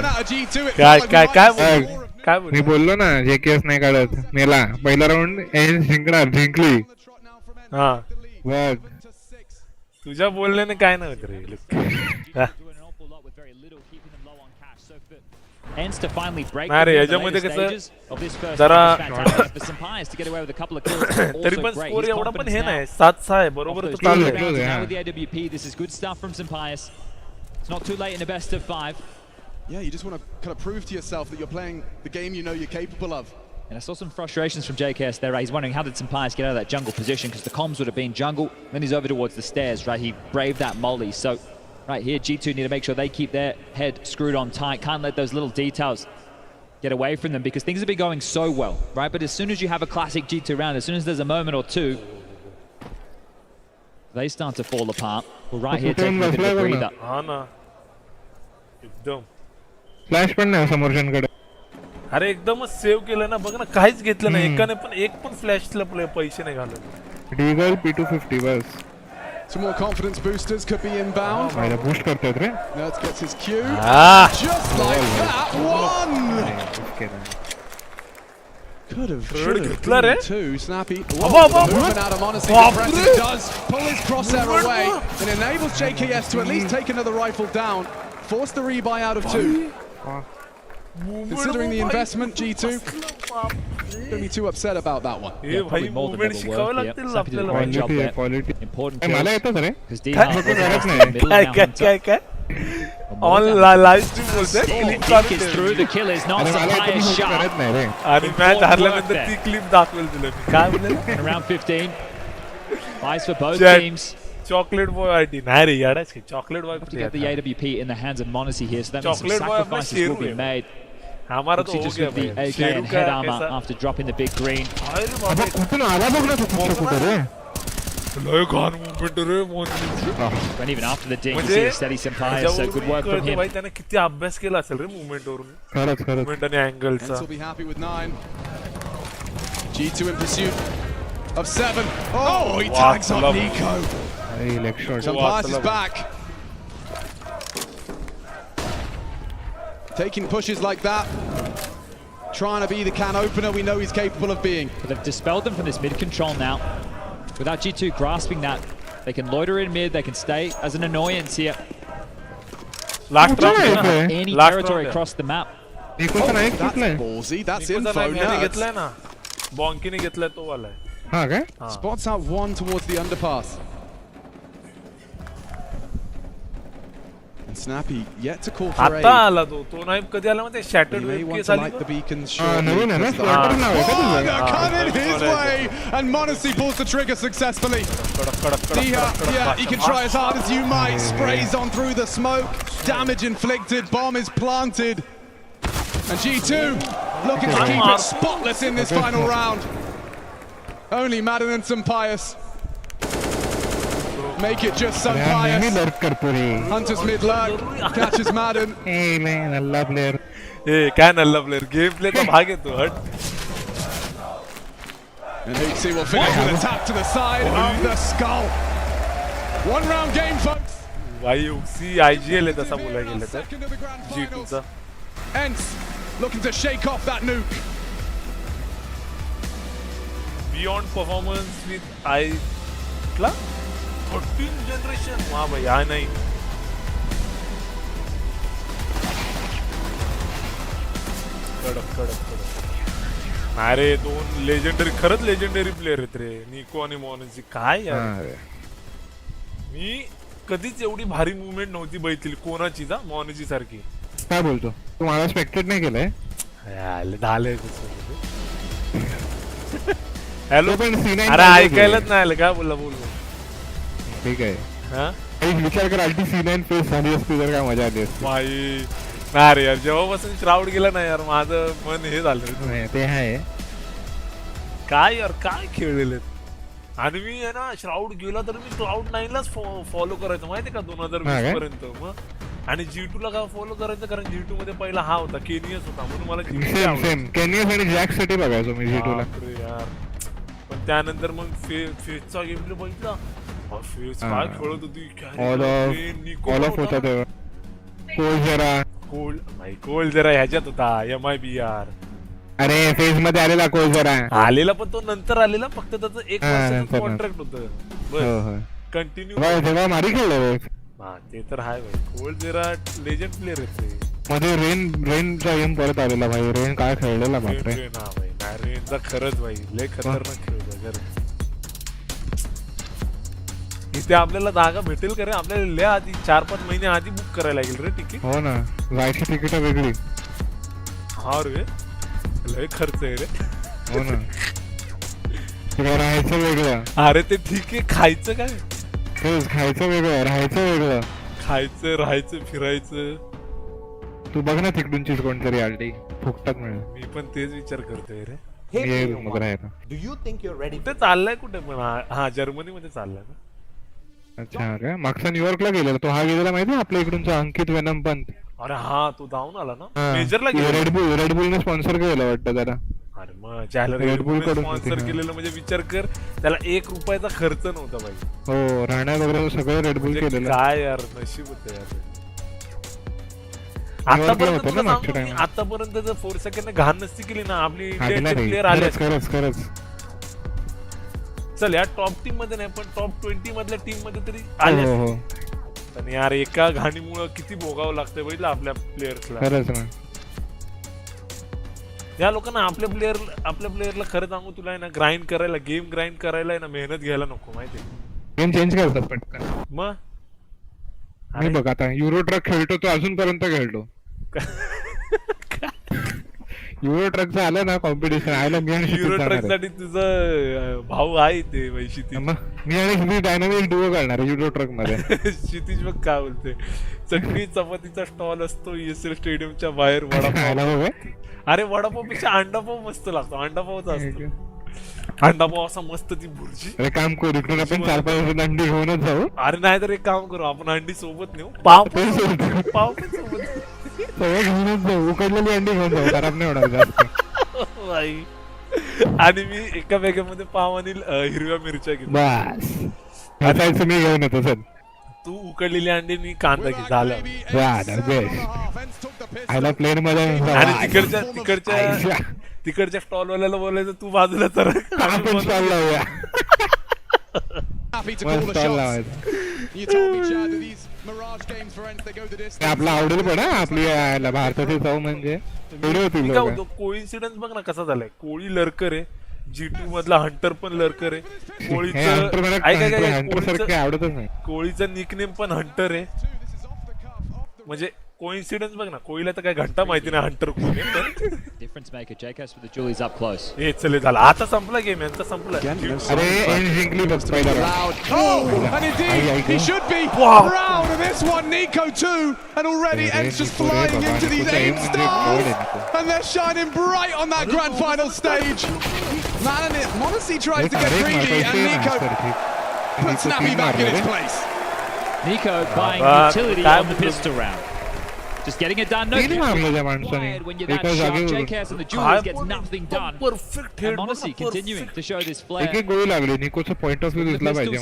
काय मी बोललो ना JKS नाही काढत मेला पहिला राउंड एन्स जिंकली हा बघ तुझ्या बोलण्याने काय नाही होत रे Ends to finally break the later stages of this first for some Pius to get away with a couple of kills. तरी पण स्कोर एवढा पण हे नाही 7-6 आहे बरोबर तो चालू now with the AWP this is good stuff from some Pius. It's not too late in the best of 5. Yeah, you just want to kind of prove to yourself that you're playing the game you know you're capable of. And I saw some frustrations from JKS there. He's wondering how did some Pius get out of that jungle position because the comms would have been jungle. Then he's over towards the stairs, right? He braved that molly. So right here, G2 need to make sure they keep their head screwed on tight. Can't let those little details get away from them because things have been going so well, right? But as soon as you have a classic G2 round, as soon as there's a moment or two, they start to fall apart. Well, right here, taking a bit of a breather. Flash पण नाही समोरच्यांकडे अरे एकदमच save केलं ना बघ ना काहीच घेतलं नाही एकाने पण एक पण फ्लॅशला पैसे नाही घालत डीगल P250 बस Some more confidence boosters could be inbound. boost करतात रे Nerds gets his cue. Just like that, one! Could have, should have been two. Snappy. Movement out of Monacy. He does pull his crosshair away and enables JKS to at least take another rifle down. Force the rebuy out of 2. Considering the investment, G2 don't be too upset about that one. Yeah, probably more than ever worth it. Snappy did a great job there. Important kills. Because क्या on live stream बोलते हैं clip is through. The kill is not Pius shot. आणि match हारल्यानंतर ती clip दाखवेल तुला काय बोलले around 15. Pius for both teams. Chocolate boy ID नाही रे यार इसके chocolate boy to get the AWP in the hands of Monacy here, so that means some sacrifices will be made. हमारा तो हो गया the AK and head armor after dropping the big green. And even after the ding, you see a steady some Pius, so good work from him. भाई त्याने किती अभ्यास केला असेल रे मूवमेंट वरून मूवमेंट आणि अँगलचा will be happy with 9. G2 in pursuit of 7. Oh, he tags up Nico. Hey, leg shot. Some Pius is back. Taking pushes like that. Trying to be the can opener we know he's capable of being. But they've dispelled them from this mid control now. Without G2 grasping that, they can loiter in mid, they can stay as an annoyance here. Last round, any territory across the map. That's ballsy, that's info now. Bonky ने घेतला तो वाला है Okay. Spots out one towards the underpass. And Snappy yet to call for aid. आता आला तो knife कधी आला म्हणजे shattered wave wave केस आली light the beacons shortly. They're coming his way, and Monacy pulls the trigger successfully. Yeah, he can try as hard as you might. Sprays on through the smoke. Damage inflicted. Bomb is planted. And G2 looking to keep it spotless in this final round. Only Madden and some Pius. Make it just some Pius. Hunter's mid lurk. Catches Madden. Hey man, I love player. Hey, can I love player? Gameplay तो भागे तो हट. And HC will finish with a tap to the side of the skull. 1 round game, folks. भाई UC IGL है तसा बोला गेला तर G2 चा. ENCE looking to shake off that nuke. Beyond performance with क्या? 13th generation. वाह भाई आ नहीं. कड़क. अरे दोन लेजेंडरी खरंच लेजेंडरी प्लेयर आहेत रे निको आणि मॉनची काय यार मी कधीच एवढी भारी मुवमेंट नव्हती बघितली कोणाची जा मॉनची सारखी काय बोलतो तू मला स्पेक्टेट नाही केलंय झालंय हॅलो अरे ऐकायलाच नाही आलं काय बोलला बोल ठीक आहे हा विचार कर आधी C9 फेस झाली असती तर काय मजा आली असती बाई ना रे यार जेव्हापासून श्राउड गेला ना यार माझं मन हे झालं ते आहे काय यार काय खेळलेले आणि मी आहे ना श्राउड गेला तर मी Cloud9 लाच फॉलो करायचं माहिती का 2020 पर्यंत मग आणि G2 ला का फॉलो करायचं कारण G2 मध्ये पहिला हा होता केनियस होता म्हणून मला सेम केनियस आणि जॅक साठी बघायचो मी G2 ला यार पण त्यानंतर मग फेजचा गेम प्ले बघितला फेज काय खेळत होती ऑल ऑफ होता तेव्हा कोल जरा ह्याच्यात होता MIBR अरे फेज मध्ये आलेला कोल जरा आलेला पण तो नंतर आलेला फक्त त्याचं 1 वर्षाचं कॉन्ट्रॅक्ट होतं बस कंटिन्यू तेव्हा मारी खेळलो ते तर आहे भाई कोल जरा लेजेंड प्लेअर आहे मध्ये रेनचा गेम परत आलेला भाई रेन काय खेळलेला बापरे रेनचा खरंच भाई लय खतरनाक खेळतो इथे आपल्याला जागा भेटेल का रे आपल्याला लय आधी 4-5 महिने आधी बुक करायला लागेल रे तिकीट हो ना जायची तिकीट वेगळी हा रे लय खर्च आहे रे हो ना राहायचं वेगळं अरे ते ठीक आहे खायचं काय खायचं वेगळं राहायचं वेगळं खायचं राहायचं फिरायचं तू बघ ना तिकडूनचीच कोणतरी आलती फुकटात मिळेल मी पण तेच विचार करतोय रे कुठे चाललाय कुठे पण हा जर्मनी मध्ये चाललाय ना अच्छा काय मागचा न्यूयॉर्कला गेलेला तो हा गेलेला माहिती आपल्या इकडूनचा अंकित वेनम पंत अरे हा तो जाऊन आला ना मेजरला रेडबुलने स्पॉन्सर केलं वाटतं त्याला अरे मग ज्याला रेडबुल स्पॉन्सर केलेलं म्हणजे विचार कर त्याला 1 रुपयाचा खर्च नव्हता भाई हो राहण्या वगैरे सगळं रेडबुल केलेलं काय यार नशीब होतं यार आतापर्यंत जर 4 सेकंड घाण नसती केली ना आपली इंडियन प्लेअर आले खरंच चल या टॉप टीम मध्ये नाही पण टॉप 20 मधल्या टीम मध्ये तरी आले आणि यार एका घाणीमुळे किती भोगावं लागतंय बघितलं आपल्या प्लेयर्सला खरंच ना या लोकांना आपल्या प्लेयरला खरं सांगू तुला आहे ना ग्राइंड करायला गेम ग्राइंड करायला आहे ना मेहनत घ्यायला नको माहिती गेम चेंज करतात पटकन मग नाही बघ आता युरो ट्रक खेळतो तो अजूनपर्यंत खेळतो युरो ट्रकचं आलं ना कॉम्पिटिशन आयला मी आणि युरो ट्रक साठी तुझं भाऊ आहे ते क्षितिज मी आणि डायनामिक डुओ करणार युरो ट्रक मध्ये क्षितिज बघ काय बोलते चटणी चपातीचा स्टॉल असतो ESL स्टेडियमच्या बाहेर वडापाव अरे वडापावपेक्षा अंडापाव मस्त लागतो अंडापावचा असतो अंडापाव असा मस्त ती भुर्जी अरे काम करू इकडून आपण 4-5 अंडी घेऊनच जाऊ अरे नाही तर एक काम करू आपण अंडी सोबत नेऊ पाव पण सोबत सगळं घेऊनच जाऊ उकडलेली अंडी घेऊन जाऊ खराब नाही होणार जास्त आणि मी एका बॅगेमध्ये पाव आणि हिरव्या मिरच्या घेतो बस मी घेऊन येतो सर तू उकडलेली अंडी मी कांदा घे झालं आयला प्लेन मध्ये आणि तिकडच्या स्टॉल वाल्याला बोलायचं तू बाजूला तर आपण स्टॉल लावूया आपला आवडेल पण आपली भारताची चव म्हणजे कोइन्सिडन्स बघ ना कसा झालाय कोळी लरकर आहे G2 मधला हंटर पण लरकर आहे कोळीचा निकनेम पण हंटर आहे म्हणजे कोइन्सिडन्स बघ ना कोळीला तर काय घंटा माहिती नाही हंटर कोण आहे difference maker JKS with the Julies up close हे चले झाला आता संपला गेम यांचा संपला अरे एन जिंकली बघ पहिला and indeed he should be proud of this one Nico too and already ENCE just flying into these 8 stars and they're shining bright on that grand final stage man and Modesty tries to get greedy and Nico puts Snappy back in its place Nico buying utility on the pistol round just getting it done. No, when you're that sharp, JKS and the Julies gets nothing done. Perfect. And Modesty continuing to show this flair. एक गोळी लागली निकोचा point of view दिसला पाहिजे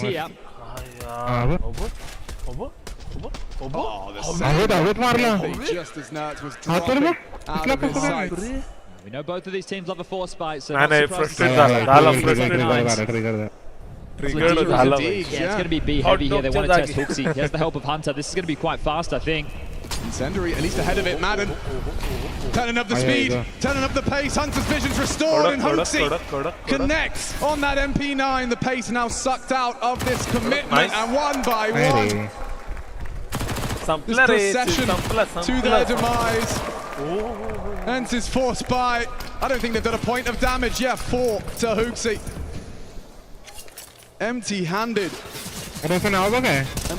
मारला We know both of these teams love a force fight, so frustrated. Triggered. Yeah, it's going to be B heavy here. They want to test Hooksy. He has the help of Hunter. This is going to be quite fast, I think. Incendiary, at least ahead of it. Madden turning up the speed, turning up the pace. Hunter's vision's restored, and Hoaxy connects on that MP9. The pace now sucked out of this commitment, and one by one. This procession to their demise. ENCE is forced by, I don't think they've done a point of damage. Yeah, 4 to Hoaxy. Empty-handed. And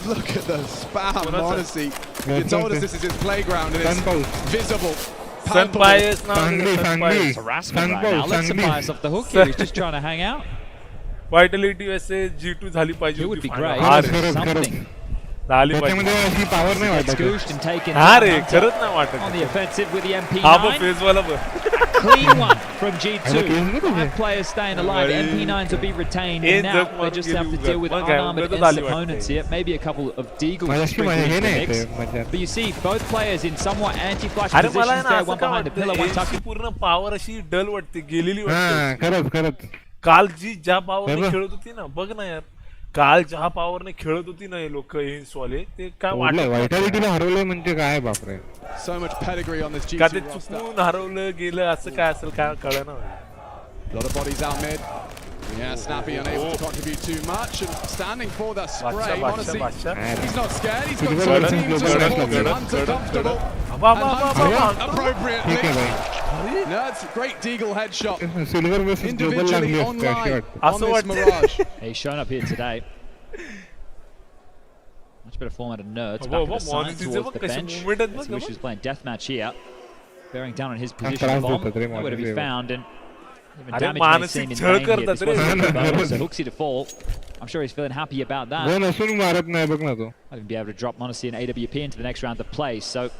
look at the spam, honestly. You told us this is his playground, and it's visible. Harassment right now. Let's Bias off the hook here. He's just trying to hang out. Vitality वैसे G2 झाली पाहिजे. It would be great. Something. Gets scooshed and taken on the offensive with the MP9. Clean one from G2. 5 players staying alive. MP9s will be retained, and now they just have to deal with unarmored ENCE opponents here. Maybe a couple of deagles sprinkled into the mix. But you see both players in somewhat anti-flash positions there. One behind the pillar, one tucked. पूर्ण power अशी डल वाटते, गेलेली वाटते. काल जी ज्या पावरने खेळत होती ना, बघ ना यार. काल ज्या पावरने खेळत होती ना हे लोक एन्स वाले, ते काय वाटलं वायटॅलिटीला हरवलंय म्हणजे काय बापरे. So much pedigree on this G2 का ते चुकून हरवलं गेलं असं काय असेल काय कळलं ना. A lot of bodies out mid. Yeah, Snappy unable to contribute too much, and standing for that spray. Honestly, he's not scared. He's got two teams to support. Hunter comfortable. And appropriately. That's a great deagle headshot. Individually online on this Mirage. He's shown up here today. Much better form out of Nerds. Back of the sign towards the bench. As he wishes he was playing deathmatch here. Bearing down on his position bomb. Nowhere to be found. And even damage may seem in vain here. This wasn't a bonus, so Hoaxy to fall. I'm sure he's feeling happy about that. Might even be able to drop m0NESY and AWP into the next round of play. So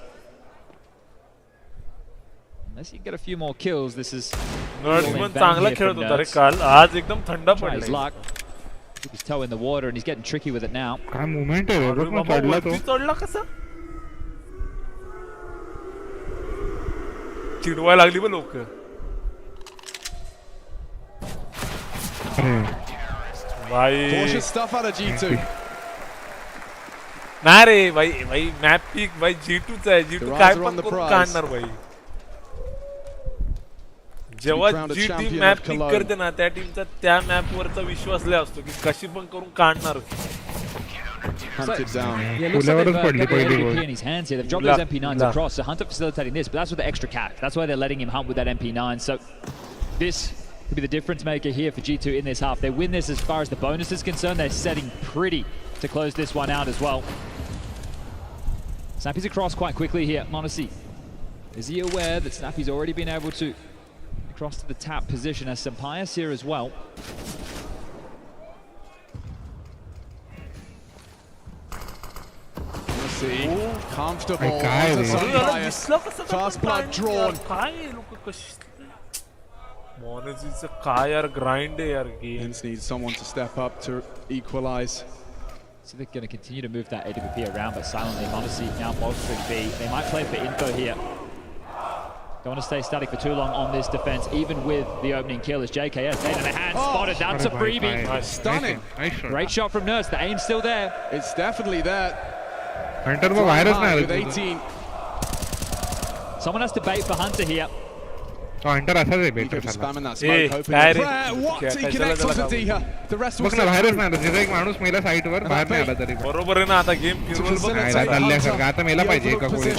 unless you can get a few more kills, this is चांगला खेळत होता रे काल. आज एकदम थंड पडलाय. Keep his toe in the water, and he's getting tricky with it now. काय मूवमेंट आहे रे, बघ चढला तो. चढला कसा? चिडवायला लागली बघ लोक. भाई cautious stuff out of G2. नाही रे भाई मॅप पिक भाई G2 चा आहे. G2 काय पण करून काढणार भाई. जेव्हा जी टीम मॅप पिक करते ना, त्या टीमचा त्या मॅप वरचा विश्वास लय असतो की कशी पण करून काढणार. Hunted down. Yeah, looks like they've got the AWP in his hands here. They've dropped those MP9s across, so Hunter facilitating this, but that's with the extra cap. That's why they're letting him hunt with that MP9. So this could be the difference maker here for G2 in this half. They win this as far as the bonus is concerned. They're setting pretty to close this one out as well. Snappy's across quite quickly here. m0NESY, is he aware that Snappy's already been able to cross to the tap position as Sampayas here as well? Comfortable. Fast blood drawn. m0NESYचं काय यार grind आहे यार game. ENCE needs someone to step up to equalize. So they're going to continue to move that AWP around, but silently m0NESY now bolstering B. They might play for info here. Don't want to stay static for too long on this defense, even with the opening kill as JKS made in the hand, spotted. That's a freebie. Stunning. Great shot from Nerds. The aim's still there. It's definitely there. Hunter वो virus ना with 18. Someone has to bait for Hunter here. तो Hunter ऐसा दे bait कर spamming that smoke, hoping. What? He connects onto Diha. The rest was. बघ ना virus ना जिथे एक माणूस मेला साइट वर बाहेर नाही आला तरी. बरोबर आहे ना, आता गेम फिरवल बघ. नल्ल्या सारखं आता मेला पाहिजे एका गोळीत.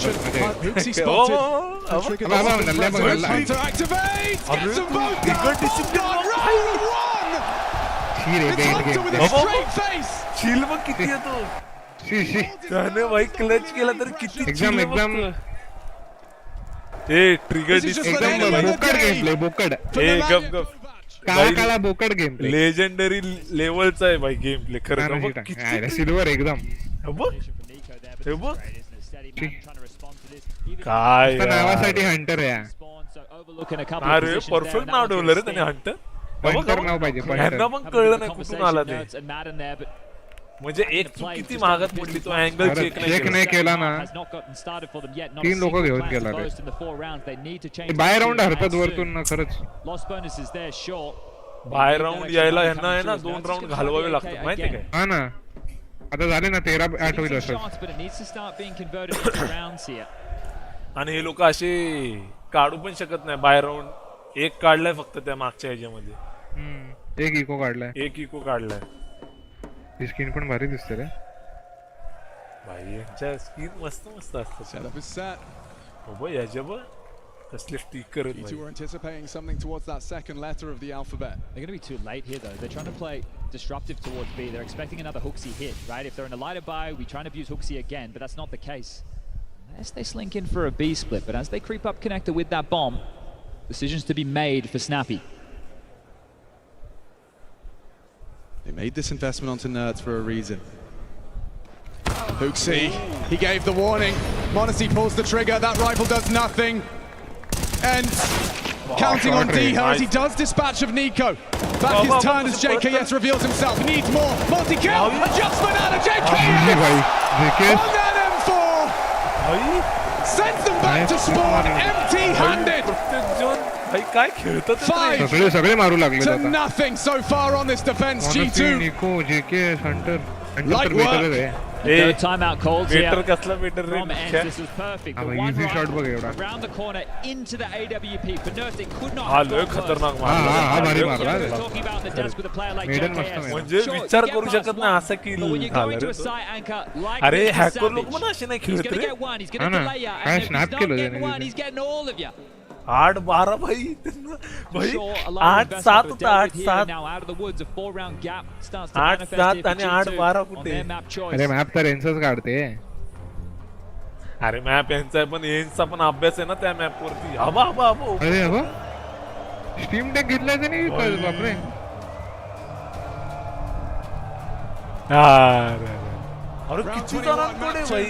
बाबा नल्ल्या बघ नल्ल्या. Gets them both down. Round one. Chill बघ किती आहे तो. त्याने भाई क्लच केला तर किती एकदम ए ट्रिगर एकदम बोकड गेम प्ले बोकड. ए गप काला बोकड गेम प्ले. लेजेंडरी लेवलचा आहे भाई गेम प्ले खरं. सिल्वर एकदम. काय नावासाठी हंटर आहे. अरे परफेक्ट नाव ठेवलं रे त्याने हंटर. नाव पाहिजे यांना पण कळलं नाही कुठून आला ते. म्हणजे एक चूक किती महागात पडली. तो अँगल चेक नाही केला ना. 3 लोक घेऊन गेला रे. बाय राऊंड हरतात वरतून ना खरंच. बाय राऊंड यायला यांना आहे ना 2 राऊंड घालवावे लागतात माहितीये काय. हा ना आता झाले ना 13-8 होईल असं. shots, but it needs to start being converted into rounds here. आणि हे लोक असे काढू पण शकत नाही बाय राऊंड. एक काढलाय फक्त त्या मागच्या ह्याच्यामध्ये. एक इको काढलाय. एक इको काढलाय. ही स्किन पण भारी दिसते रे. भाई यांच्या स्किन मस्त मस्त असतात. हो याच्या बघ कसले स्टिकर आहेत. G2 were anticipating something towards that second letter of the alphabet. They're going to be too late here though. They're trying to play disruptive towards B. They're expecting another Hooksy hit, right? If they're in a lighter buy, we try and abuse Hooksy again, but that's not the case. Unless they slink in for a B split, but as they creep up connector with that bomb, decisions to be made for Snappy. They made this investment onto Nerds for a reason. Hooksy, he gave the warning. Monacy pulls the trigger, that rifle does nothing. And counting on Diha as he does dispatch of Nico. Back his turn as JKS reveals himself. Needs more. Multi-kill. Adjustment out of JKS. On that M4. Sends them back to spawn empty-handed. 5 सगळे मारू लागले to nothing so far on this defense. G2. निको JKS Hunter Light work. Third timeout called here from ENCE. This was perfect. The one easy shot right around the corner into the AWP. For Nurse, it could not have gone खतरनाक worse. Talking about the desk with a player like JKS. म्हणजे विचार करू शकत नाही असं की going to a site anchor like अरे this, hacker लोक पण असे नाही he's खेळत going to रे. get one. He's going to delay ya. And if he's not getting one, he's getting all of you. 8-12 भाई. भाई 8-7 होता 8-7. Now out of the woods, a 4-round gap starts to manifest 8-7 आणि 8-12 कुठे. अरे map तर एन्सच काढते. अरे मॅप यांचा पण एन्सचा पण अभ्यास आहे ना त्या मॅप वरती. हवा हवा हवा. अरे हवा स्टीम डेक घेतलाय त्याने. बापरे. अरे किती जणांकडे भाई.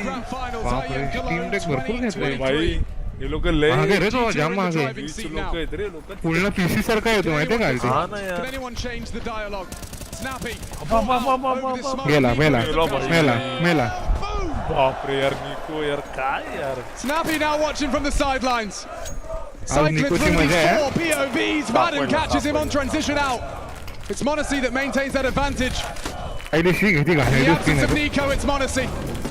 बापरे स्टीम डेक भरपूर घेतलाय भाई. हे लोक लय मागे रे तो जाम मागे. लोक आहेत रे लोक. पूर्ण पीसी सारखा येतो माहितीये का. हा ना यार. Can anyone change the dialogue? Snappy. मेला मेला मेला मेला. बापरे यार निको यार काय यार. Snappy now watching from the sidelines. Cycling Nico through these मजा 4 POVs. Madden catches him on transition out. It's Monacy that maintains that advantage. The absence of Nico, it's Monacy.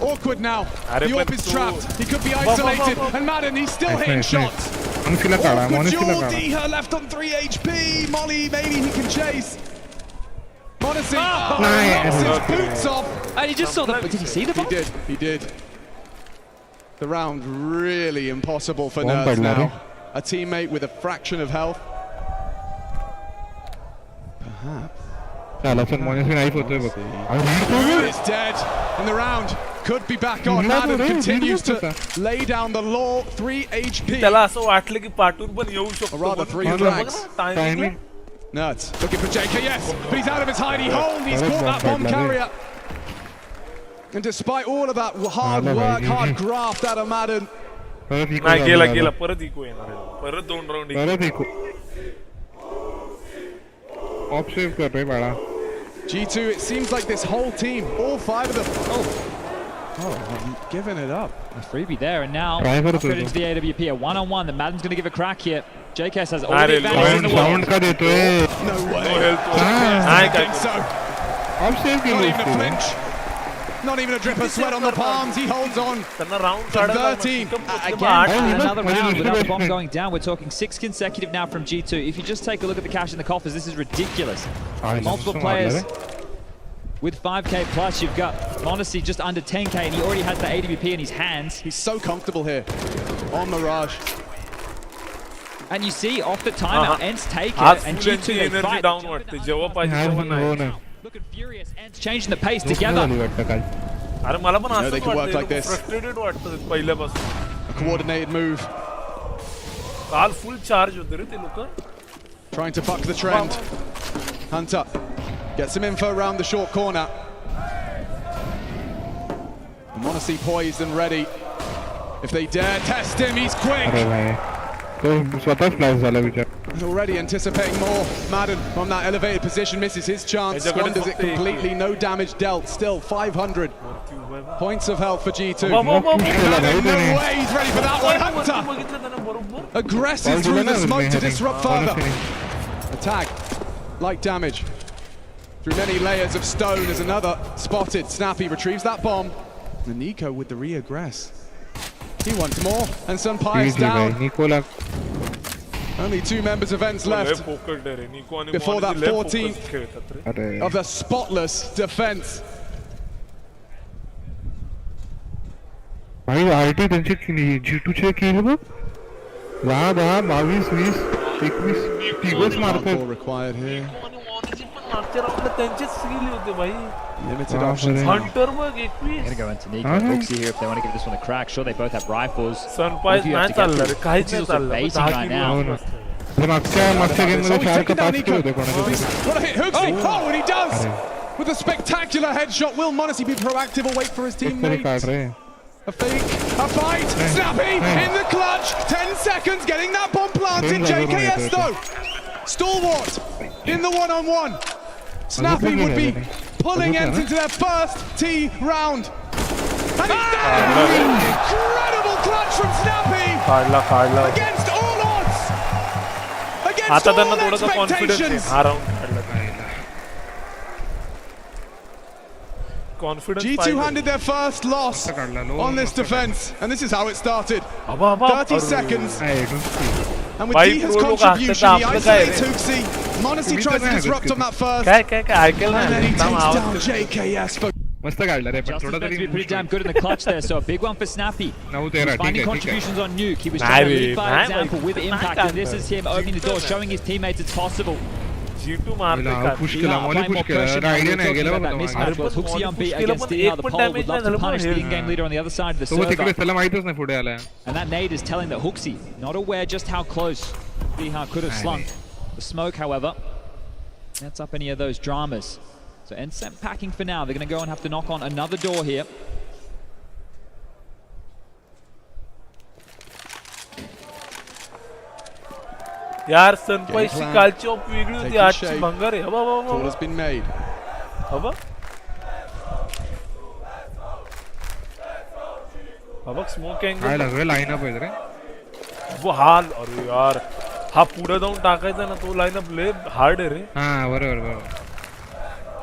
Awkward now. The AWP is trapped. He could be isolated. And Madden, he's still hitting shots. Awkward duel. Diha left on 3 HP. Molly, maybe he can chase. Monacy knocks his boots off. And he just saw the. Did he see the bomb? He did. The round really impossible for Nerds now. A teammate with a fraction of health. Perhaps. Is dead, and the round could be back on. Madden continues to lay down the law. 3 HP. त्याला असं वाटलं की पाठून पण येऊ शकतो. Rather 3 frags. Nerds looking for JKS, but he's out of his hidey hole. He's caught that bomb carrier. And despite all of that hard work, hard graft out of Madden. नाही गेला परत इको येणार आहे. परत 2 round eco. Of save कर रहे बाळा. G2, it seems like this whole team, all 5 of them. I'm giving it up. A freebie there, and now upgrade into the AWP. A 1-on-1 that Madden's going to give a crack here. JKS has all the advantage in the world. No way. I think so. Off save Not even a flinch. Not even a drip of sweat on the palms. He holds on. 13. Again, another round without the bomb going down. We're talking 6 consecutive now from G2. If you just take a look at the cash in the coffers, this is ridiculous. Multiple players with 5k plus. You've got Monacy just under 10k, and he already has the AWP in his hands. He's so comfortable here on Mirage. And you see, off the timeout, ENCE take it, and G2 they fight. Looking furious, ENCE changing the pace together. अरे मला पण they can work like this. Frustrated वाटतं पहिल्यापासून. A coordinated move. काल full charge होते रे ते लोक. Trying to buck the trend. Hunter gets some info around the short corner. Monacy poised and ready. If they dare test him, he's quick. Already anticipating more. Madden on that elevated position misses his chance. Squanders it completely. No damage dealt. Still 500 points of health for G2. Madden, no way he's ready for that one. Hunter aggressive through the smoke to disrupt further. A tag, light damage. through many layers of stone as another spotted. Snappy retrieves that bomb. And Nico with the reaggress. He wants more, and Sunpai is down. Only 2 members of ENCE left before that 14th of the spotless defense. भाई RT त्यांचे G2 चे किल बघ 10 22 20 21 तीगच मारतात required here. त्यांचेच skill होते भाई Limited options. Hunter bug 21 Gonna go into Nico and Huxi here if they want to give this one a crack. Sure, they both have rifles. Sunpai नाही चालणार काहीच नाही चालणार 10 किल मागच्या गेम मध्ये 4 का 5 किल होते कोणाचे What a hit, Huxi! Oh, and he does! With a spectacular headshot. Will Monacy be proactive or wait for his teammates? A fake, a fight, Snappy in the clutch, 10 seconds, getting that bomb planted, JKS though. Stalwart in the one-on-one. Snappy would be pulling ENCE into their first T round. And he's down! Incredible clutch from Snappy! Against all odds! Against all expectations! G2 handed their first loss on this defense, and this is how it started. 30 seconds. And with Diha's contribution, he isolates Huxi. Monacy tries to disrupt on that first. And then he takes down JKS for... Justin's meant to be pretty damn good in the clutch there, so a big one for Snappy. He's finding contributions on Nuke. He was trying to lead by example with Impact, and this is him opening the door, showing his teammates it's possible. G2 मारते push केला मोली push केला idea नाही गेला that mismatch was Huxi on B against Diha. The pole would love to punish the in-game leader on the other side of the server. And that nade is telling that Huxi, not aware just how close Diha could have slung. The smoke, however, that's up any of those dramas. So ENCE packing for now. They're going to go and have to knock on another door here. यार सनपाईची कालची of वेगळी होती आजची भंगार आहे Call has been made. Smoke angle काय लागले line up आहे रे वो हाल अरे यार हा पुढे जाऊन टाकायचा ना तो लाइन अप ले हार्ड आहे रे हां बरोबर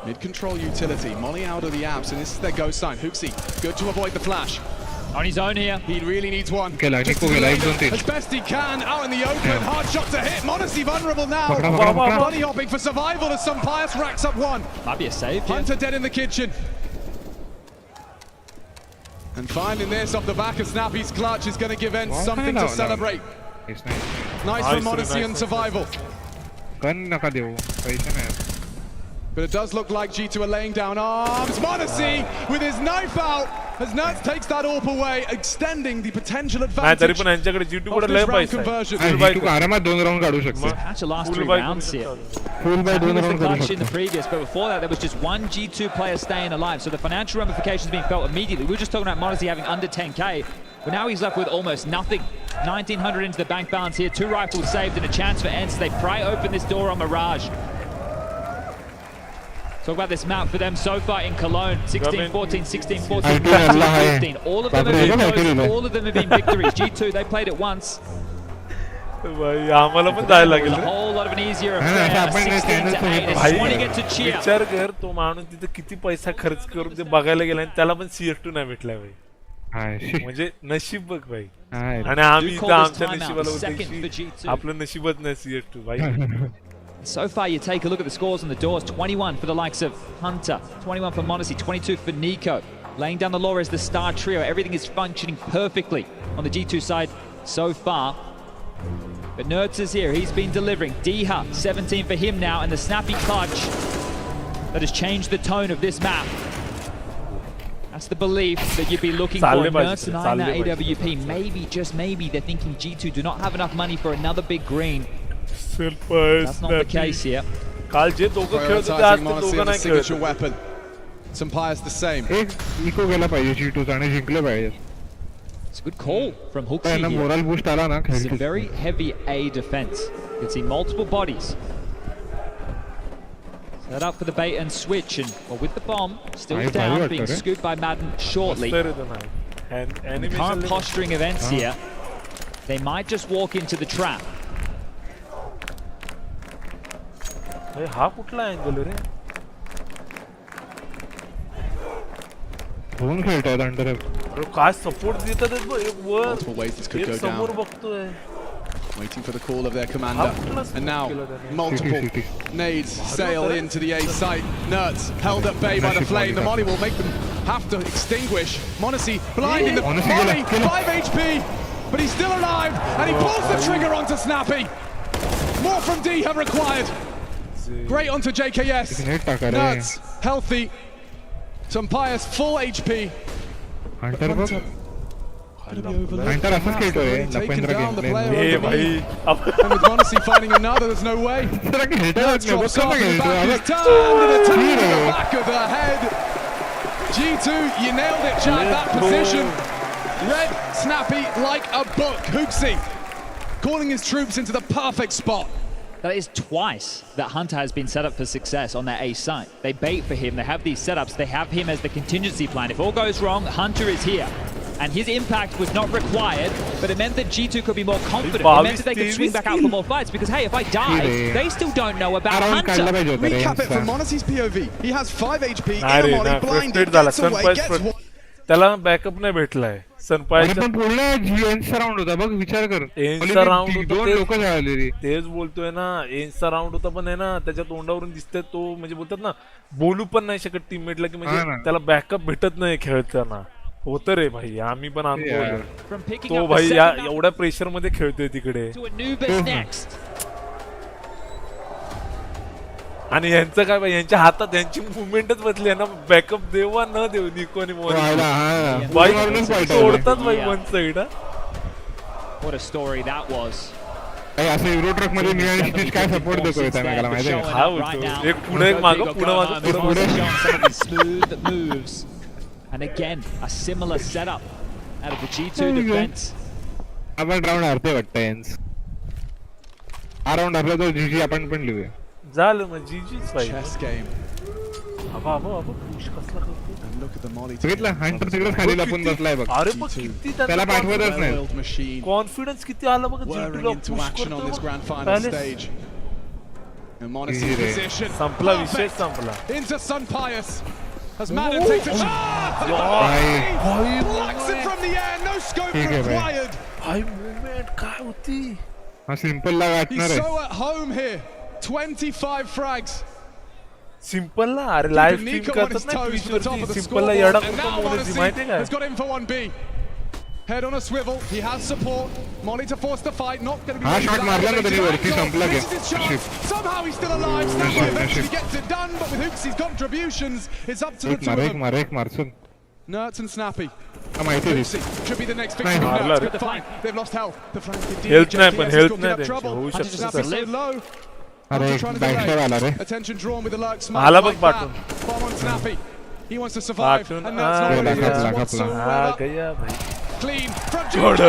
Mid control utility, Molly out of the apps, and this is their go sign. Huxi, good to avoid the flash. On his own here. He really needs one. As best he can, out in the open. Hard shot to hit. Monacy vulnerable now. Bunny hopping for survival as some Pius racks up one. Might be a save. Hunter dead in the kitchen. And finding this off the back of Snappy's clutch is going to give ENCE something to celebrate. Nice for Monacy and survival. But it does look like G2 are laying down arms. Monacy with his knife out as Nerds takes that AWP away, extending the potential advantage of this round conversion. Catch the last 3 rounds here. Clutch in the previous, but before that there was just one G2 player staying alive. So the financial ramifications being felt immediately. We were just talking about Monacy having under 10k, but now he's left with almost nothing. 1900 into the bank balance here, 2 rifles saved and a chance for ENCE. They pry open this door on Mirage. Talk about this map for them so far in Cologne. 16-14, 16-14, 15-15. All of them have been close, all of them have been victories. G2, they played it once. भाई आम्हाला पण जायला लागेल a whole lot of an easier affair. 16-8. I just want to get to cheer. विचार कर तो माणूस तिथे किती पैसा खर्च करून ते बघायला गेला आणि त्याला पण CS2 नाही भेटला भाई. म्हणजे नशीब बघ भाई. आणि आम्ही इथं आमच्या नशिबाला होते आपलं नशीबच नाही CS2 भाई. So far, you take a look at the scores on the doors. 21 for the likes of Hunter, 21 for Monacy, 22 for Nico. Laying down the law as the star trio. Everything is functioning perfectly on the G2 side so far. But Nerds is here. He's been delivering. Diha, 17 for him now, and the snappy clutch that has changed the tone of this map. That's the belief that you'd be looking for. Nerds denying that AWP. Maybe, just maybe, they're thinking G2 do not have enough money for another big green. That's not the case here. Prioritizing Monacy and the signature weapon. Sunpai the same. It's a good call from Huxi here. It's a very heavy A defense. You can see multiple bodies. Set up for the bait and switch, and well, with the bomb still down, being scooped by Madden shortly. And the current posturing of ENCE here, they might just walk into the trap. हा कुठला angle रे दोन खेळतात under अरे काय support देतात एक वर Multiple ways this could एक go समोर down. बघतोय Waiting for the call of their commander. And now, multiple nades sail into the A site. Nerds held at bay by the flame. The molly will make them have to extinguish. Monacy blinding the molly. 5 HP, but he's still alive. And he pulls the trigger onto Snappy. More from D have required. Great onto JKS. Nerds healthy. Some Pius full HP. Hunter असंच खेळतोय लपेंद्र gameplay ए भाई And with Monacy finding another, there's no way. Nerds drops off in the back. He's turned and a turn to the back of the head. G2, you nailed it, Chad. That position. Red, snappy like a book. Hooksy calling his troops into the perfect spot. That is twice that Hunter has been set up for success on their A site. They bait for him, they have these setups, they have him as the contingency plan. If all goes wrong, Hunter is here. And his impact was not required, but it meant that G2 could be more confident. It meant that they could swing back out for more fights, because hey, if I die, they still don't know about Hunter. Recap it from Monacy's POV. He has 5 HP, in a molly, blinded, gets away, gets one. त्याला backup नाही भेटलाय सनपायचा पूर्ण जीएनचा round होता बघ विचार कर एन्सचा round होता दोन लोक झाले रे तेच बोलतोय ना एन्सचा राउंड होता पण आहे ना त्याच्या तोंडावरून दिसतंय तो म्हणजे बोलतात ना बोलू पण नाही शकत टीममेटला की म्हणजे त्याला बॅकअप भेटत नाही खेळताना होतं रे भाई आम्ही पण अनुभवलं तो भाई एवढ्या प्रेशर मध्ये खेळतोय तिकडे आणि यांचं काय भाई यांच्या हातात यांची मुवमेंटच बदली आहे ना बॅकअप देवा न देऊ निको आणि मोनी सोडतात भाई one side What a story that was. असं युरो ट्रक मध्ये मी आणि क्षितिज काय सपोर्ट देतोय त्याला माहिती आहे हा होतो एक पुढे एक मागं पुढे smooth moves. And again a similar setup out of the G2 defense. आपण राउंड हरते वाटतं एन्स हा राउंड हरला तर जीजी आपण पण लिहूया झालं मग जीजीच पाहिजे Chess game. अबा पुश कसला करतो And look at the molly. बघितलं हंटर तिकडे खाली लपून बसलाय बघ अरे पण किती त्याला पाठवतच नाही कॉन्फिडन्स किती आला बघ Whirring into action on this grand final stage. And Monacy's position. संपला विषय संपला Into Sun Pius. As Madden takes a shot. Blocks it from the air. No scope required. भाई मूवमेंट काय होती हा सिंपल ला वाटणार He's आहे so at home here. 25 frags. Simple ला अरे लाइव स्ट्रीम करतात ना ट्विच वरती सिंपल ला येडा करतो मोनची माहिती काय Has got in for 1B. Head on a swivel. He has support. Molly to force the fight. Not going to be. हा shot मारला ना तरी वरती संपला game. Somehow he's still alive. Snappy eventually gets it done, but with Hooksy's contributions, it's up to the two of them. एक मारसून Nerds and Snappy. Hoopsy should be the next victim of Nerds. Good fight. They've lost health. The flank indeed. Health नाही पण health नाही होऊ शकतो so low. अरे बॅकस्टॅब आला रे Attention drawn with a lurk smile. आला बघ पाठून Bomb on Snappy. He wants to survive. And Nerds not whatsoever. गया भाई Clean from G2.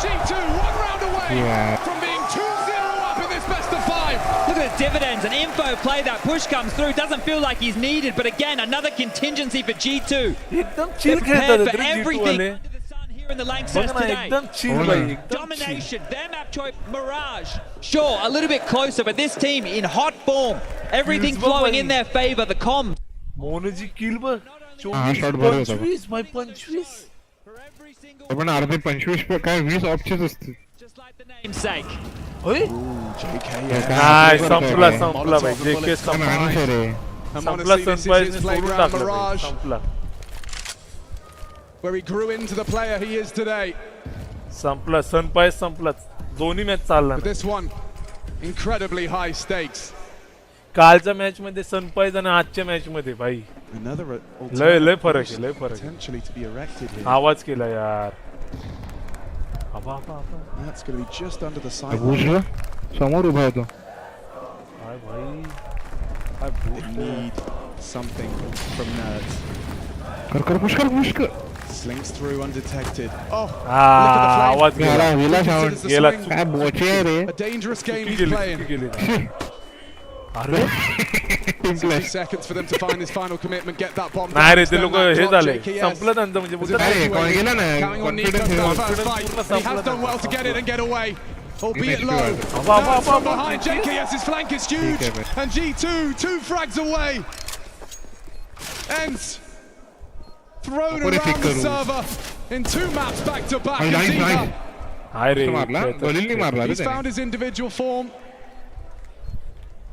G2 one round away from being 2-0 up in this best of 5. Look at the dividends and info play. That push comes through. Doesn't feel like he's needed, but again another contingency for G2. एकदम chill खेळतात for everything under the sun here in the Lanxess today. एकदम chill भाई Domination. Their map choice Mirage. Sure, a little bit closer, but this team in hot form. Everything flowing in their favor. The comms. Monjee किल बघ हा shot बरं होता 25 bye 25 पण अर्धे 25 काय 20 options असतील namesake. होय JK. नाही संपला भाई JK संपला सनपाइज सोडून टाकला संपला Where he grew into the player he is today. संपला सनपाइज संपला दोन्ही मॅच चालला This one incredibly high stakes. कालच्या मॅच मध्ये सनपाइज आणि आजच्या मॅच मध्ये भाई लय फरक आहे लय फरक आहे आवाज केला यार That's going to be just under the side. समोर उभा होतो They need something from Nerds. कर पुश कर Slings through undetected. Oh, आवाज गेला काय बोचे रे a dangerous game he's playing. 60 seconds for them to find this final commitment, get that bomb. नाही रे ते लोक हे झाले संपलं त्यांचं म्हणजे कोण गेला ना confidence he has done well to get it and get away. Albeit low. From behind, JKS's flank is huge. And G2, 2 frags away. ENCE thrown around the server in 2 maps back to back. He's found his individual form.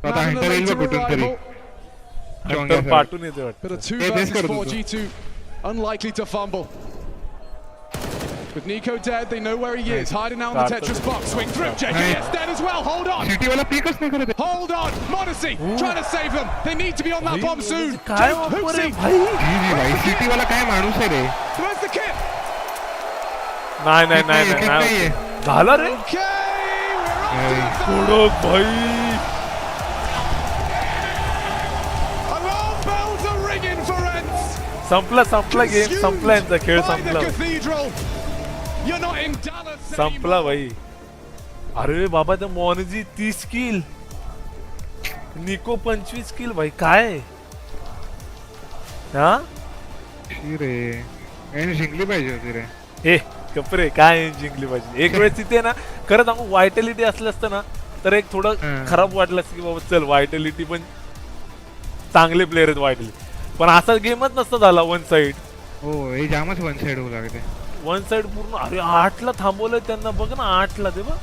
But a 2 versus 4 G2, unlikely to fumble. With Nico dead, they know where he is, hiding out in the Tetris box. Swing through, JKS dead as well, hold on! Hold on, Modesty, trying to save them. They need to be on that bomb soon. Hoopsie! Where's the kid? नाही झालं रे कडक भाई. Alarm bells are ringing for ENCE. संपला game, संपला यांचा खेळ संपला. You're not in Dallas संपला भाई. अरे बाबा ते मोनजी 30 किल, निको 25 किल भाई. काय हा रे जिंकली पाहिजे होती रे. ए कपरे काय जिंकली पाहिजे. एक वेळ तिथे ना खरं सांगू वायटॅलिटी असलं असतं ना तर एक थोडं खराब वाटलं असतं की बाबा चल वायटॅलिटी पण चांगले प्लेयर आहेत वायटॅलिटी, पण असा गेमच नसता झाला वन साइड. हो हे जामच वन साइड होऊ लागते. वन साइड पूर्ण. अरे 8ला थांबवलंय त्यांना बघ ना. 8ला ते बघ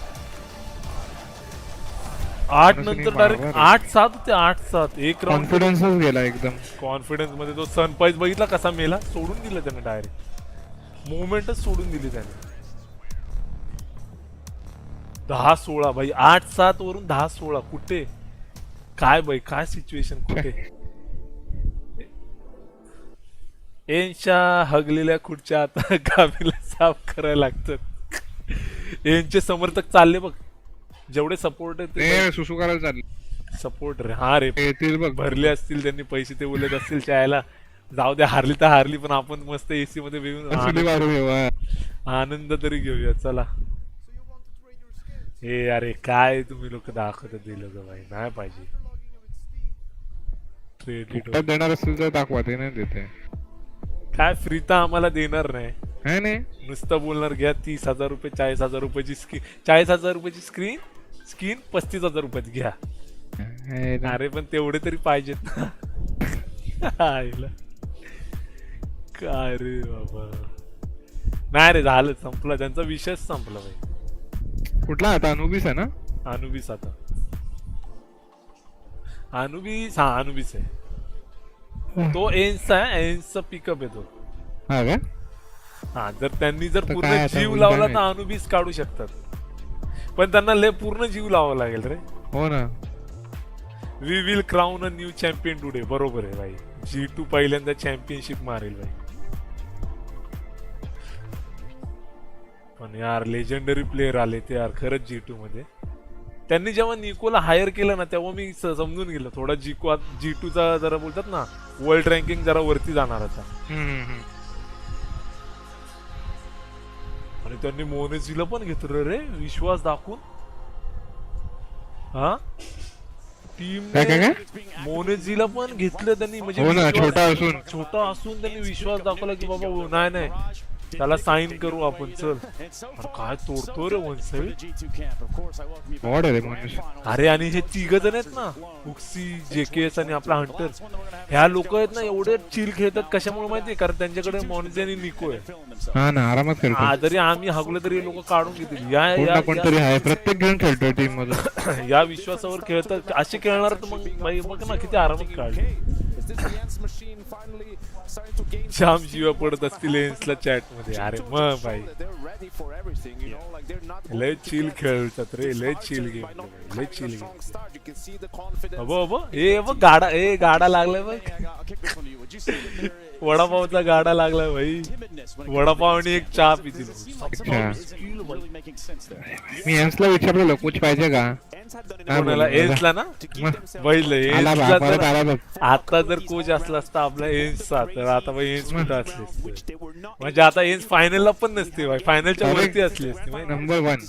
8 नंतर डायरेक्ट 8-7 होते. 8-7 एक राऊंड कॉन्फिडन्सच गेला एकदम. कॉन्फिडन्स मध्ये तो सनपाईज बघितला कसा मेला. सोडून दिलं त्याने डायरेक्ट मुवमेंटच सोडून दिली त्याने. 10-16 भाई. 8-7 वरून 10-16 कुठे काय भाई काय सिच्युएशन कुठे. एनच्या हगलेल्या खुर्च्या आता गावीला साफ करायला लागतात. एनचे समर्थक चालले बघ जेवढे सपोर्ट आहे ते सुसू करायला चालले. सपोर्ट रे हा रे बघ भरले असतील त्यांनी पैसे ते बोलत असतील चायला. जाऊ दे हारली तर हारली पण आपण मस्त एसी मध्ये बेहून आनंद तरी घेऊया चला. हे अरे काय तुम्ही लोक दाखवत दिलं ग भाई. नाही पाहिजे देणार असेल तर दाखवा. ते नाही देते काय फ्री तर आम्हाला देणार नाही. नुसतं बोलणार घ्या 30,000 रुपये 40,000 रुपयाची स्क्रीन. 40,000 रुपयाची स्क्रीन 35,000 रुपयात घ्या. अरे पण तेवढे तरी पाहिजेत ना. काय रे बाबा. नाही रे झालं संपलं त्यांचा विषयच संपला भाई. कुठला आता अनुबिस आहे ना. अनुबिस आता अनुबिस हा अनुबिस आहे तो. एन्सचा आहे. एन्सचा पिकअप आहे तो. हा जर त्यांनी जर पूर्ण जीव लावला तर अनुबिस काढू शकतात पण त्यांना लय पूर्ण जीव लावावा लागेल रे. हो ना. We will crown a new champion today. बरोबर आहे भाई. G2 पहिल्यांदा चॅम्पियनशिप मारेल भाई. पण यार लेजेंडरी प्लेयर आले ते यार खरंच G2 मध्ये. त्यांनी जेव्हा निकोला हायर केलं ना तेव्हा मी समजून गेलो थोडा G2चा जरा बोलतात ना वर्ल्ड रँकिंग जरा वरती जाणार आता. आणि त्यांनी मोनेजीला पण घेतलं रे विश्वास दाखवून. हा टीम मोनेजीला पण घेतलं त्यांनी म्हणजे छोटा असून त्यांनी विश्वास दाखवला की बाबा नाही त्याला साइन करू आपण चल. काय तोडतो रे वन साइड. अरे आणि हे 3 जण आहेत ना हुक्सी JKS आणि आपला हंटर. ह्या लोक आहेत ना एवढे चिल खेळतात कशामुळे माहितीये कारण त्यांच्याकडे मॉनिजे आणि निको आहे. हा ना आरामात खेळतात. जरी आम्ही हागलो तरी लोक काढून घेतील. कोणतरी आहे प्रत्येक जण खेळतोय टीम मध्ये. या विश्वासावर खेळतात असे खेळणार तर मग बघ ना किती आरामात काढले. श्याम शिवा पडत असतील एन्सला चॅट मध्ये. अरे मग भाई लय चिल खेळतात रे. लय चिल गेम. लय चिल गेम. हे बघ गाडा लागलाय बघ. वडापावचा गाडा लागलाय भाई. वडापावने एक चहा पितील. मी एन्सला विचारलेलो कोच पाहिजे का. एन्सला ना बघितलं आता जर कोच असला असता आपला एन्सचा तर आता भाई एन्स कुठं असले म्हणजे आता एन्स फायनलला पण नसते भाई. फायनलच्या वरती असली असते नंबर 1.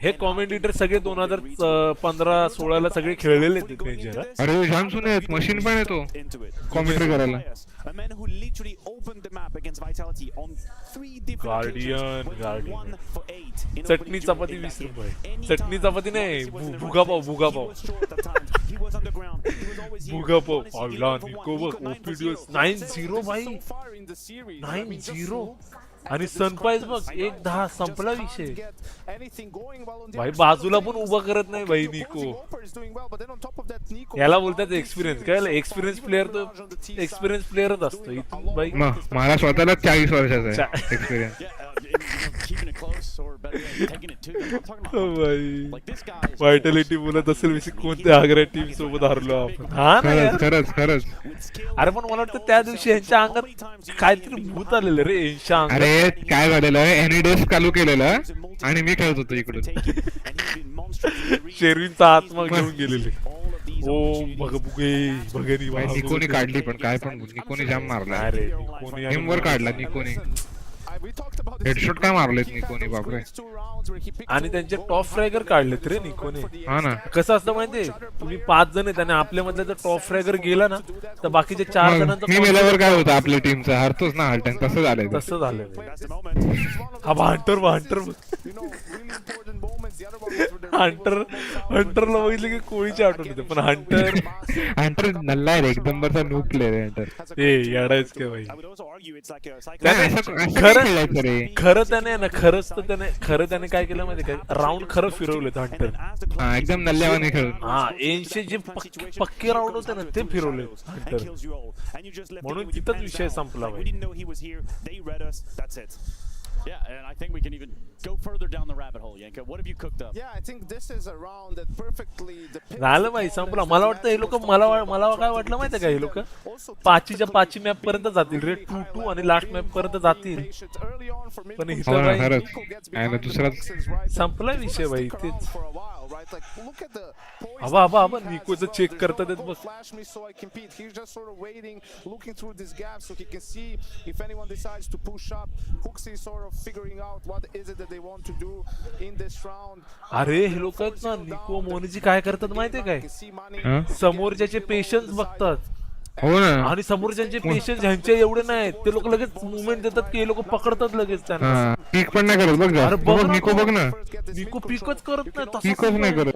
हे कॉमेंटेटर सगळे 2015-16 सगळे खेळलेले आहेत मेजर. अरे जाम सुने आहेत, मशीन पण येतो कॉमेंट्री करायला. गार्डियन चटणी चपाती 20 रुपये. चटणी चपाती नाही, भुगा पाव. भुगा पाव पावला निको बघ. ओपीडीओस 9-0 भाई, 9-0. आणि सनपाईज बघ 1-10 संपला विषय भाई. बाजूला पण उभा करत नाही भाई निको. याला बोलतात एक्सपिरियन्स. काय एक्सपिरियन्स प्लेअर तो एक्सपिरियन्स प्लेअरच असतो इथून भाई. मला स्वतःला 40 वर्षाचा आहे एक्सपिरियन्स. वायटॅलिटी बोलत असेल विषय कोणत्या आग्रा टीम सोबत हरलो आपण. हा खरंच. अरे पण मला वाटतं त्या दिवशी यांच्या अंगात काहीतरी भूत आलेलं रे यांच्या अंगात. अरे काय झालेलं, एनी डेस्क चालू केलेलं आणि मी खेळत होतो इकडून. शेरविनचा आत्मा घेऊन गेलेले. ओ भगनी निकोनी काढली, पण काय पण निकोनी जाम मारला. अरे वर काढला निकोनी. हेडशॉट काय मारलेत निकोनी बापरे. आणि त्यांचे टॉप फ्रॅगर काढलेत रे निकोने. हा ना. कसं असतं माहितीये, तुम्ही 5 जण आहेत आणि आपल्या मधला जर टॉप फ्रॅगर गेला ना तर बाकीचे 4 जणांचा मी मेल्यावर काय होतं आपल्या टीमचा, हरतोच ना हर टाइम. तसं झालंय. हा हंटरला बघितलं की कोळीची आठवण येते. पण हंटर नल्ला आहे रे, एक नंबरचा नूब प्लेअर आहे हंटर. येडायच काय भाई. खरं त्याने काय केलं माहिती काय, राऊंड खरं फिरवलेत हंटर. एकदम नल्ल्यावाने खेळून. 80 जे पक्के राऊंड होते ना ते फिरवले हंटर. म्हणून तिथंच विषय संपला भाई. Yeah, and I think we can even go further down the rabbit hole, Yanka. What have you cooked up? Yeah, I think this is a round that perfectly depicts. झालं भाई संपला. मला वाटतं हे लोक मला काय वाटलं माहिती का, हे लोक 5च्या मॅप पर्यंत जातील रे. 2-2 आणि लास्ट मॅप पर्यंत जातील. पण इथं भाई दुसरा संपला विषय भाई. तेच आबा निकोचं चेक करतात बघ. अरे हे लोक ना निको मोनीजी काय करतात माहितीये काय, समोरच्याचे पेशन्स बघतात. हो ना. आणि समोरच्यांचे पेशन्स ह्यांचे एवढे नाहीत. ते लोक लगेच मुवमेंट देतात की हे लोक पकडतात लगेच त्यांना. पीक पण नाही करत बघ. अरे बघ निको बघ ना, निको पिकच करत नाही. पिकच नाही करत.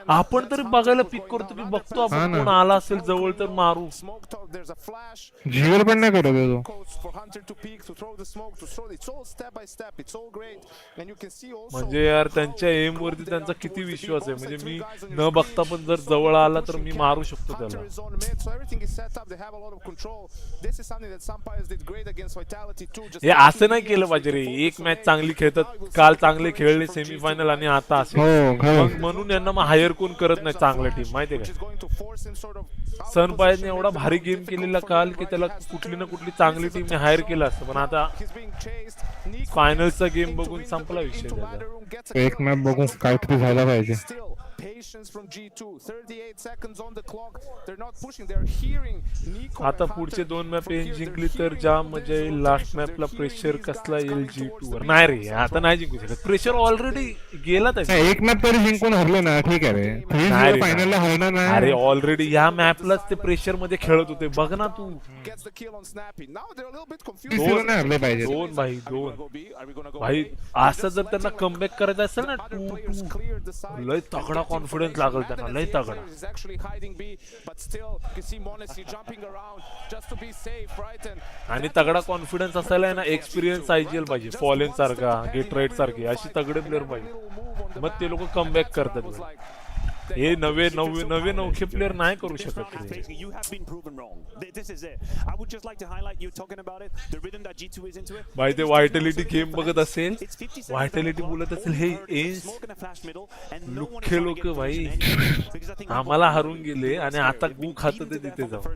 आपण तरी बघायला पिक करतो की बघतो आपण कोण आला असेल जवळ तर मारू. जीवर पण नाही करत. म्हणजे यार त्यांच्या एम वरती त्यांचा किती विश्वास आहे. म्हणजे मी न बघता पण जर जवळ आला तर मी मारू शकतो त्याला. हे असं नाही केलं पाहिजे रे. एक मॅच चांगली खेळतात, काल चांगले खेळले सेमीफायनल आणि आता असे. म्हणून यांना मग हायर कोण करत नाही चांगल्या टीम माहितीये का. सनपायने एवढा भारी गेम केलेला काल की त्याला कुठली ना कुठली चांगली टीमने हायर केलं असतं. पण आता फायनलचा गेम बघून संपला विषय त्याचा. एक मॅच बघून काहीतरी झाला पाहिजे. आता पुढचे 2 मॅप जिंकली तर जाम मजा येईल. लास्ट मॅपला प्रेशर कसला येईल G2 वर. नाही रे आता नाही जिंकू शकत. प्रेशर ऑलरेडी गेला त्याचा. एक मॅप तरी जिंकून हरले ना, ठीक आहे रे. फायनलला हरणार नाही. अरे ऑलरेडी या मॅपलाच ते प्रेशर मध्ये खेळत होते. बघ ना तू. 2 हरले पाहिजे. 2 भाई असं जर त्यांना कमबॅक करायचं असेल ना 2-2 लय तगडा कॉन्फिडन्स लागल त्यांना, लय तगडा. आणि तगडा कॉन्फिडन्स असायला ना एक्सपिरियन्स IGL पाहिजे. फॉलेन सारखा, गेट राईट सारखे अशी तगडे प्लेअर पाहिजे. मग ते लोक कमबॅक करतात. हे नवे नौखे प्लेअर नाही करू शकत. भाई ते वायटॅलिटी गेम बघत असेल, वायटॅलिटी बोलत असेल हे एन्स लुख्खे लोक भाई आम्हाला हरून गेले आणि आता गू खात ते तिथे जाऊन.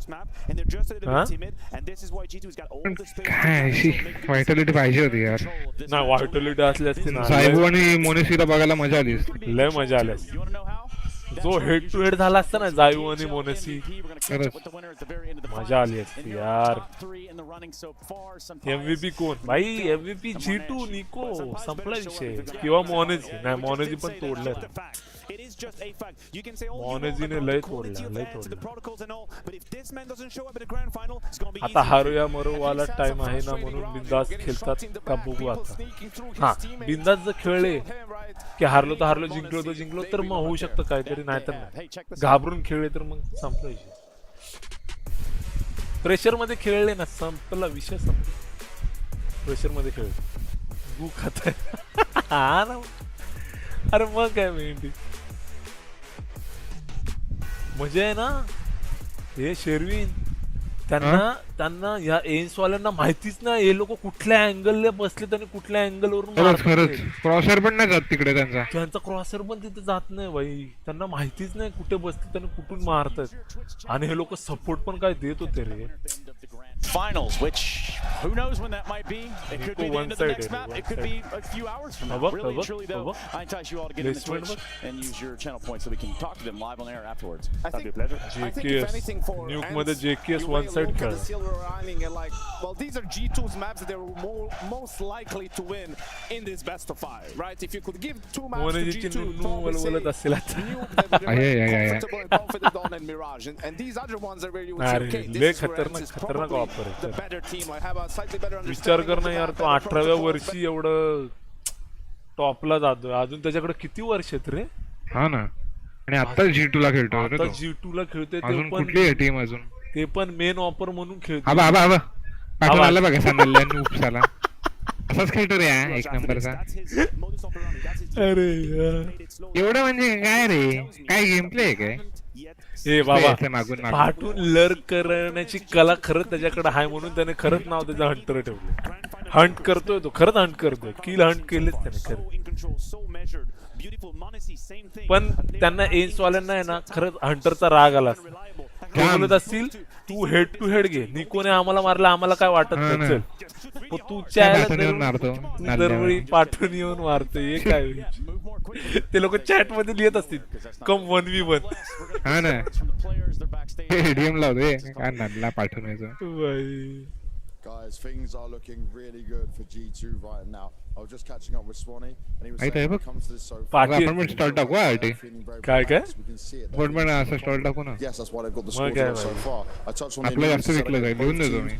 वायटॅलिटी पाहिजे होती यार. नाही वायटॅलिटी असली असती ना साहेबू आणि मोनेसीला बघायला मजा आली. लय मजा आली. जो हेड टू हेड झाला असता ना जायू आणि मोनेसी मजा आली असती यार. MVP कोण भाई? MVP G2 निको संपला विषय किंवा मोनेसी. नाही मोनेसी पण तोडलं. मोनेजीने लय तोडला. आता हारूया मरो वाला टाइम आहे ना म्हणून बिंदास खेळतात का बघू आता. हा बिंदास जर खेळले की हारलो तर हारलो, जिंकलो तर मग होऊ शकतं काहीतरी, नाही तर नाही. घाबरून खेळले तर मग संपला विषय. प्रेशर मध्ये खेळले ना संपला विषय. प्रेशर मध्ये खेळले गु खात हा ना. अरे मग काय मेंढी मजा आहे ना. हे शेरविन त्यांना या एन्स वाल्यांना माहितीच नाही हे लोक कुठल्या अँगलला बसलेत आणि कुठल्या अँगल वरून क्रॉसर पण नाही जात तिकडे. त्यांचा क्रॉसर पण तिथे जात नाही भाई. त्यांना माहितीच नाही कुठे बसलेत आणि कुठून मारतात. आणि हे लोक सपोर्ट पण काय देत होते रे. Finals, which who knows when that might be? It could be the end of the next map. It could be a few hours from now. Really, truly though, I entice you all to get in the Twitch and use your channel points so we can talk to them live on air afterwards. That'd be a pleasure. JKS Nuke मध्ये JKS one side खेळ. Well, these are G2's maps that they're most likely to win in this best of 5, right? If you could give 2 maps to G2, वलवलत असेल आता. confident on and Mirage, and these other ones are where you would say, okay, this is where this is probably the better team. I have a slightly better understanding. विचार कर ना यार, तो 18व्या वर्षी एवढं टॉपला जातोय. अजून त्याच्याकडे किती वर्ष आहेत रे. हा ना. आणि आता G2 ला खेळतोय. आता G2 ला खेळतोय. अजून कुठली आहे टीम अजून? ते पण मेन ऑफर म्हणून खेळतोय. आबा पाठवून आला बघा सांगल्या नूप्साला. असाच खेळतो रे एक नंबरचा. अरे एवढं म्हणजे काय रे, काय गेम प्ले आहे काय? ए बाबा पाठून लर्क करण्याची कला खरंच त्याच्याकडे आहे म्हणून त्याने खरंच नाव त्याचं हंटर ठेवलं. हंट करतोय तो, खरंच हंट करतोय. किल हंट केलेच त्याने खरं. पण त्यांना एन्स वाल्यांना आहे ना खरंच हंटरचा राग आला बोलत असतील. तू हेड टू हेड घे, निकोने आम्हाला मारला आम्हाला काय वाटत नाही, चल तू दरवेळी पाठवून येऊन मारतो. हे काय ते लोक चॅट मध्ये लिहित असतील कम 1v1. हा ना डीएम लावतोय काय नादला पाठवून यायचं. Guys, things are looking really good for G2 right now. I was just catching up with Swanee, and he was saying when it comes to this so far. आपण स्टॉल टाकू RT काय काय पण असं स्टॉल टाकू ना. Yes, that's why they've got the score so far. I touched on आपलं जास्त विकलं जाईल लिहून देतो मी.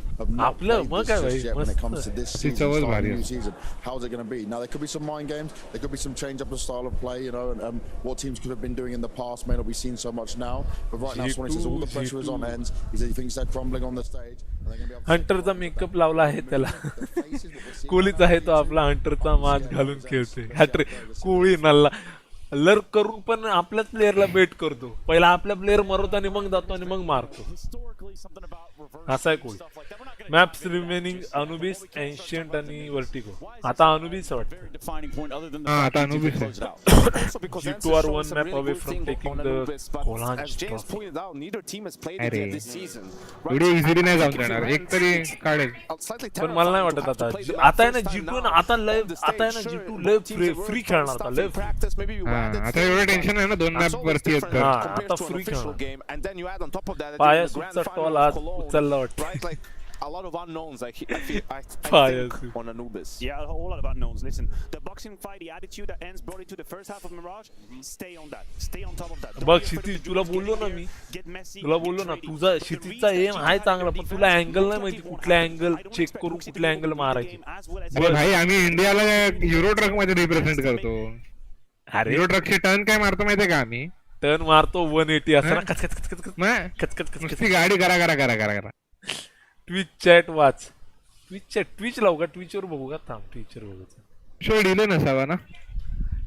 आपलं मग काय भाई when it comes to this new season. How's it going to be? Now there could be some mind games, there could be some change up of style of play, you know, and what teams could have been doing in the past may not be seen so much now. But right now Swanee says all the pressure is on ENCE. He says he thinks they're crumbling on the stage. हंटरचा makeup लावला आहे त्याला. कोहलीचा आहे तो आपला हंटरचा mask घालून खेळतोय. हॅट्रे कोहली नल्ला lurk करून पण आपल्याच प्लेअरला बेट करतो. पहिला आपल्या प्लेअर मरवतो आणि मग जातो आणि मग मारतो. असा आहे Kohli. Maps remaining Anubis, ancient आणि वर्टिगो. आता अनुबिस वाटतं. आता Anubis G2 are one map away from taking the Cologne trophy. अरे एवढी इझिली नाही जाऊन देणार. एक तरी काढेल पण मला नाही वाटत आता. आता आहे ना G2 ना आता आहे ना G2 लय फ्री खेळणार आता. लय आता एवढं टेन्शन आहे ना 2 मॅप वरती आहेत तर. आता फ्री खेळणार. पाया सुटचा टॉल आज उचलला वाटतं. A lot of unknowns. I think on Anubis. Yeah, a whole lot of unknowns. Listen, the boxing fight, the attitude that ENCE brought into the first half of Mirage, stay on that. Stay on top of that. बघ क्षितिज तुला बोललो ना मी, तुला बोललो ना तुझा क्षितिजचा M आहे चांगला पण तुला अँगल नाही माहिती. कुठल्या अँगल चेक करून कुठल्या अँगल मारायची. भाई आम्ही इंडियाला युरो ट्रक मध्ये रिप्रेझेंट करतो. युरो ट्रकचे टर्न काय मारतो माहितीये का आम्ही? टर्न मारतो 180 असं ना. कचकच गाडी करा करा करा करा करा. Twitch chat watch. ट्विच लावू का? ट्विचवर बघू का? थांब ट्विचवर बघू. शो डिले नसावा ना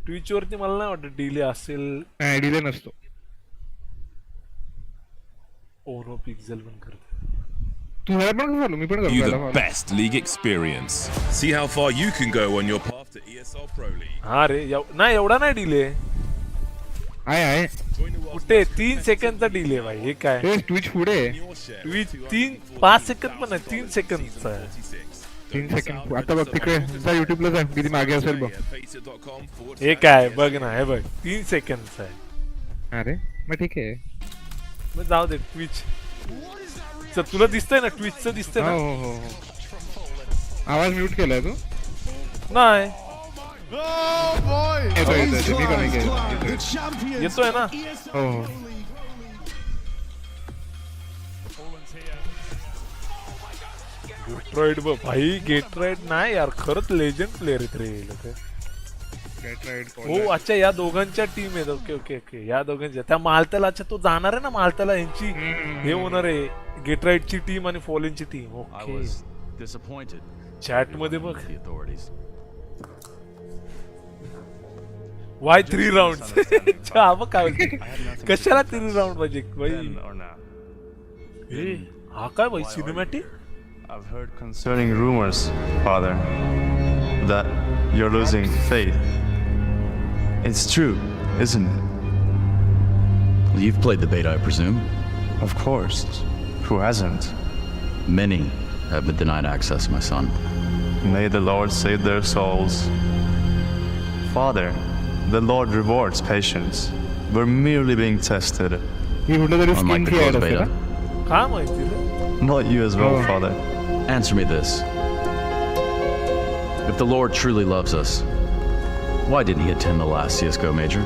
ट्विचवरती? मला नाही वाटत डिले असेल. नाही डिले नसतो. ओनो पिक्सेल पण करतो. तुम्हाला पण करू मी पण करू. You the best league experience. See how far you can go on your path to ESL Pro League. हा रे नाही एवढा नाही डिले आहे. कुठे 3 सेकंदचा डिले भाई. हे काय ट्विच पुढे ट्विच 5 सेकंद पण नाही 3 सेकंदचा आहे. 3 सेकंद. आता बघ तिकडे युट्यूबला जा किती मागे असेल बघ. हे काय बघ ना. हे बघ 3 सेकंदचा आहे. अरे मग ठीक आहे. मग जाऊ दे ट्विच. तुला दिसतंय ना ट्विचचं दिसतंय ना. हो हो हो. आवाज म्यूट केलाय तू? नाही. येतोय ना. हो हो. गेटराइट भाई गेटराइट नाही यार खरंच लेजंड प्लेअर आहेत रे लोक. हो अच्छा या दोघांच्या टीम आहेत. ओके ओके ओके या दोघांच्या त्या मालत्याला. अच्छा तो जाणार आहे ना मालत्याला यांची हे होणार आहे गेटराइटची टीम आणि फॉलेनची टीम. ओके चॅट मध्ये बघ वाय 3 राउंड. काय कशाला 3 राउंड पाहिजे भाई. हा काय भाई cinematic. I've heard concerning rumors, Father, that you're losing faith. It's true, isn't it? You've played the beta, I presume? Of course. Who hasn't? Many have been denied access, my son. May the Lord save their souls. Father, the Lord rewards patience. We're merely being tested. Unlike the closed beta. Not you as well, Father. Answer me this. If the Lord truly loves us, why didn't he attend the last CSGO major?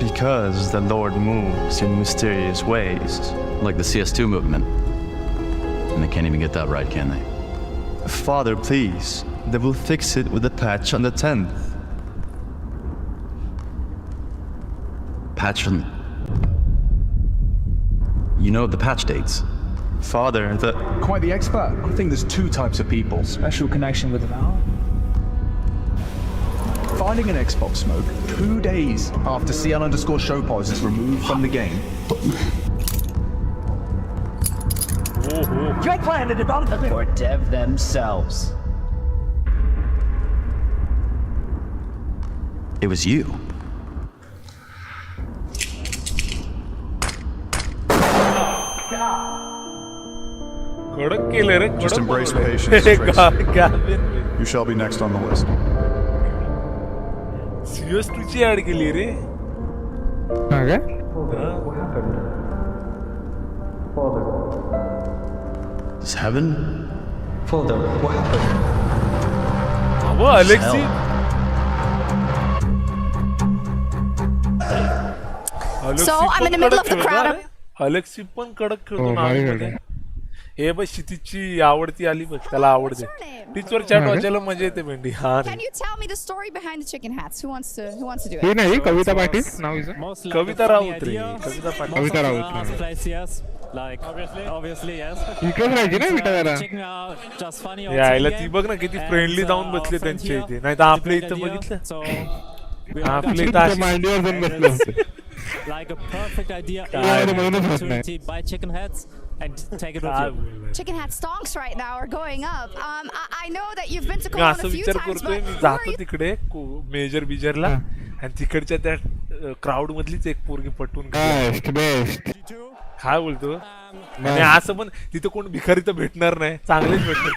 Because the Lord moves in mysterious ways. Like the CS2 movement. And they can't even get that right, can they? Father, please. They will fix it with the patch on the 10th. Patch on... You know the patch dates? Father, the... Quite the expert. I think there's two types of people. Special connection with the Valorant. Finding an Xbox smoke 2 days after CL_Showpause is removed from the game. Your plan to develop them or dev themselves. It was you. Just embrace patience, Trace. You shall be next on the list. CS2ची add केली रे. हा का? Is heaven? Father, what happened? अबो Aleksi. So I'm in the middle of the crowd. Aleksi पण कडक खेळतो ना. हे बघ क्षितिजची आवडती आली बघ त्याला आवडते. टीचर चॅट वाचायला मजा येते भेंडी. हा Can you tell me the story behind the chicken hats? Who wants to do it? हे नाही कविता पाटील नाव इज. कविता राऊत रे. कविता पाटील. कविता राऊत. Like obviously yes. इकडेच राहायची ना विटा Checking out just funny. यायला ती बघ ना किती फ्रेंडली जाऊन बसले त्यांच्या इथे. नाही तर आपल्या इथं बघितलं. आपल्या इथं मांडीवर जाऊन बसले होते. Like a perfect idea. Opportunity buy chicken heads and take it with you. Chicken hat stonks right now are going up. I know that you've been to Cologne a few times, but मी जातो तिकडे major बिजरला आणि तिकडच्या त्या crowd मधलीच एक पोरगी पटून काय बोलतो. आणि असं पण तिथे कोण भिकारी तर भेटणार नाही. चांगलेच भेटणार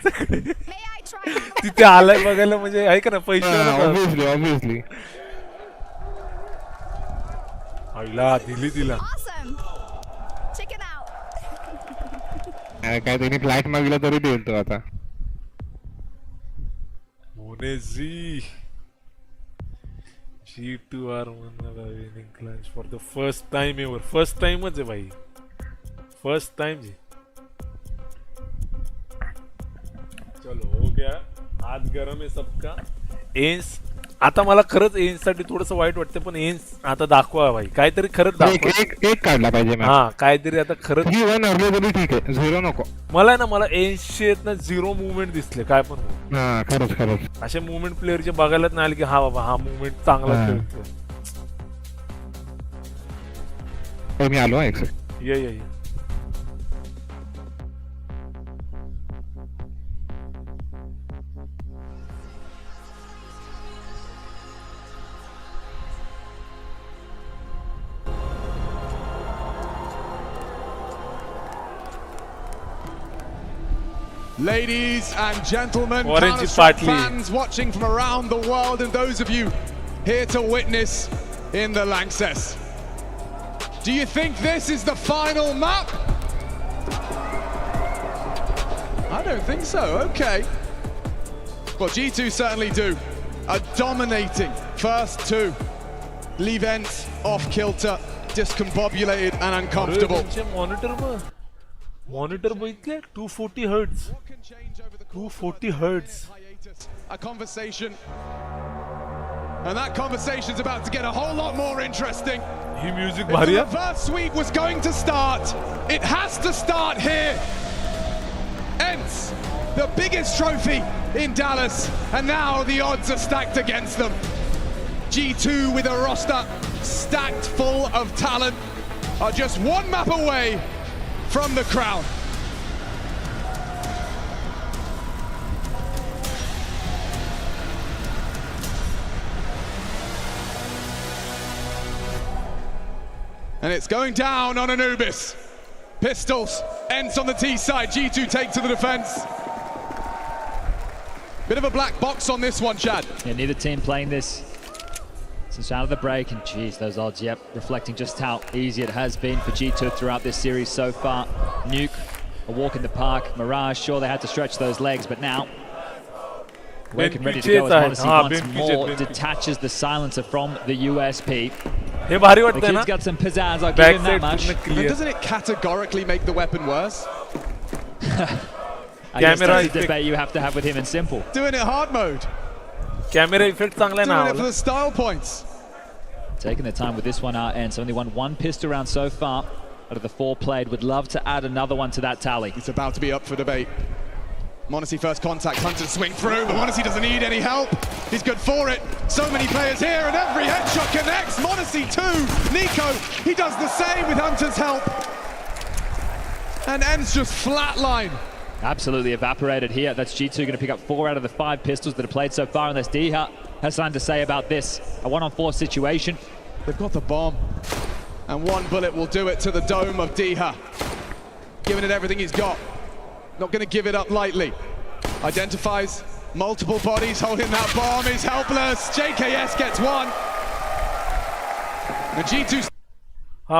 तिथे आलाय बघायला. म्हणजे ऐका ना पैसे ऑब्विसली आईला दिली तिला. काय त्यांनी फ्लॅट मागला तरी देईल तो आता. मोनेझी G2R winning clutch for the first time ever. First time है भाई. First time जी. चलो हो गया. हाथ गरम है सबका. एन्स आता मला खरंच एन्स साठी थोडंसं वाईट वाटतं पण एन्स आता दाखवा भाई काहीतरी खरंच दाखवा. एक काढला पाहिजे. हा काहीतरी आता खरंच. ठीक आहे 0 नको. मला ना मला एन्सचे आहेत ना 0 मुवमेंट दिसले काय पण. खरंच असे मुवमेंट प्लेअरचे बघायलाच नाही आले की हा बाबा हा मुवमेंट चांगला खेळतो. मी आलो ये Ladies and gentlemen, Orange fans watching from around the world and those of you here to witness in the Lanxess. Do you think this is the final map? I don't think so, okay. Well, G2 certainly do. A dominating first two. Leave ENCE off kilter, discombobulated and uncomfortable. Monitor 240 hertz. 240 hertz. A conversation. And that conversation's about to get a whole lot more interesting. Music if the reverse sweep was going to start, it has to start here. ENCE, the biggest trophy in Dallas, and now the odds are stacked against them. G2 with a roster stacked full of talent are just one map away from the crown. And it's going down on Anubis. Pistols, ENCE on the T side, G2 take to the defense. Bit of a black box on this one, Chad. Yeah, neither team playing this since out of the break, and geez, those odds, yep, reflecting just how easy it has been for G2 throughout this series so far. Nuke, a walk in the park. Mirage, sure they had to stretch those legs, but now awake and ready to go as Odyssey once more detaches the silencer from the USP. The kid's got some pizzazz, I'll give him that much. And doesn't it categorically make the weapon worse? I guess that's a debate you have to have with him in simple. Doing it hard mode. Camera effect Doing it for the style points. Taking their time with this one, ENCE only won one pistol round so far out of the 4 played. Would love to add another one to that tally. It's about to be up for debate. m0NESY first contact, Hunter swing through, but m0NESY doesn't need any help. He's good for it. So many players here, and every headshot connects. m0NESY too. Nico, he does the same with Hunter's help. And ENCE just flatline. Absolutely evaporated here. That's G2 going to pick up 4 out of the 5 pistols that are played so far, unless Diha has something to say about this. A 1-on-4 situation. They've got the bomb, and one bullet will do it to the dome of Diha. Giving it everything he's got. Not going to give it up lightly. Identifies multiple bodies holding that bomb. Is helpless. JKS gets one. And G2.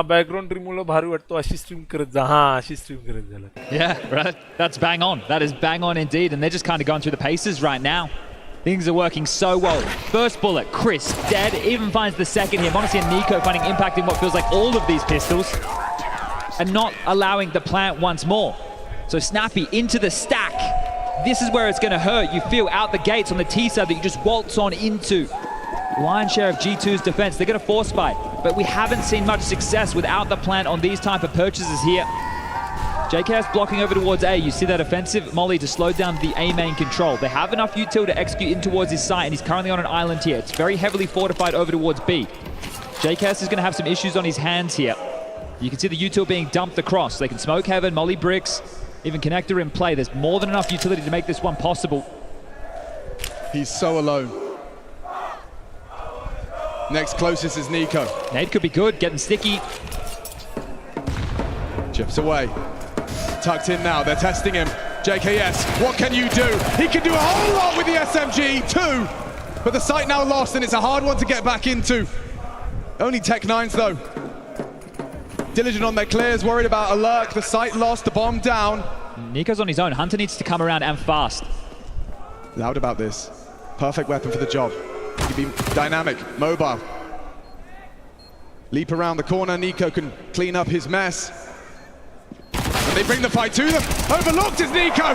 background removal भारी वाटतो अशी stream करत जा अशी stream करत झालं. Yeah, right. That's bang on. That is bang on indeed, and they're just kind of going through the paces right now. Things are working so well. First bullet, Chris dead. Even finds the second here. m0NESY and Nico finding impact in what feels like all of these pistols, and not allowing the plant once more. So Snappy into the stack. This is where it's going to hurt. You feel out the gates on the T side that you just waltz on into. Lion's share of G2's defense. They're going to force fight, but we haven't seen much success without the plant on these type of purchases here. JKS blocking over towards A. You see that offensive molly to slow down the A main control. They have enough util to execute in towards his site, and he's currently on an island here. It's very heavily fortified over towards B. JKS is going to have some issues on his hands here. You can see the util being dumped across. They can smoke heaven, molly bricks, even connector in play. There's more than enough utility to make this one possible. He's so alone. Next closest is Nico. Nade could be good, getting sticky. Chips away. Tucked in now, they're testing him. JKS, what can you do? He can do a whole lot with the SMG, too. But the site now lost, and it's a hard one to get back into. Only Tech9s, though. Diligent on their clears, worried about a lurk. The site lost, the bomb down. Nico's on his own. Hunter needs to come around and fast. Loud about this. Perfect weapon for the job. He can be dynamic, mobile. Leap around the corner. Nico can clean up his mess. And they bring the fight to them. Overlooked is Nico.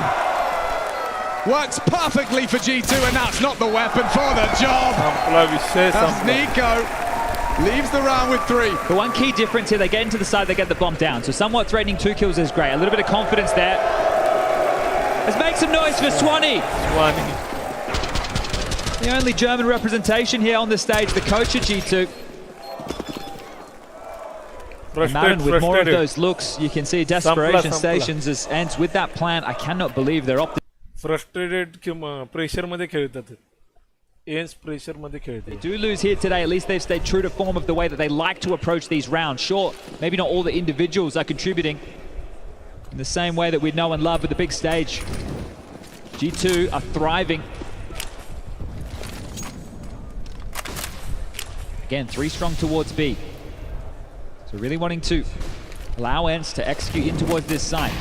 Works perfectly for G2, and that's not the weapon for the job. That's Nico. Leaves the round with 3. The one key difference here, they get into the side, they get the bomb down. So somewhat threatening 2 kills is great. A little bit of confidence there. Let's make some noise for Swanee. The only German representation here on the stage, the coach of G2. Madden with more of those looks, you can see desperation stations as ENCE with that plan. I cannot believe they're up. Frustrated pressure मध्ये खेळतात. ENCE pressure मध्ये खेळतात. They do lose here today. At least they've stayed true to form of the way that they like to approach these rounds. Sure, maybe not all the individuals are contributing in the same way that we know and love with the big stage. G2 are thriving. Again, 3 strong towards B. So really wanting to allow ENCE to execute in towards this side.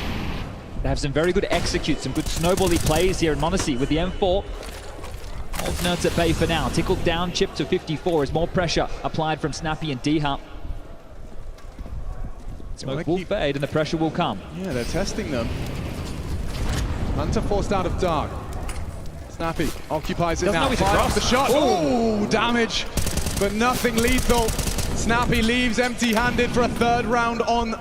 They have some very good executes, some good snowbally plays here in m0NESY with the M4. Holds Nerds at bay for now. Tickled down, chip to 54 as more pressure applied from Snappy and DHA. Smoke will fade and the pressure will come. Yeah, they're testing them. Hunter forced out of dark. Snappy occupies it now. Fires the shot. Oh, damage, but nothing lethal. Snappy leaves empty-handed for a third round on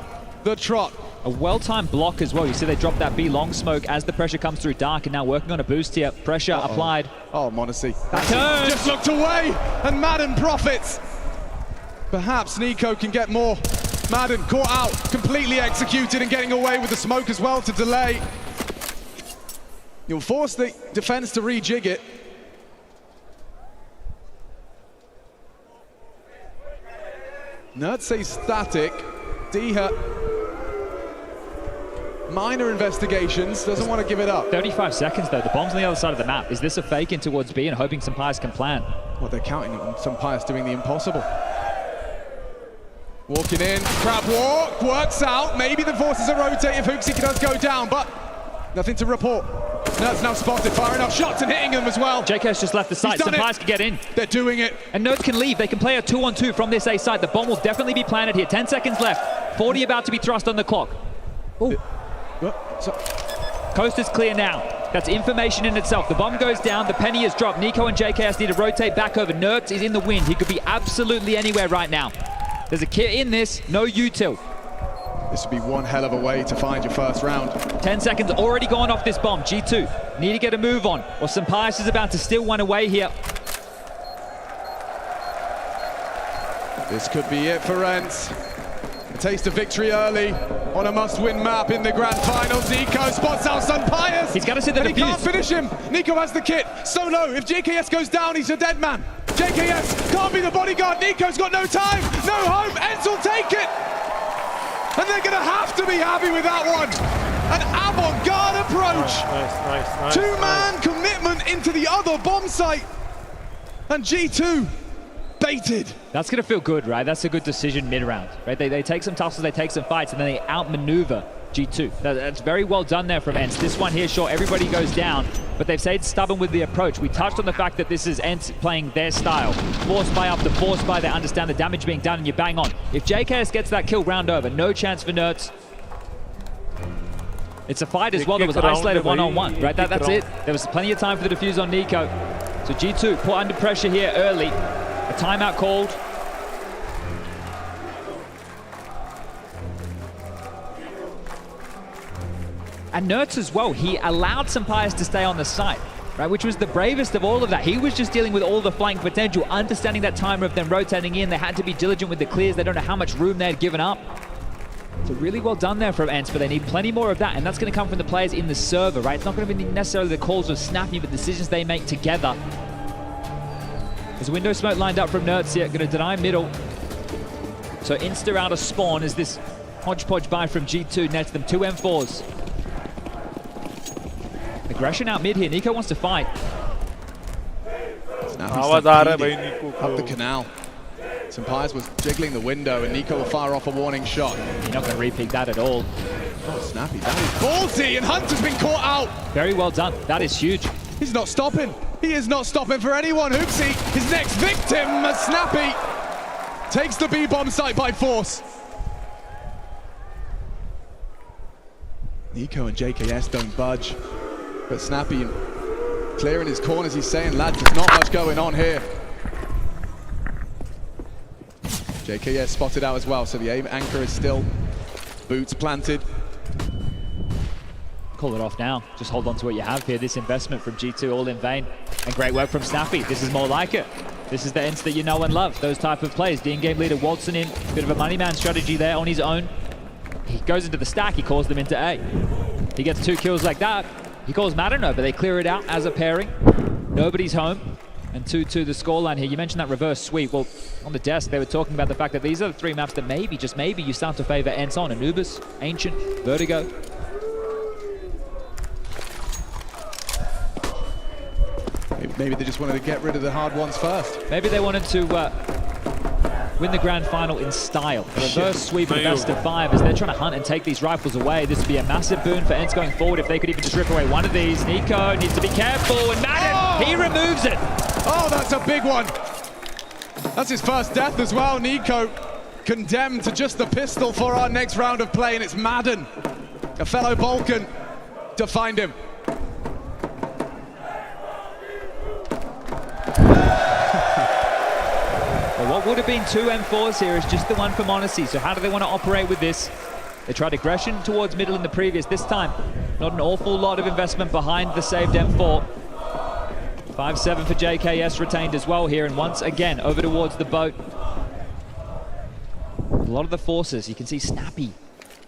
the trot. A well-timed block as well. You see they drop that B long smoke as the pressure comes through dark, and now working on a boost here. Pressure applied. Oh, m0NESY. Turn. Just looked away, and Madden profits. Perhaps Nico can get more. Madden caught out, completely executed and getting away with the smoke as well to delay. You'll force the defense to rejig it. Nerds say static. DHA, minor investigations, doesn't want to give it up. 35 seconds though, the bomb's on the other side of the map. Is this a fake in towards B and hoping Senpais can plan? Well, they're counting on Senpais doing the impossible. Walking in, crab walk, works out. Maybe the forces are rotate if HooXi does go down, but nothing to report. Nerds now spotted, firing off shots and hitting them as well. JK's just left the site, Senpais can get in. They're doing it. And Nerds can leave, they can play a 2-on-2 from this A site. The bomb will definitely be planted here, 10 seconds left. 40 about to be thrust on the clock. Oh. Coast is clear now. That's information in itself. The bomb goes down, the penny is dropped. Nico and JKS need to rotate back over. Nerds is in the wind, he could be absolutely anywhere right now. There's a kit in this, no util. This would be one hell of a way to find your first round. 10 seconds already gone off this bomb. G2 need to get a move on, or Senpais is about to steal one away here. This could be it for ENCE. A taste of victory early on a must-win map in the grand finals. Nico spots out Senpais. He's got to see the defuse. He can't finish him. Nico has the kit. Solo. If JKS goes down, he's a dead man. JKS can't be the bodyguard. Nico's got no time, no home. ENCE will take it. And they're going to have to be happy with that one. An avant-garde approach. Nice. Two-man commitment into the other bomb site. And G2 baited. That's going to feel good, right? That's a good decision mid-round, right? They take some tussles, they take some fights, and then they outmaneuver G2. That's very well done there from ENCE. This one here, sure, everybody goes down, but they've stayed stubborn with the approach. We touched on the fact that this is ENCE playing their style. Force buy after force buy, they understand the damage being done, and you bang on. If JKS gets that kill, round over. No chance for Nerds. It's a fight as well that was isolated one-on-one, right? That's it. There was plenty of time for the defuse on Nico. So G2 put under pressure here early. A timeout called. And Nerds as well, he allowed Senpais to stay on the site, right, which was the bravest of all of that. He was just dealing with all the flank potential, understanding that timer of them rotating in. They had to be diligent with the clears. They don't know how much room they had given up. So really well done there from ENCE, but they need plenty more of that, and that's going to come from the players in the server, right? It's not going to be necessarily the calls of Snappy, but decisions they make together. There's a window smoke lined up from Nerds here, going to deny middle. So insta out of spawn as this hodgepodge buy from G2 nets them 2 M4s. Aggression out mid here, Nico wants to fight. Up the canal. Senpais was jiggling the window and Nico will fire off a warning shot. You're not going to repeat that at all. Oh, Snappy, that is ballsy, and Hunter's been caught out. Very well done, that is huge. He's not stopping. He is not stopping for anyone. HooXi, his next victim, Snappy, takes the B-bomb site by force. Nico and JKS don't budge, but Snappy clearing his corners. He's saying, lads, there's not much going on here. JKS spotted out as well, so the aim anchor is still boots planted. Call it off now. Just hold on to what you have here. This investment from G2 all in vain. And great work from Snappy. This is more like it. This is the ENCE that you know and love. Those type of plays. The in-game leader waltzing in. Bit of a money man strategy there on his own. He goes into the stack. He calls them into A. He gets 2 kills like that. He calls Madden over. They clear it out as a pairing. Nobody's home. And 2-2 the scoreline here. You mentioned that reverse sweep. Well, on the desk, they were talking about the fact that these are the 3 maps that maybe, just maybe, you start to favor ENCE on. Anubis, Ancient, Vertigo. Maybe they just wanted to get rid of the hard ones first. Maybe they wanted to win the grand final in style. A reverse sweep of the best of 5 as they're trying to hunt and take these rifles away. This would be a massive boon for ENCE going forward if they could even just rip away one of these. Nico needs to be careful, and Madden, he removes it. Oh, that's a big one. That's his first death as well. Nico condemned to just the pistol for our next round of play, and it's Madden, a fellow Balkan, to find him. Well, what would have been 2 M4s here is just the one from Honesty. So how do they want to operate with this? They tried aggression towards middle in the previous. This time, not an awful lot of investment behind the saved M4. 5-7 for JKS retained as well here, and once again over towards the boat. A lot of the forces, you can see Snappy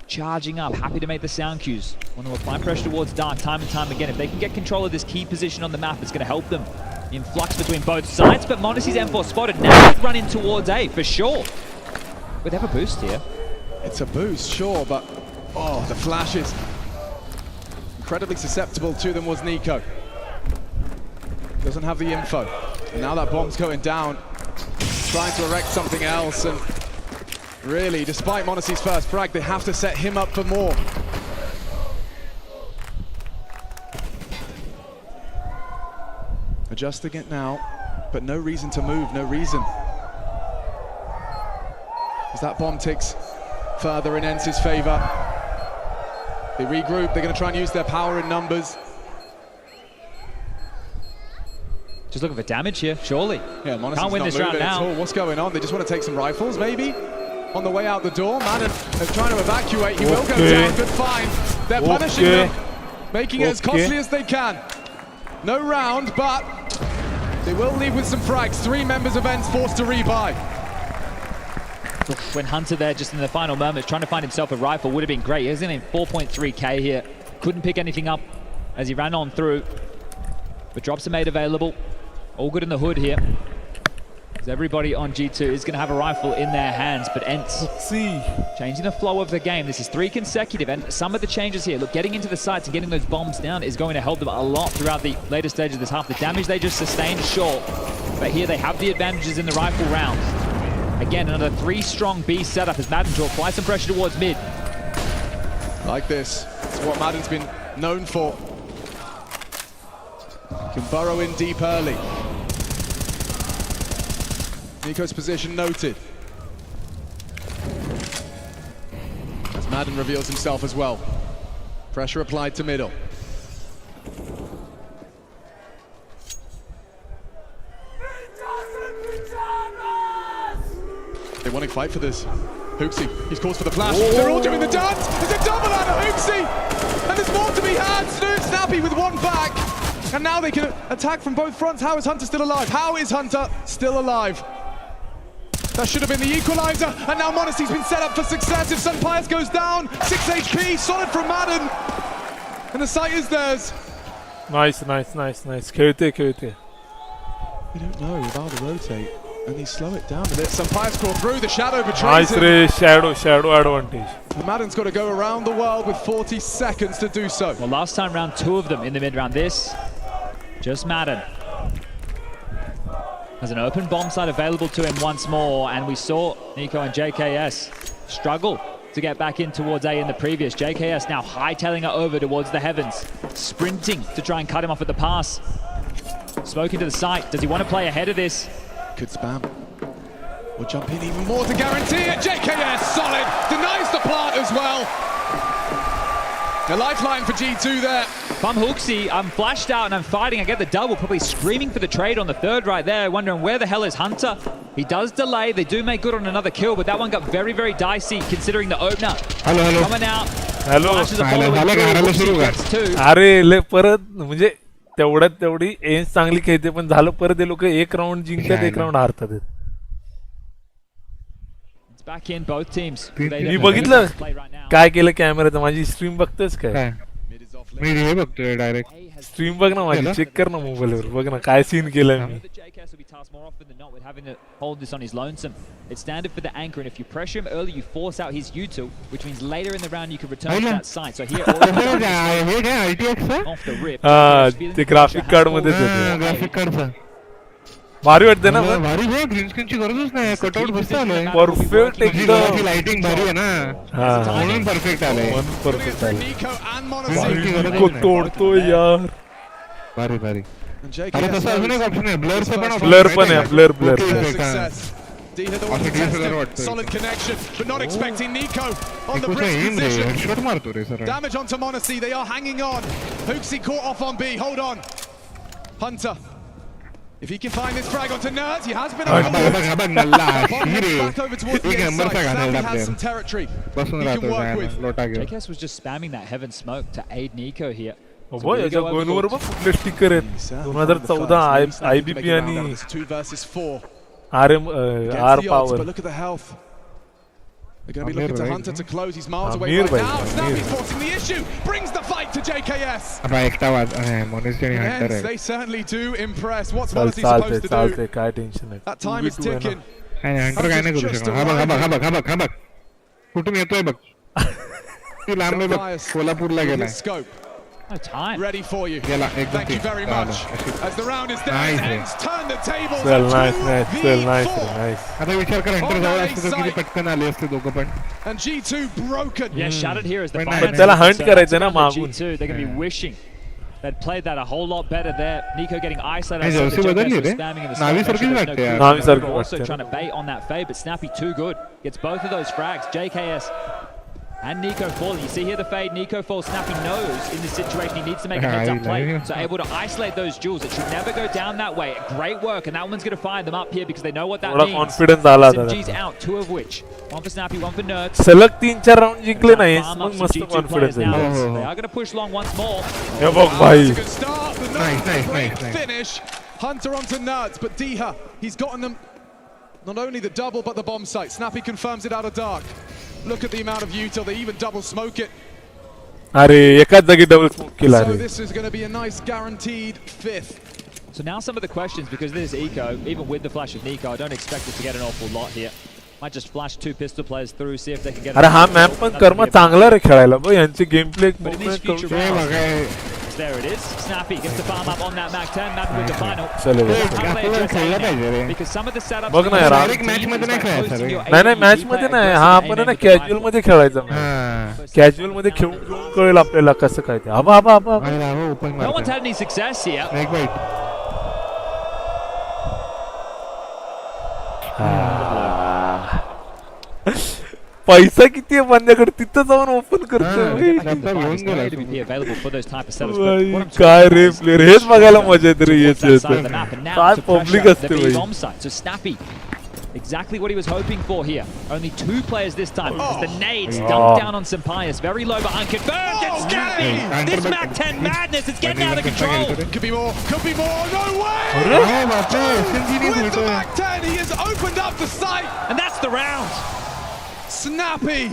charging up, happy to make the sound cues. Want to apply pressure towards Dark time and time again. If they can get control of this key position on the map, it's going to help them. In flux between both sides, but Monacy's M4 spotted. Now he's running towards A for sure. But they have a boost here. It's a boost, sure, but oh, the flashes. Incredibly susceptible to them was Nico. Doesn't have the info. And now that bomb's going down. Trying to erect something else, and really, despite Monacy's first frag, they have to set him up for more. Adjusting it now, but no reason to move, no reason. As that bomb ticks further in ENCE's favor. They regroup, they're going to try and use their power in numbers. Just looking for damage here, surely. Yeah, Monacy's can't win not this round now. What's going on? They just want to take some rifles, maybe? On the way out the door, Madden trying to evacuate. He will go down, good find. They're punishing them, making it as costly as they can. No round, but they will leave with some frags. 3 members of ENCE forced to rebuy. When Hunter there, just in the final moments, trying to find himself a rifle would have been great. He was in 4.3k here. Couldn't pick anything up as he ran on through. But drops are made available. All good in the hood here. As everybody on G2 is going to have a rifle in their hands, but ENCE changing the flow of the game. This is 3 consecutive, and some of the changes here, look, getting into the sights and getting those bombs down is going to help them a lot throughout the later stages of this half. The damage they just sustained, sure, but here they have the advantages in the rifle rounds. Again, another 3 strong B setup as Madden to apply some pressure towards mid. Like this, it's what Madden's been known for. Can burrow in deep early. Nico's position noted. As Madden reveals himself as well. Pressure applied to middle. They want to fight for this. Hooksy, he's called for the flash. Whoa. They're all doing the dance. There's a double out of Hooksy. And there's more to be had. Snappy with 1 back. And now they can attack from both fronts. How is Hunter still alive? How is Hunter still alive? That should have been the equalizer, and now Monacy's been set up for success. If Sunpias goes down, 6 HP, solid from Madden, and the site is theirs. Nice. खेलते. We don't know about the rotate, and they slow it down a bit. Sunpias crawl through, the shadow betrays him. Nice, shadow advantage. And Madden's got to go around the world with 40 seconds to do so. Well, last time round 2 of them in the mid round. This, just Madden. Has an open bomb site available to him once more, and we saw Nico and JKS struggle to get back in towards A in the previous. JKS now hightailing it over towards the heavens, sprinting to try and cut him off at the pass. Smoke into the site. Does he want to play ahead of this? Could spam. Or jump in even more to guarantee it. JKS solid, denies the plant as well. A lifeline for G2 there. If I'm Hooksy, I'm flashed out and I'm fighting. I get the double, probably screaming for the trade on the 3rd right there, wondering where the hell is Hunter. He does delay. They do make good on another kill, but that one got very, very dicey considering the opener. Hello. Coming out. Hello. अरे ले परत म्हणजे तेवढी एन्स चांगली खेळते पण झालं परत ते लोक 1 राउंड जिंकतात 1 राउंड हारतात. Back in both teams. मी बघितलं काय केलं कॅमेराचं. माझी स्ट्रीम बघतोस काय? मी हे बघतोय डायरेक्ट. स्ट्रीम बघ ना माझी, चेक कर ना मोबाईलवर, बघ ना काय सीन केलं मी. Hold this on his lonesome. It's standard for the anchor, and if you pressure him early, you force out his U2, which means later in the round you can return to that site. So here, off the rip. ते graphic card मध्ये graphic कार्डचा. भारी वाटते ना भारी बघ green स्क्रीनची गरजच नाही कटआउट मस्त आलंय परफेक्ट एकदम लाइटिंग भारी आहे ना म्हणून परफेक्ट आलंय परफेक्ट आलंय को तोडतोय यार भारी भारी अरे तसं अजून एक ऑप्शन आहे ब्लर पण आहे blur Solid connection, but not expecting Nico on the bridge position. Damage onto Monacy, they are hanging on. Hooksy caught off on B, hold on. Hunter, if he can find this frag onto Nerds, he has been back over towards the inside. Snappy has some territory he can work with. JKS was just spamming that heaven smoke to aid Nico here. याच्या गोनवर बघ कुठले sticker आहेत 2014 IBP आणि 2 versus 4. R power. But look at the health. They're going to be looking to Hunter to close. He's miles away right now. Snappy's forcing the issue. Brings the fight to JKS. Hence, they certainly do impress. What's Monacy supposed to do? That time is ticking. कुठून येतोय बघ ती लांब बघ कोल्हापूरला गेला No time. Ready for you. Thank you very much. As the round is down, Ends turn the tables. Nice. आता विचार कर एंटर जाऊ असतं तर किती पटकन आले असते दोघं पण. And G2 broken. Yeah, shattered here as the पण त्याला हंट करायचं ना मागून. G2, they're going to be wishing they'd played that a whole lot better there. Nico getting isolated. नावी सारखीच वाटते यार. नावी सारखं also trying to bait on that fade, but Snappy too good. Gets both of those frags. JKS and Nico falling. You see here the fade, Nico falls. Snappy knows in this situation he needs to make a heads-up play. So able to isolate those jewels. It should never go down that way. Great work, and that one's going to find them up here because they know what that means. Confidence आला था. SMG's out, 2 of which. One for Snappy, one for Nerds. सलग 3-4 round जिंकले नाहीस मग मस्त confidence आहे. They are going to push long once more. हे बघ भाई. Nice finish. Hunter onto Nerds, but Diha, he's gotten them not only the double but the bomb site. Snappy confirms it out of dark. Look at the amount of util, they even double smoke it. अरे एकाच जागी double smoke केला रे. So this is going to be a nice guaranteed 5th. So now some of the questions, because this is Eco, even with the flash of Nico, I don't expect us to get an awful lot here. Might just flash 2 pistol players through, see if they can get. अरे हा map पण कर्म चांगला रे खेळायला बघ यांची game play movement करून. There it is. Snappy gets the farm up on that Mac 10. Madden with the final. Because some of the setups. बघ ना यार मॅच मध्ये नाही खेळायचं नाही मॅच मध्ये नाही हा आपण ना कॅज्युअल मध्ये खेळायचं कॅज्युअल मध्ये खेळून कळेल आपल्याला कसं काय ते आबा No one's had any success here. पैसा किती आहे बंद्याकडे तिथं जाऊन ओपन करतो काय रे प्लेयर हेच बघायला मजा येते रे काय पब्लिक असते भाई. Exactly what he was hoping for here. Only 2 players this time. As the nades dumped down on Sampaius. Very low but unconfirmed. It's Snappy! This Mac 10 madness, it's getting out of control. Could be more, no way! With the Mac 10, he has opened up the sight. And that's the round. Snappy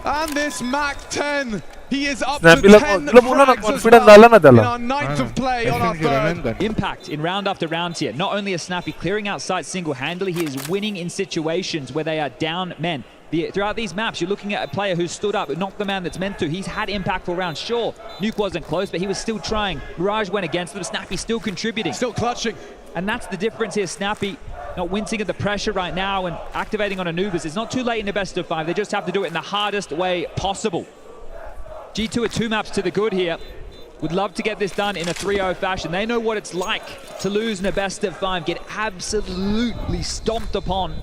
and this Mac 10. He is up to 10 frags as well in our 9th of play on our 3rd. Impact in round after round here. Not only is Snappy clearing out sites single-handedly, he is winning in situations where they are down men. Throughout these maps, you're looking at a player who's stood up, knocked the man that's meant to. He's had impactful rounds. Sure, Nuke wasn't close, but he was still trying. Mirage went against them. Snappy still contributing. Still clutching. And that's the difference here. Snappy not wincing at the pressure right now and activating on Anubis. It's not too late in the best of 5. They just have to do it in the hardest way possible. G2 are 2 maps to the good here. Would love to get this done in a 3-0 fashion. They know what it's like to lose in a best of 5, get absolutely stomped upon.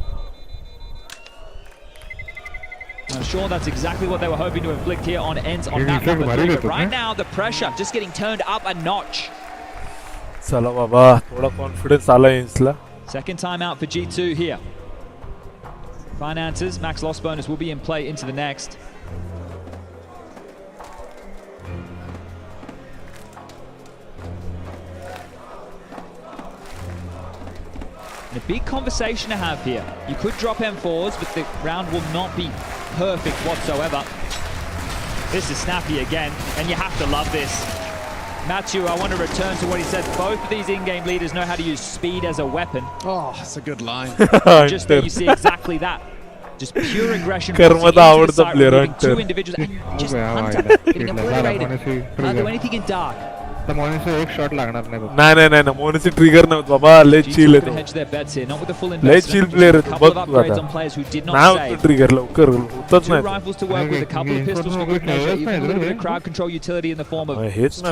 I'm sure that's exactly what they were hoping to inflict here on ENCE on map number 3. But right now, the pressure just getting turned up a notch. चला बाबा थोड़ा confidence आला ENCEला. Second time out for G2 here. Finances, max loss bonus will be in play into the next. And a big conversation to have here. You could drop M4s, but the round will not be perfect whatsoever. This is Snappy again, and you have to love this. Matthew, I want to return to what he said. Both of these in-game leaders know how to use speed as a weapon. Oh, that's a good line. Just there you see exactly that. Just pure aggression. Two individuals and just Hunter getting obliterated. Can't do anything in dark. एक shot लागणार नाही नाही मोनसी trigger नव्हतं बाबा लय chill आहे लय chill player आहे बघ तू आता नाही होतं ट्रिगर लवकर होतच नाही हेच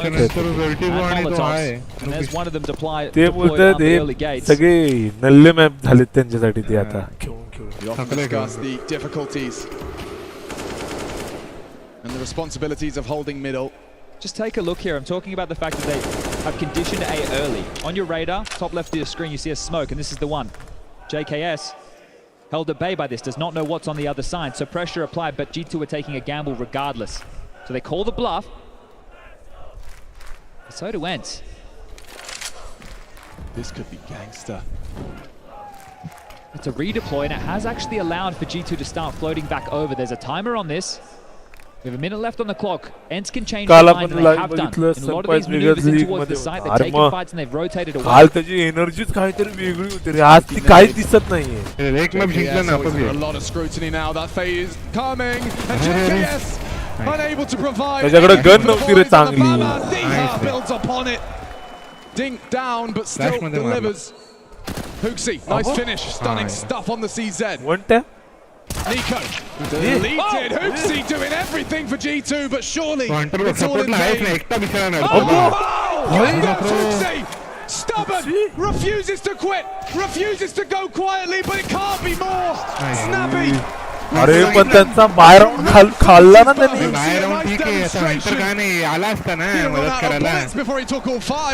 ते बोलतात हे सगळे नल्ले मॅप झालेत त्यांच्यासाठी ते आता and the responsibilities of holding middle. Just take a look here. I'm talking about the fact that they have conditioned A early. On your radar, top left of your screen, you see a smoke, and this is the one. JKS held at bay by this, does not know what's on the other side, so pressure applied, but G2 are taking a gamble regardless. So they call the bluff. So do ENCE. This could be gangster. It's a redeploy, and it has actually allowed for G2 to start floating back over. There's a timer on this. We have a minute left on the clock. ENCE can change their mind, and they have done. In a lot of these maneuvers in towards the site, they've taken fights and they've rotated away. काल त्याची एनर्जीच काहीतरी वेगळी होती रे आज ती काहीच दिसत नाहीये एक मॅप जिंकला ना आपण a lot of scrutiny now. That phase coming and JKS unable to provide. त्याच्याकडे गन नव्हती रे चांगली builds upon it. Dink down but still delivers. Huxi, nice finish. Stunning stuff on the CZ. One tap. Nico deleted. Huxi doing everything for G2, but surely it's all in vain. Huxi, stubborn, refuses to quit, refuses to go quietly, but it can't be more. Snappy. अरे पण त्यांचा बाहेर खाल्ला ना त्यांनी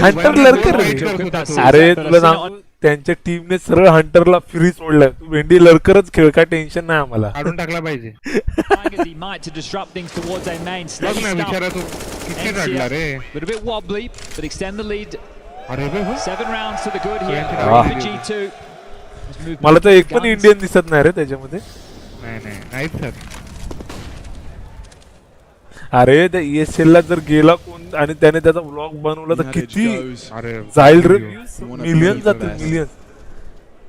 Hunter लर्कर अरे तुला सांगू त्यांच्या टीमने सरळ हंटरला फ्री सोडलाय तू भेंडी लर्करच खेळ काय टेन्शन नाही आम्हाला काढून टाकला पाहिजे किती रडला रे मला तर एक पण इंडियन दिसत नाही रे त्याच्यामध्ये नाही सर अरे त्या ESL ला जर गेला कोण आणि त्याने त्याचा व्लॉग बनवला तर किती जाईल रे मिलियन जातील मिलियन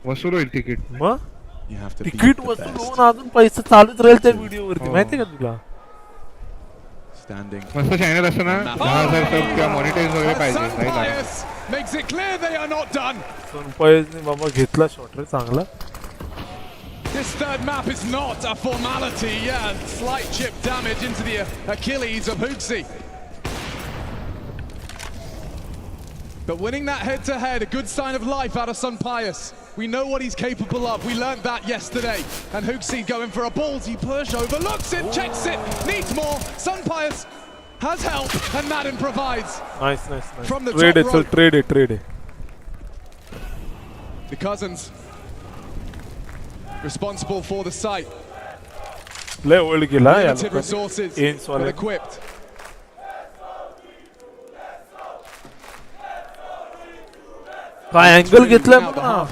वसूल होईल तिकीट मग तिकीट वसूल होऊन अजून पैसा चालूच राहील त्या व्हिडिओ वरती माहितीये का तुला मस्त चॅनल असतं ना 10,000 सब किंवा मॉनिटाईज वगैरे पाहिजे सोनपायने बाबा घेतला शॉट रे चांगला This third map is not a formality. Yeah, slight chip damage into the Achilles of Huxi. But winning that head-to-head, a good sign of life out of Sun Pius. We know what he's capable of. We learned that yesterday. And Huxi going for a ballsy push, overlooks it, checks it, needs more. Sun Pius has help, and Madden provides. Nice. From the trade top rope. Trade it. The Cousins. Responsible for the site. Limited resources, but equipped. काय angle घेतला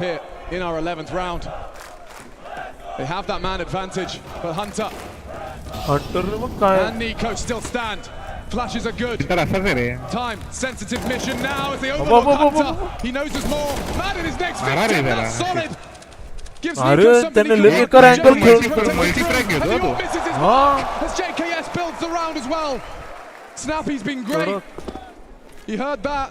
here in our 11th round. They have that man advantage, but Hunter and Nico still stand. Flashes are good. Time, sensitive mission now as they overlook Hunter. He knows there's more. Madden is next victim. That's solid. अरे त्याने लेकर angle खेळ as JKS builds the round as well. Snappy's been great. He heard that.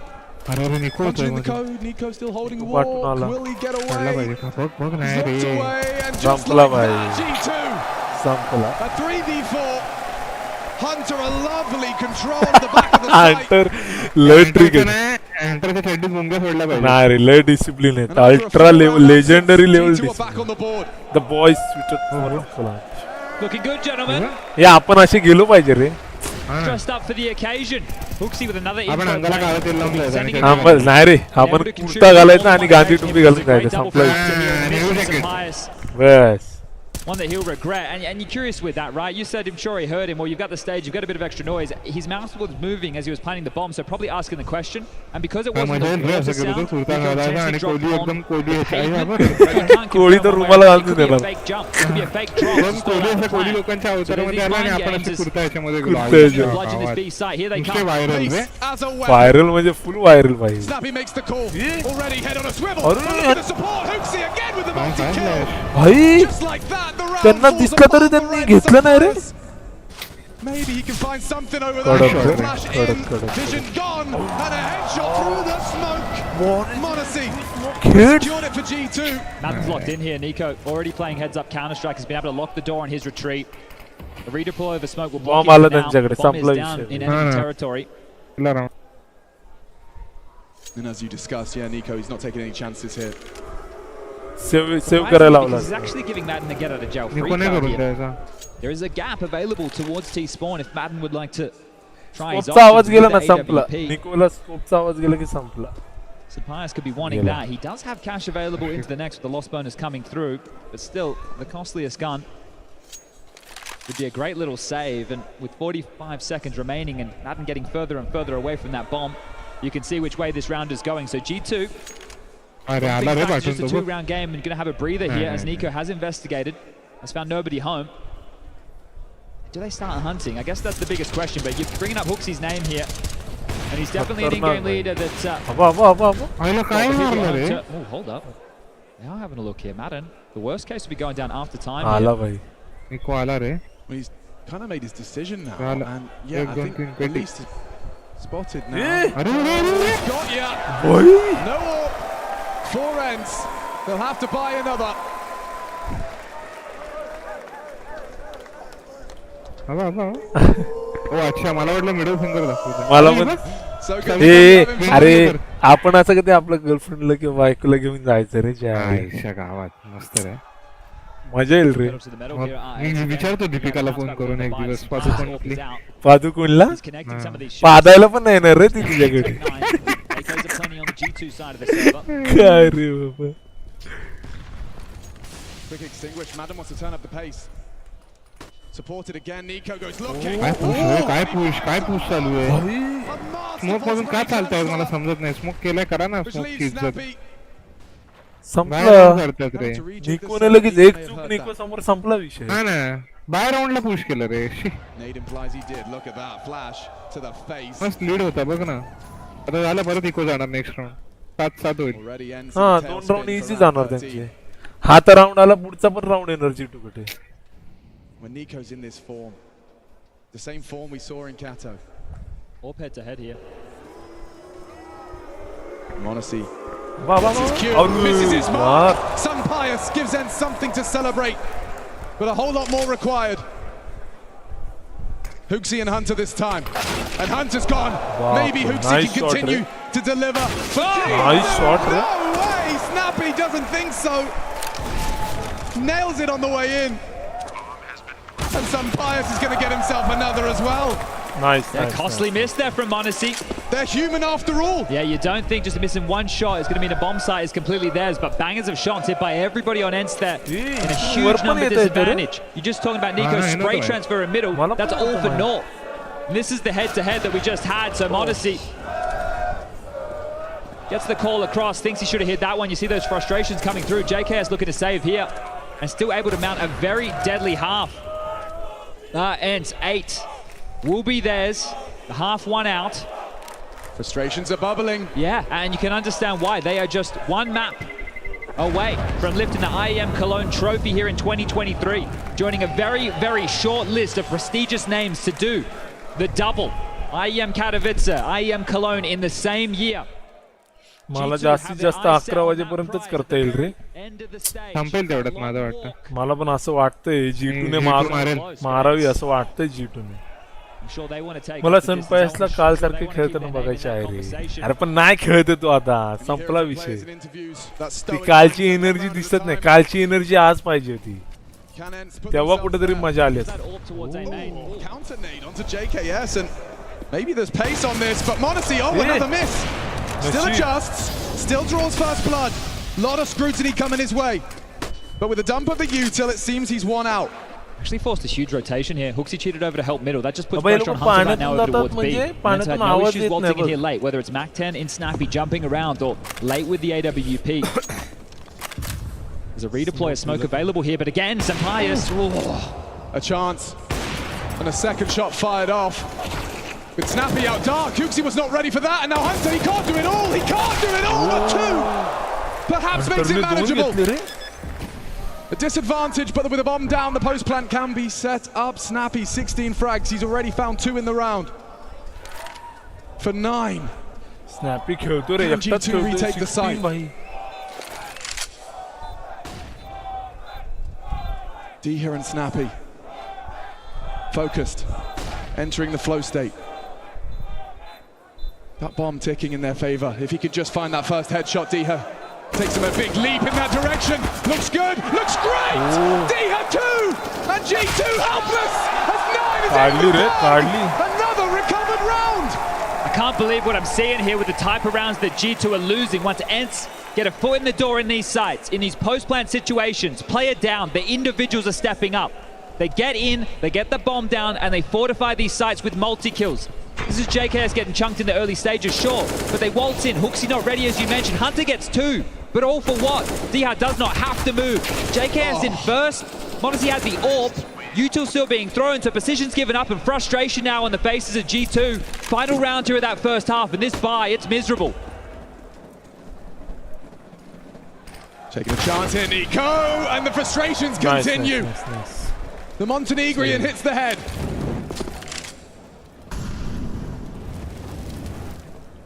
Punching the code. Nico still holding walk. Will he get away? Dropped away and just like that, G2. A 3v4. Hunter a lovely control at the back of the site. Hunter late trigger. Nah, late discipline. Ultra level, legendary level discipline. The boys switched for Looking good, gentlemen. Yeah, आपण असे गेलो पाहिजे रे. Dressed up for the occasion. Huxi with another आपण अंगाला काढा तेल लावून जायचं. आपण नाही रे, आपण कुर्ता घालायचा आणि गांधी टोपी घालून जायचं संपलं. बस. One that he'll regret, and you're curious with that, right? You said I'm sure he heard him. Well, you've got the stage, you've got a bit of extra noise. His mouse was moving as he was planting the bomb, so probably asking the question. And because it wasn't the water sound, he could potentially drop on the pavement. But you can't confirm whether it could be a fake jump, it could be a fake drop. So these mind games is bludgeon this B site. Here they come. Viral म्हणजे full viral भाई. Snappy makes the call. Already head on a swivel. Look at the support. Huxi again with the multi-kill. भाई Just like that. त्यांना दिसलं तरी त्यांनी घेतलं नाही रे Maybe he can find something over there. Flash in, vision gone, and a headshot through the smoke. Monacy secured it for G2. Madden's locked in here. Nico already playing heads up Counter-Strike. Has been able to lock the door on his retreat. A redeploy of the smoke will block him now. Bomb is down in enemy territory. And as you discussed, yeah, Nico, he's not taking any chances here. He's actually giving Madden a get out of jail free card here. There is a gap available towards T-Spawn if Madden would like to try his options with the AWP. So Pius could be wanting that. He does have cash available into the next with the loss bonus coming through, but still the costliest gun would be a great little save. And with 45 seconds remaining and Madden getting further and further away from that bomb, you can see which way this round is going. So G2, just a 2-round game and going to have a breather here as Nico has investigated, has found nobody home. Do they start hunting? I guess that's the biggest question, but you're bringing up Hooksy's name here. And he's definitely an in-game leader that... Oh, hold up. They are having a look here. Madden, the worst case would be going down after time here. Well, he's kind of made his decision now. And yeah, I think at least spotted now. Got ya! No more. 4 ends. They'll have to buy another. अच्छा मला वाटलं middle finger दाखवतो मला पण ए अरे आपण असं कधी आपल्या गर्लफ्रेंडला किंवा बायकोला घेऊन जायचं रे आयशा गावात मस्त रे मजा येईल रे मी विचारतो दीपिकाला फोन करून एक दिवस पादुकोणला पादायला पण नाही येणार रे ती तुझ्याकडे काय रे बाबा Quick extinguish. Madden wants to turn up the pace. Supported again. Nico goes looking. काय पुश चालू आहे स्मोक मधून काय चालतंय मला समजत नाही स्मोक केलाय करा ना स्मोक की इज्जत संपला करतात रे निकोने लगेच एक चूक निको समोर संपला विषय हा ना बाय राऊंडला पुश केलं रे Nade implies he did. Look at that flash to the face. मस्त लीड होता बघ ना आता झालं परत इको जाणार नेक्स्ट राऊंड 7-7 होईल हा 2 राऊंड इझी जाणार त्यांचे हा तर राऊंड आला पुढचा पण राऊंड एनर्जी टुकटे When Nico's in this form, the same form we saw in Kato. Orp head to head here. Monacy. Wow. Misses his mark. Some Pius gives them something to celebrate, but a whole lot more required. Hooksy and Hunter this time, and Hunter's gone. Wow. Maybe Hooksy can continue to deliver. Nice shot. No way! Snappy doesn't think so. Nails it on the way in. And some Pius is going to get himself another as well. Nice. Costly miss there from Monacy. They're human after all. Yeah, you don't think just missing one shot is going to mean a bomb site is completely theirs, but bangers of shots hit by everybody on ENCE there in a huge number disadvantage. You're just talking about Nico's spray transfer in middle. That's all for naught. And this is the head-to-head that we just had, so Monacy gets the call across, thinks he should have hit that one. You see those frustrations coming through. JKS looking to save here and still able to mount a very deadly half. ENCE 8 will be theirs. The half one out. Frustrations are bubbling. Yeah, and you can understand why. They are just one map away from lifting the IEM Cologne trophy here in 2023. Joining a very, very short list of prestigious names to do the double. IEM Katowice, IEM Cologne in the same year. मला जास्तीत जास्त 11 वाजेपर्यंतच करता येईल रे संपेल तेवढ्यात माझं वाटतं मला पण असं वाटतंय G2 ने मारावी असं वाटतंय G2 ने मला सनपायसला काल सारखे खेळताना बघायचे आहे रे अरे पण नाही खेळते तो आता संपला विषय ती कालची एनर्जी दिसत नाही कालची एनर्जी आज पाहिजे होती तेव्हा कुठेतरी मजा आली Maybe there's pace on this, but Monacy, another miss. Still adjusts, still draws first blood. Lot of scrutiny coming his way. But with the dump of the util, it seems he's one out. Actually forced a huge rotation here. Hooksy cheated over to help middle. That just puts pressure on Hunter right now over towards B. Hunter had no issues waltzing in here late, whether it's Mac-10 in Snappy jumping around or late with the AWP. There's a redeploy of smoke available here, but again, some Pius. A chance, and a second shot fired off. With Snappy out dark, Hooksy was not ready for that, and now Hunter, he can't do it all! He can't do it all! A 2! Perhaps makes it manageable! A disadvantage, but with a bomb down, the post plant can be set up. Snappy, 16 frags. He's already found 2 in the round. For 9. Snappy खेळतो रे, Can एकटाच G2 खेळतो, retake the 16 site? भाई. D here and Snappy. Focused. Entering the flow state. That bomb ticking in their favor. If he could just find that first headshot, Diha takes him a big leap in that direction. Looks good, looks great! Diha 2! And G2 helpless! As 9 is Hardly, in hardly. Another recovered round! I can't believe what I'm seeing here with the type of rounds that G2 are losing. Once ENCE get a foot in the door in these sites, in these post-plant situations, play it down, the individuals are stepping up. They get in, they get the bomb down, and they fortify these sites with multi-kills. This is JKS getting chunked in the early stages, sure, but they waltz in. Hooksy not ready, as you mentioned. Hunter gets 2, but all for what? Diha does not have to move. JKS in first. Modesty has the AWP. Util still being thrown, so positions given up and frustration now on the faces of G2. Final round here of that first half, and this bye, it's miserable. Taking a chance here, Nico, and the frustrations continue. Nice. The Montenegrin hits the head.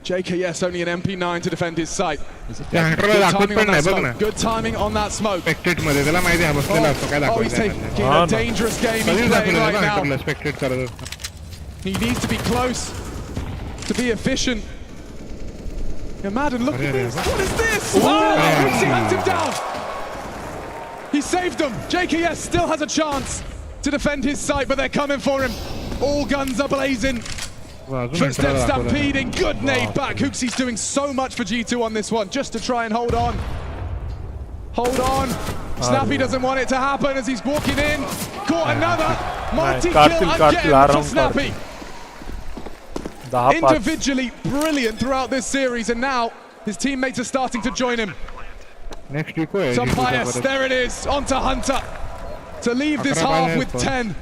JKS only an MP9 to defend his site. Good timing on that smoke. Good timing on that smoke. Oh, he's taking a dangerous game he's playing right now. He needs to be close to be efficient. Yeah, Madden, look at this. What is this? Oh, he hunts him down. He saved him. JKS still has a chance to defend his site, but they're coming for him. All guns are blazing. Footsteps stampeding, good nade back. Hooksy's doing so much for G2 on this one, just to try and hold on. Hold on. Snappy doesn't want it to happen as he's walking in. Caught another. Multi-kill again for Snappy. Individually brilliant throughout this series, and now his teammates are starting to join him. Some bias, there it is, onto Hunter to leave this half with 10.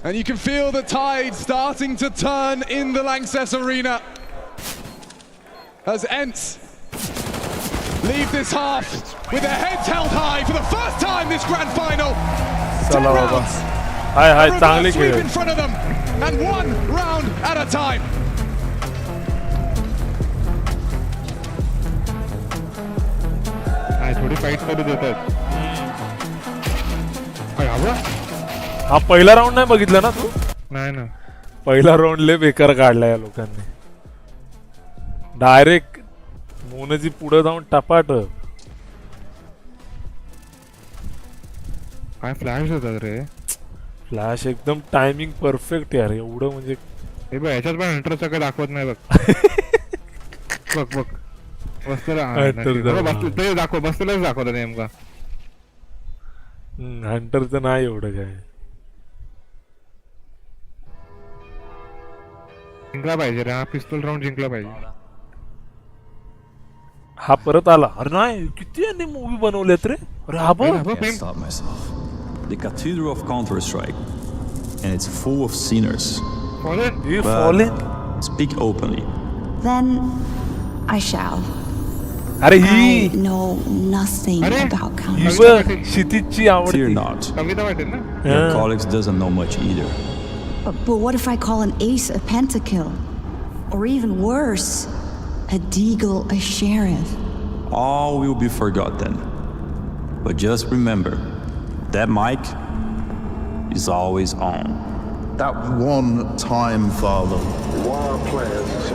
And you can feel the tide starting to turn in the Lanxess Arena as ENCE leave this half with their heads held high for the first time this grand final. 10 rounds, a reverse sweep in front of them, and 1 round at a time. थोड़ी fight करू देतात. हा पहिला round नाही बघितला ना तू? नाही ना. पहिला राऊंड लय बेकार काढला या लोकांनी. डायरेक्ट मोनजी पुढे जाऊन टपाट. काय फ्लॅश होतात रे. फ्लॅश एकदम टायमिंग परफेक्ट यार. एवढं म्हणजे हे बघ याच्यात पण हंटरचं काय दाखवत नाही बघ. बघ बघ. बसलेलं बसलेलंच दाखवलं नेमका. हंटरचं नाही एवढं काय. जिंकला पाहिजे रे. हा पिस्तूल राऊंड जिंकला पाहिजे. हा परत आला. अरे नाही किती यांनी मूवी बनवलेत रे. अरे हा बघ. Can't stop myself. The cathedral of Counter-Strike, and it's full of sinners. Fallen? Speak openly. Then I shall. अरे I he know nothing about he Counter-Strike. बघ क्षितिजची आवडती. Fear not. Your colleagues doesn't know much either. But what if I call an ace a pentakill? Or even worse, a deagle a sheriff? All will be forgotten. But just remember, that mic is always on. That one time, Father. Wild players.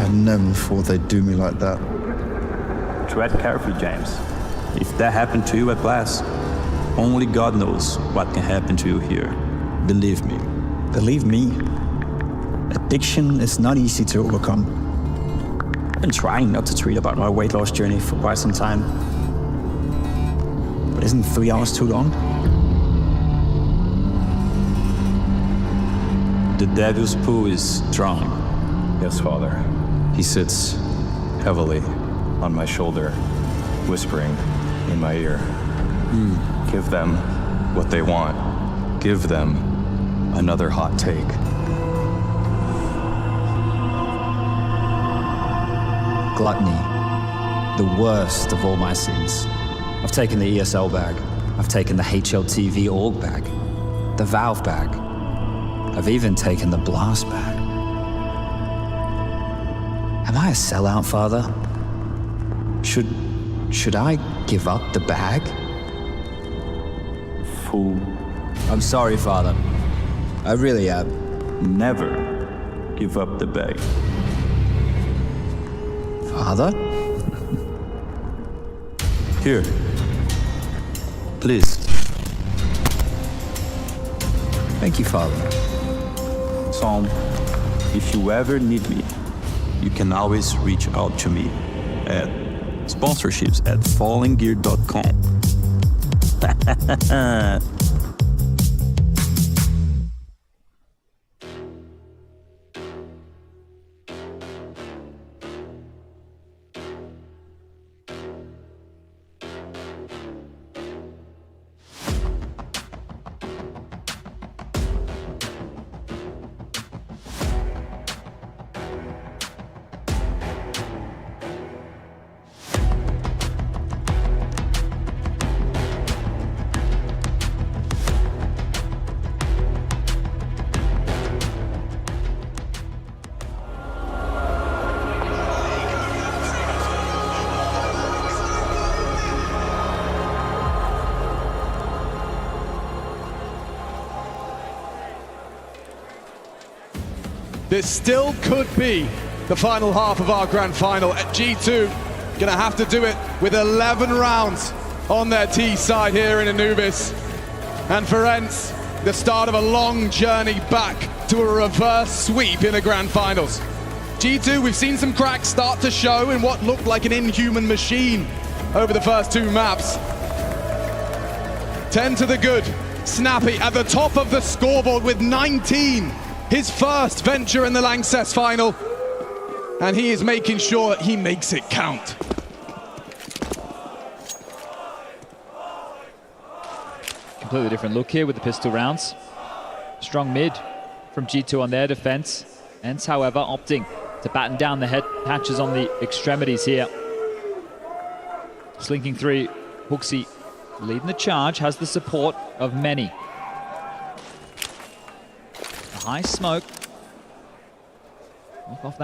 I never thought they'd do me like that. Tread carefully, James. If that happened to you at Blast, only God knows what can happen to you here. Believe me. Believe me, addiction is not easy to overcome. I've been trying not to tweet about my weight loss journey for quite some time. But isn't 3 hours too long? The devil's pool is strong. Yes, Father. He sits Heavily on my shoulder, whispering in my ear. Give them what they want. Give them another hot take. Gluttony. the worst of all my sins. I've taken the ESL bag. I've taken the HLTV org bag. The Valve bag. I've even taken the Blast bag. Am I a sellout, Father? Should I give up the bag? Fool. I'm sorry, Father. I really am. Never give up the bag. Father? Here. Please. Thank you, Father. Psalm, if you ever need me, you can always reach out to me at sponsorships@fallinggear.com. This still could be the final half of our grand final. At G2, gonna have to do it with 11 rounds on their T side here in Anubis. And for ENCE, the start of a long journey back to a reverse sweep in the grand finals. G2, we've seen some cracks start to show in what looked like an inhuman machine over the first two maps. 10 to the good. Snappy at the top of the scoreboard with 19. His first venture in the Lanxess final, and he is making sure he makes it count. Completely different look here with the pistol rounds. Strong mid from G2 on their defense. ENCE, however, opting to batten down the head patches on the extremities here. Slinking through, Hooksy leading the charge, has the support of many. High smoke. Off that